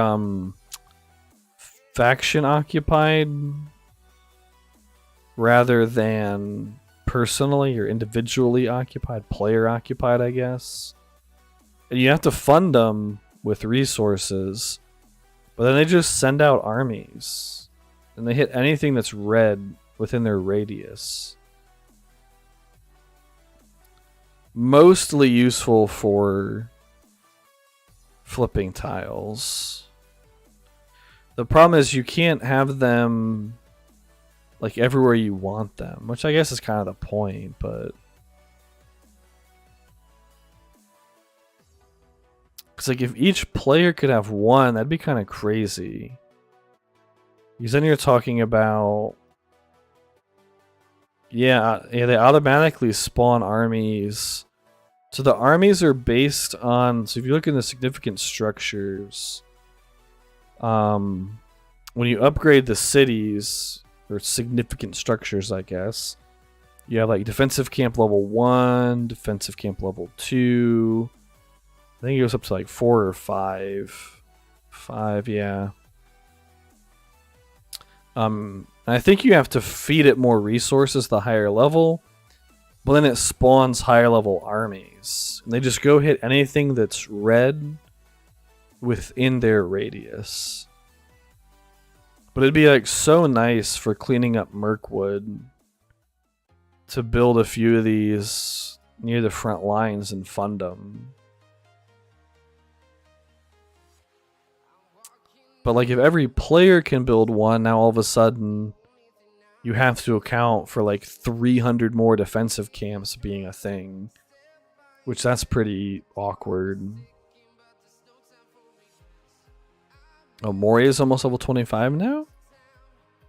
faction occupied rather than personally or individually occupied, player occupied, I guess. And you have to fund them with resources, but then they just send out armies. And they hit anything that's red within their radius. Mostly useful for flipping tiles. The problem is you can't have them like everywhere you want them, which I guess is kind of the point, but because like if each player could have one, that'd be kind of crazy. Because then you're talking about yeah, they automatically spawn armies. So the armies are based on, so if you look in the significant structures, when you upgrade the cities, or significant structures, I guess, you have like defensive camp level 1, defensive camp level 2. I think it goes up to like 4 or 5. 5, yeah. I think you have to feed it more resources the higher level, but then it spawns higher level armies. And they just go hit anything that's red within their radius. But it'd be like so nice for cleaning up Mirkwood to build a few of these near the front lines and fund them. But like if every player can build one, now all of a sudden you have to account for like 300 more defensive camps being a thing, which that's pretty awkward. Oh, Mori is almost level 25 now?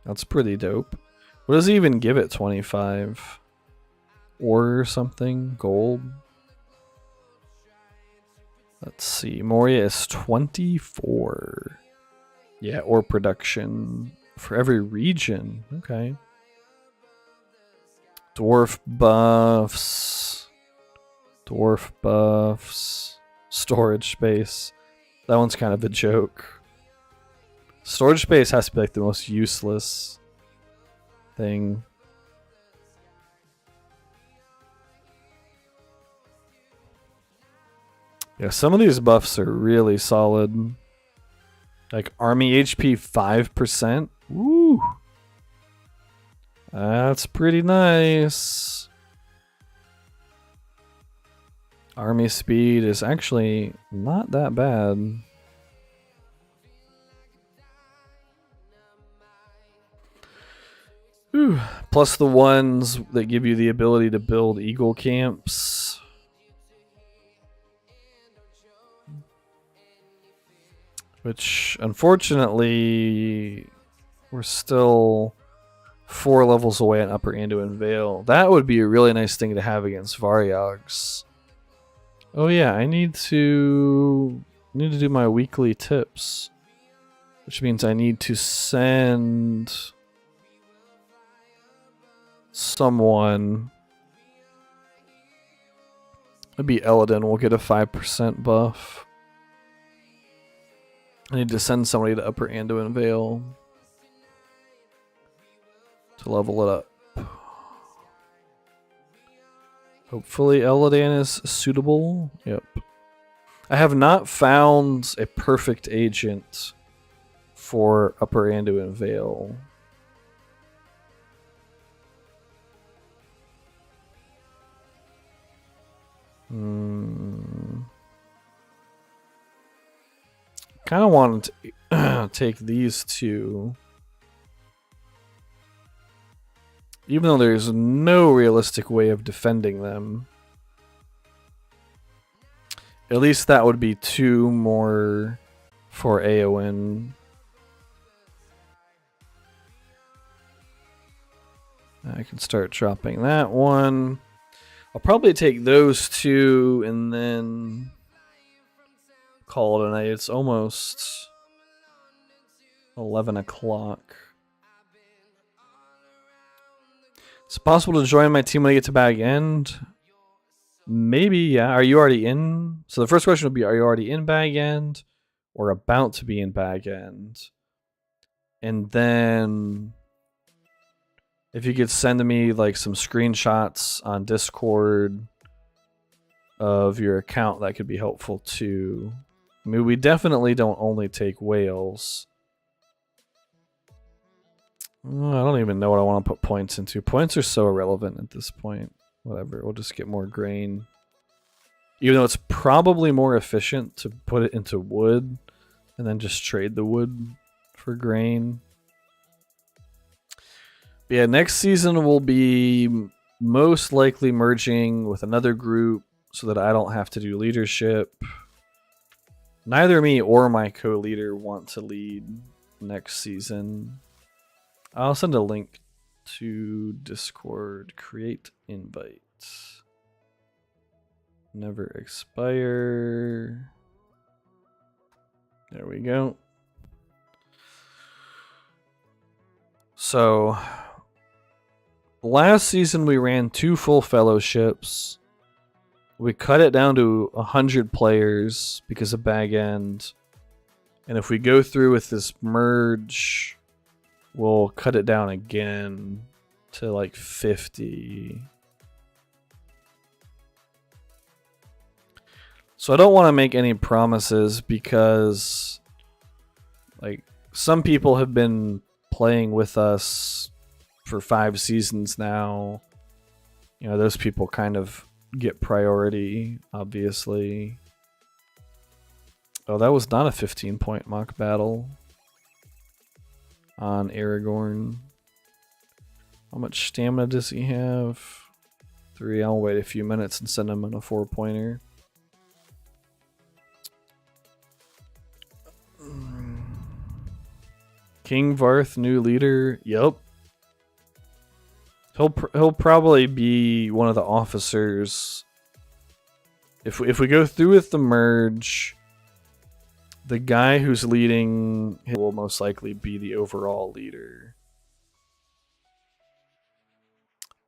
That's pretty dope. What does he even give it 25? Or something? Gold? Let's see. Moria is 24. Yeah, ore production for every region. Okay. Dwarf buffs. Dwarf buffs. Storage space. That one's kind of a joke. Storage space has to be like the most useless thing. Yeah, some of these buffs are really solid. Like army HP 5%. Woo! That's pretty nice. Army speed is actually not that bad. Whew. Plus the ones that give you the ability to build eagle camps. Which, unfortunately, we're still 4 levels away on Upper Anduin Vale. That would be a really nice thing to have against Varyogs. Oh yeah, I need to do my weekly tips. Which means I need to send someone. It'd be Eladin will get a 5% buff. I need to send somebody to Upper Anduin Vale to level it up. Hopefully Eladin is suitable. Yep. I have not found a perfect agent for Upper Anduin Vale. Kind of wanted to take these two. Even though there's no realistic way of defending them. At least that would be 2 more for Aowen. I can start dropping that one. I'll probably take those 2 and then call it a night. It's almost 11 o'clock. It's possible to join my team when I get to Bag End. Maybe, yeah. Are you already in? So the first question would be, are you already in Bag End or about to be in Bag End? And then if you could send me like some screenshots on Discord of your account, that could be helpful too. I mean, we definitely don't only take whales. I don't even know what I want to put points into. Points are so irrelevant at this point. Whatever, we'll just get more grain. Even though it's probably more efficient to put it into wood and then just trade the wood for grain. But yeah, next season will be most likely merging with another group so that I don't have to do leadership. Neither me or my co-leader want to lead next season. I'll send a link to Discord. Create invite. Never expire. There we go. So, last season we ran 2 full fellowships. We cut it down to 100 players because of bag end. And if we go through with this merge, we'll cut it down again to like 50. So I don't want to make any promises because like some people have been playing with us for 5 seasons now. You know, those people kind of get priority, obviously. Oh, that was not a 15-point mock battle on Aragorn. How much stamina does he have? 3. I'll wait a few minutes and send him in a 4-pointer. King Varth, new leader. Yep. He'll probably be one of the officers. If we go through with the merge, the guy who's leading will most likely be the overall leader.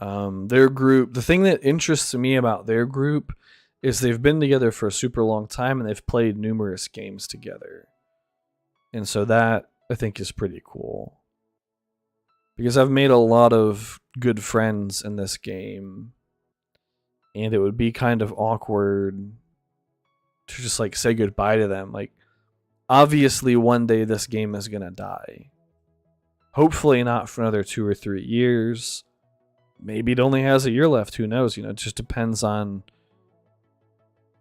Their group, the thing that interests me about their group is they've been together for a super long time and they've played numerous games together. And so that I think is pretty cool. Because I've made a lot of good friends in this game. And it would be kind of awkward to just like say goodbye to them. Like, obviously one day this game is going to die. Hopefully not for another 2 or 3 years. Maybe it only has a year left. Who knows? You know, it just depends on...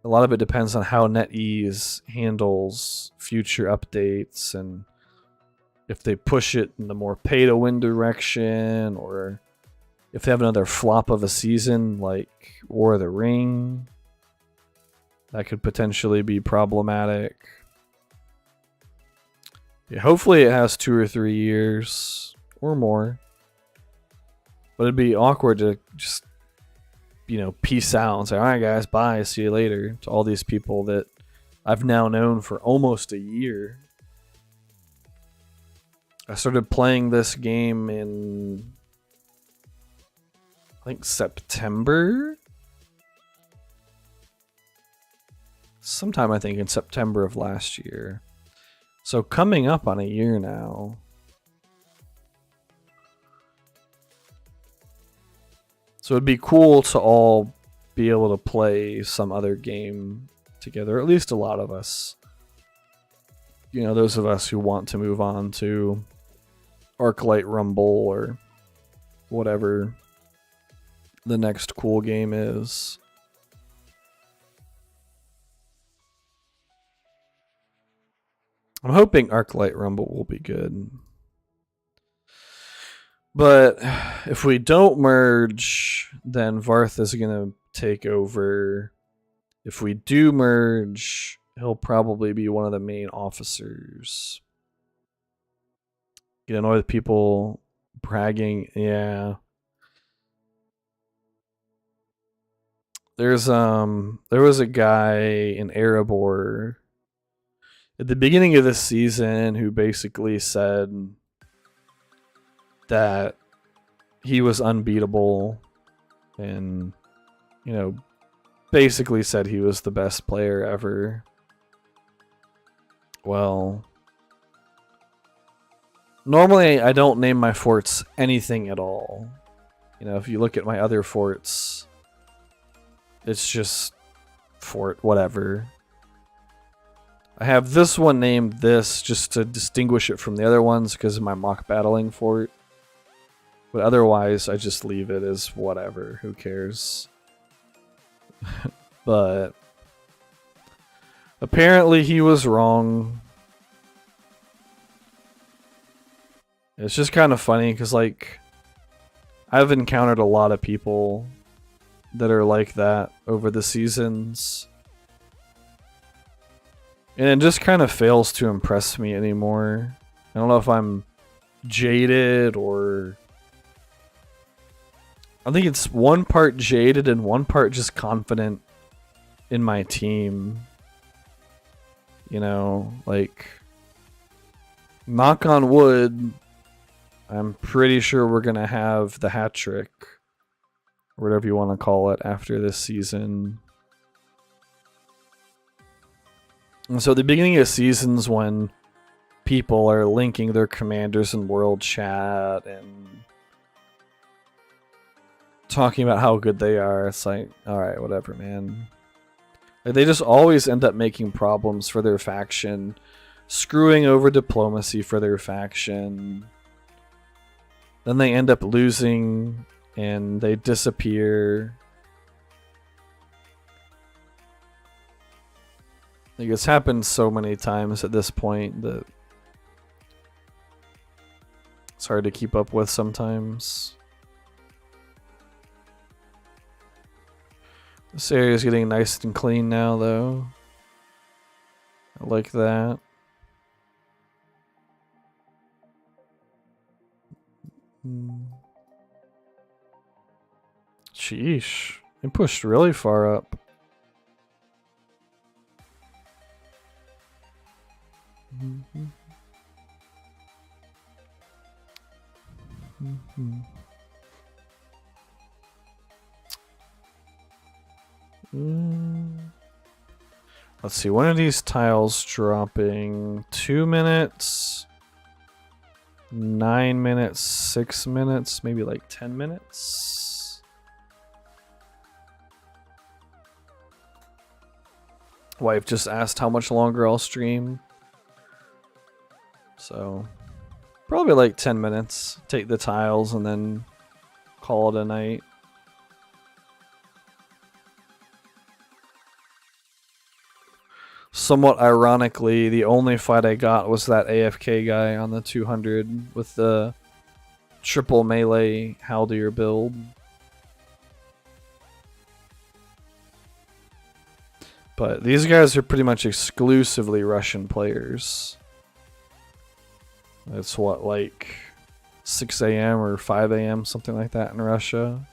A lot of it depends on how NetEase handles future updates and if they push it in the more pay-to-win direction or if they have another flop of a season like War of the Ring. That could potentially be problematic. Yeah, hopefully it has 2 or 3 years or more. But it'd be awkward to just, you know, peace out and say, all right, guys, bye, see you later, to all these people that I've now known for almost a year. I started playing this game in, I think, September? Sometime, I think, in September of last year. So coming up on a year now. So it'd be cool to all be able to play some other game together, at least a lot of us. You know, those of us who want to move on to Arclight Rumble or whatever the next cool game is. I'm hoping Arclight Rumble will be good. But if we don't merge, then Varth is going to take over. If we do merge, he'll probably be one of the main officers. Get annoyed with people bragging. Yeah. There was a guy in Erebor at the beginning of this season who basically said that he was unbeatable and, you know, basically said he was the best player ever. Well, normally I don't name my forts anything at all. You know, if you look at my other forts, it's just fort whatever. I have this one named this just to distinguish it from the other ones because of my mock battling fort. But otherwise, I just leave it as whatever. Who cares? But apparently he was wrong. It's just kind of funny because, like, I've encountered a lot of people that are like that over the seasons. And it just kind of fails to impress me anymore. I don't know if I'm jaded or... I think it's one part jaded and one part just confident in my team. You know, like... Knock on wood, I'm pretty sure we're going to have the hat trick. Or whatever you want to call it after this season. And so the beginning of seasons when people are linking their commanders in world chat and talking about how good they are, it's like, alright, whatever, man. Like, they just always end up making problems for their faction, screwing over diplomacy for their faction. Then they end up losing and they disappear. Like, it's happened so many times at this point that it's hard to keep up with sometimes. This area is getting nice and clean now, though. I like that. Sheesh. It pushed really far up. Let's see, one of these tiles dropping 2 minutes, 9 minutes, 6 minutes, maybe like 10 minutes. Wife just asked how much longer I'll stream. So, probably like 10 minutes. Take the tiles and then call it a night. Somewhat ironically, the only fight I got was that AFK guy on the 200 with the triple melee Haldir build. But these guys are pretty much exclusively Russian players. It's what, like 6 a.m. or 5 a.m., something like that in Russia.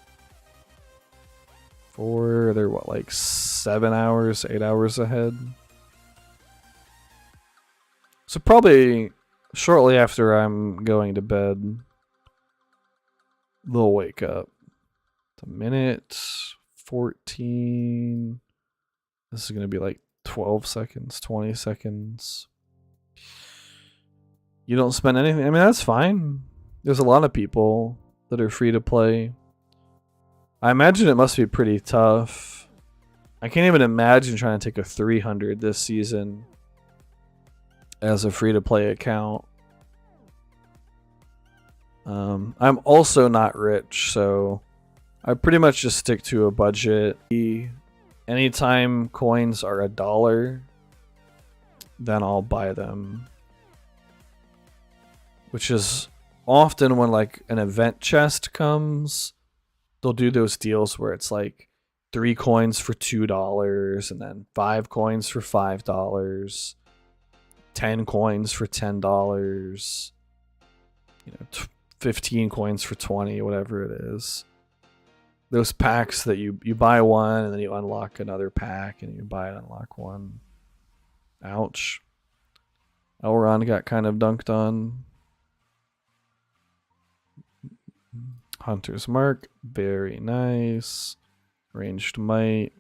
They're what, like 7 hours, 8 hours ahead. So probably shortly after I'm going to bed, they'll wake up. It's a minute 14. This is going to be like 12 seconds, 20 seconds. You don't spend anything. I mean, that's fine. There's a lot of people that are free to play. I imagine it must be pretty tough. I can't even imagine trying to take a 300 this season as a free-to-play account. I'm also not rich, so I pretty much just stick to a budget. Anytime coins are $1, then I'll buy them. Which is often when like an event chest comes, they'll do those deals where it's like 3 coins for $2 and then 5 coins for $5. 10 coins for $10, 15 coins for 20, whatever it is. Those packs that you buy one and then you unlock another pack and you buy and unlock one. Ouch. Elrond got kind of dunked on. Hunter's Mark, very nice. Ranged Might.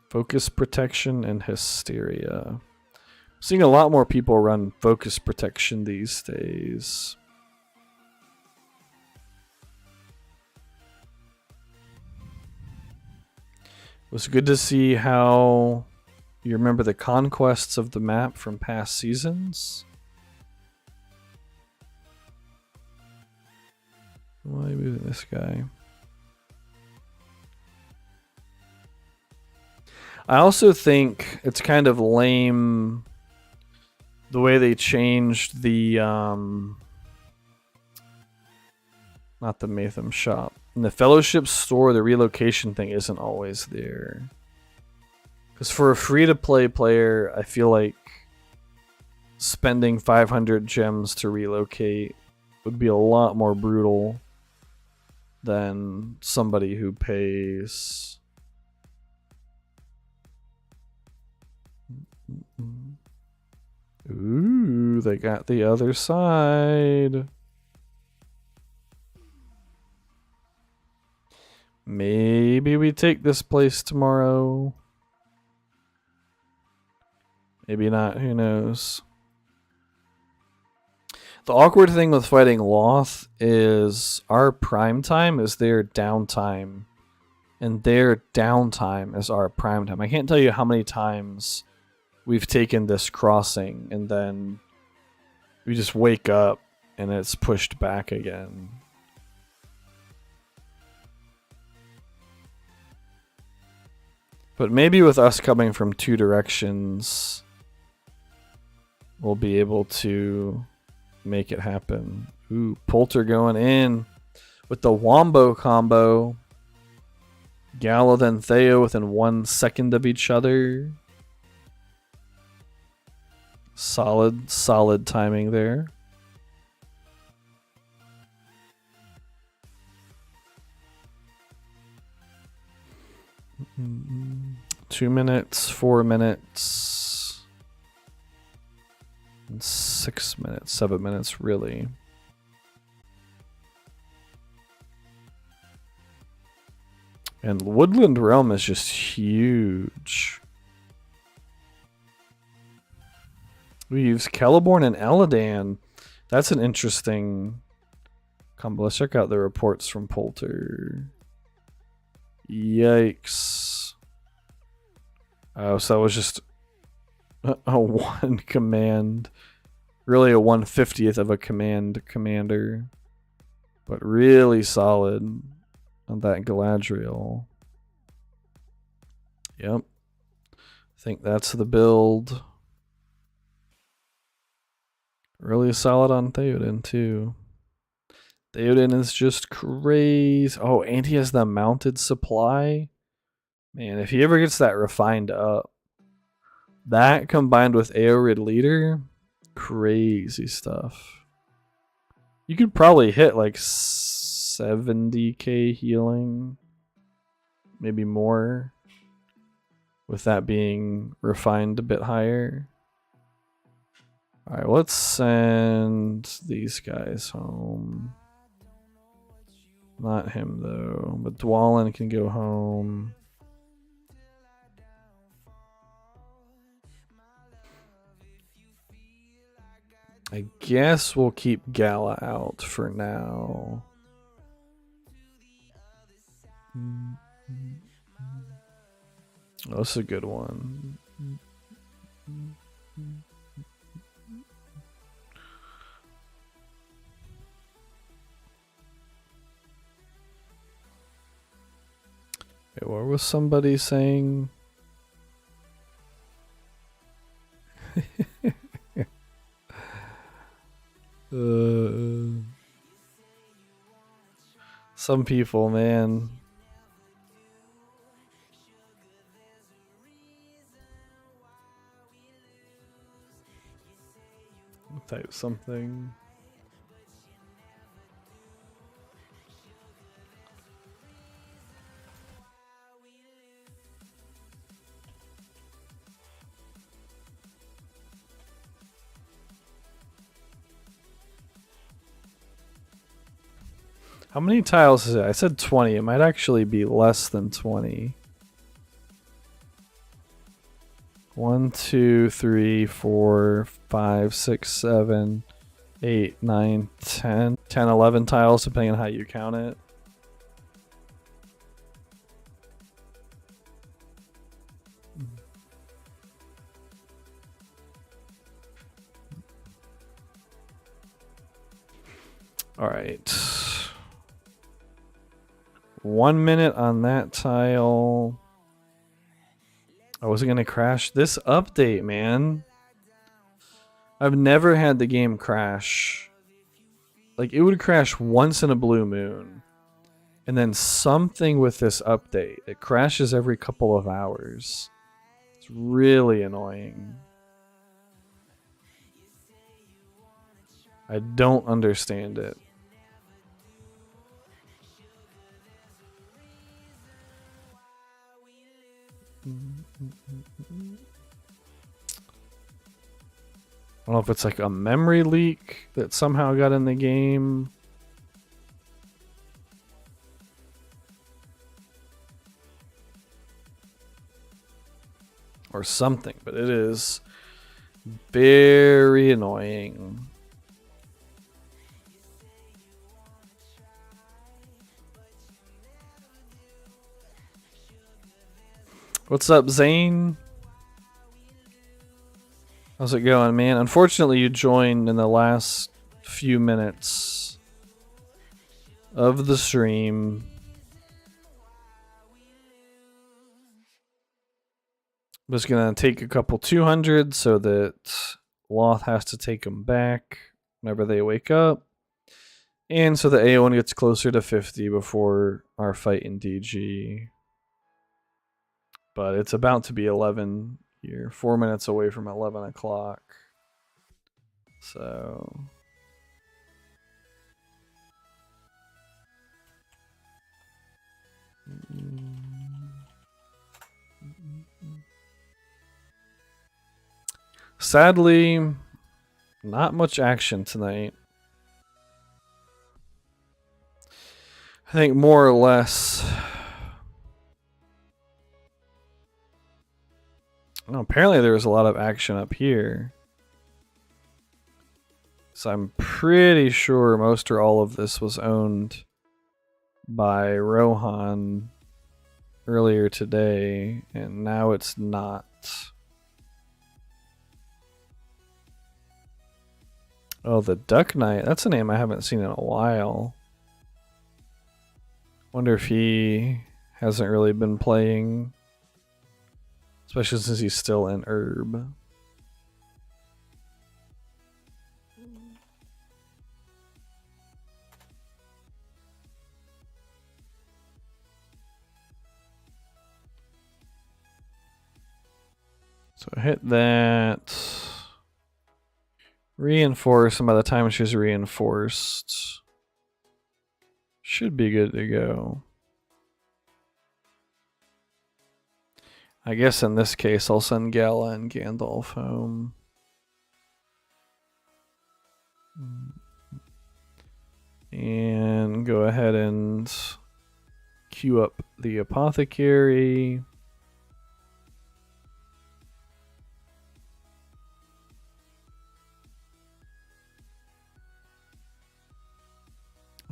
Focus Protection and Hysteria. Seeing a lot more people run Focus Protection these days. It was good to see how You remember the conquests of the map from past seasons? Why are you moving this guy? I also think it's kind of lame the way they changed the not the Matham shop. In the Fellowship store, the relocation thing isn't always there. Because for a free-to-play player, I feel like spending 500 gems to relocate would be a lot more brutal than somebody who pays. Ooh, they got the other side. Maybe we take this place tomorrow. Maybe not, who knows. The awkward thing with fighting Loth is our prime time is their downtime. And their downtime is our prime time. I can't tell you how many times we've taken this crossing and then we just wake up and it's pushed back again. But maybe with us coming from two directions, we'll be able to make it happen. Ooh, Poulter going in with the Wombo combo. Gala then Theo within 1 second of each other. Solid timing there. Mm-hmm. 2 minutes, 4 minutes, and 6 minutes, 7 minutes, really. And Woodland Realm is just huge. We use Celeborn and Eladan. That's an interesting combo. Let's check out the reports from Poulter. Yikes. Oh, so that was just a 1 command. Really a 1/50th of a commander. But really solid on that Galadriel. Yep. I think that's the build. Really solid on Theoden too. Theoden is just crazy. Oh, and he has the mounted supply. Man, if he ever gets that refined up, that combined with Aerid Leader, crazy stuff. You could probably hit like 70k healing, maybe more, with that being refined a bit higher. Alright, let's send these guys home. Not him though, but Dwalin can go home. I guess we'll keep Gala out for now. Oh, that's a good one. Wait, what was somebody saying? Some people, man. Type something. How many tiles is it? I said 20. It might actually be less than 20. 1, 2, 3, 4, 5, 6, 7, 8, 9, 10. 10, 11 tiles, depending on how you count it. All right. 1 minute on that tile. I wasn't going to crash this update, man. I've never had the game crash. Like, it would crash once in a blue moon. And then something with this update. It crashes every couple of hours. It's really annoying. I don't understand it. I don't know if it's like a memory leak that somehow got in the game. Or something, but it is very annoying. What's up, Zane? How's it going, man? Unfortunately, you joined in the last few minutes of the stream. I'm just going to take a couple 200 so that Loth has to take them back whenever they wake up. And so the A1 gets closer to 50 before our fight in DG. But it's about to be 11 here. 4 minutes away from 11 o'clock. So... Sadly, not much action tonight. I think more or less... Oh, apparently there was a lot of action up here. So I'm pretty sure most or all of this was owned by Rohan earlier today, and now it's not. Oh, the Duck Knight. That's a name I haven't seen in a while. Wonder if he hasn't really been playing, especially since he's still in Herb. So hit that. Reinforce, and by the time she's reinforced, should be good to go. I guess in this case, I'll send Gala and Gandalf home. And go ahead and queue up the Apothecary.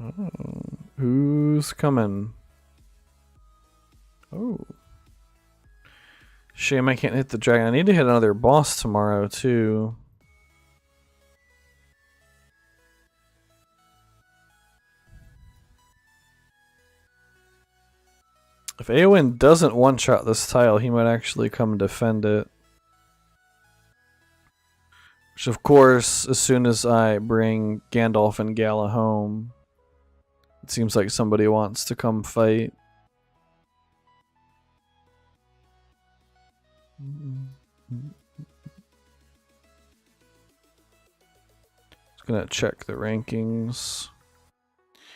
Oh, who's coming? Oh. Shame I can't hit the dragon. I need to hit another boss tomorrow, too. If Eowyn doesn't one-shot this tile, he might actually come defend it. Which, of course, as soon as I bring Gandalf and Gala home, it seems like somebody wants to come fight. Just gonna check the rankings.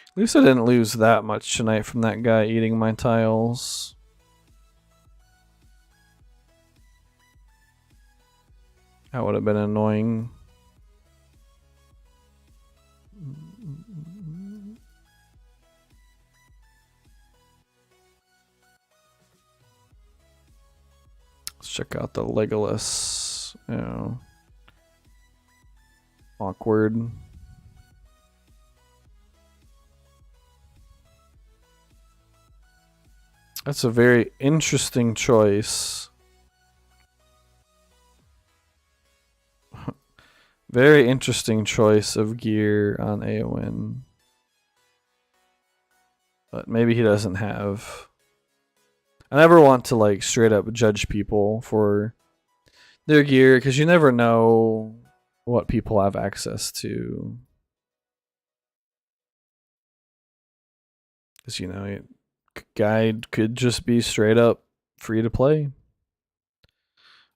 At least I didn't lose that much tonight from that guy eating my tiles. That would have been annoying. Let's check out the Legolas. You know, awkward. That's a very interesting choice. Very interesting choice of gear on Eowyn. But maybe he doesn't have. I never want to like straight up judge people for their gear because you never know what people have access to. Because, you know, guide could just be straight up free to play.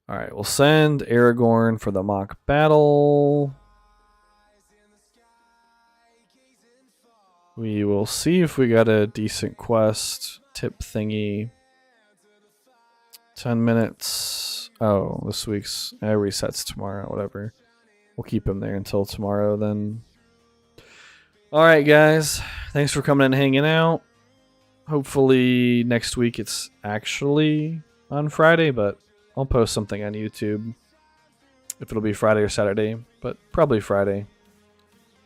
Alright, we'll send Aragorn for the mock battle. We will see if we got a decent quest tip thingy. 10 minutes. Oh, this week's resets tomorrow, whatever. We'll keep him there until tomorrow then. Alright, guys. Thanks for coming and hanging out. Hopefully next week it's actually on Friday, but I'll post something on YouTube. If it'll be Friday or Saturday, but probably Friday.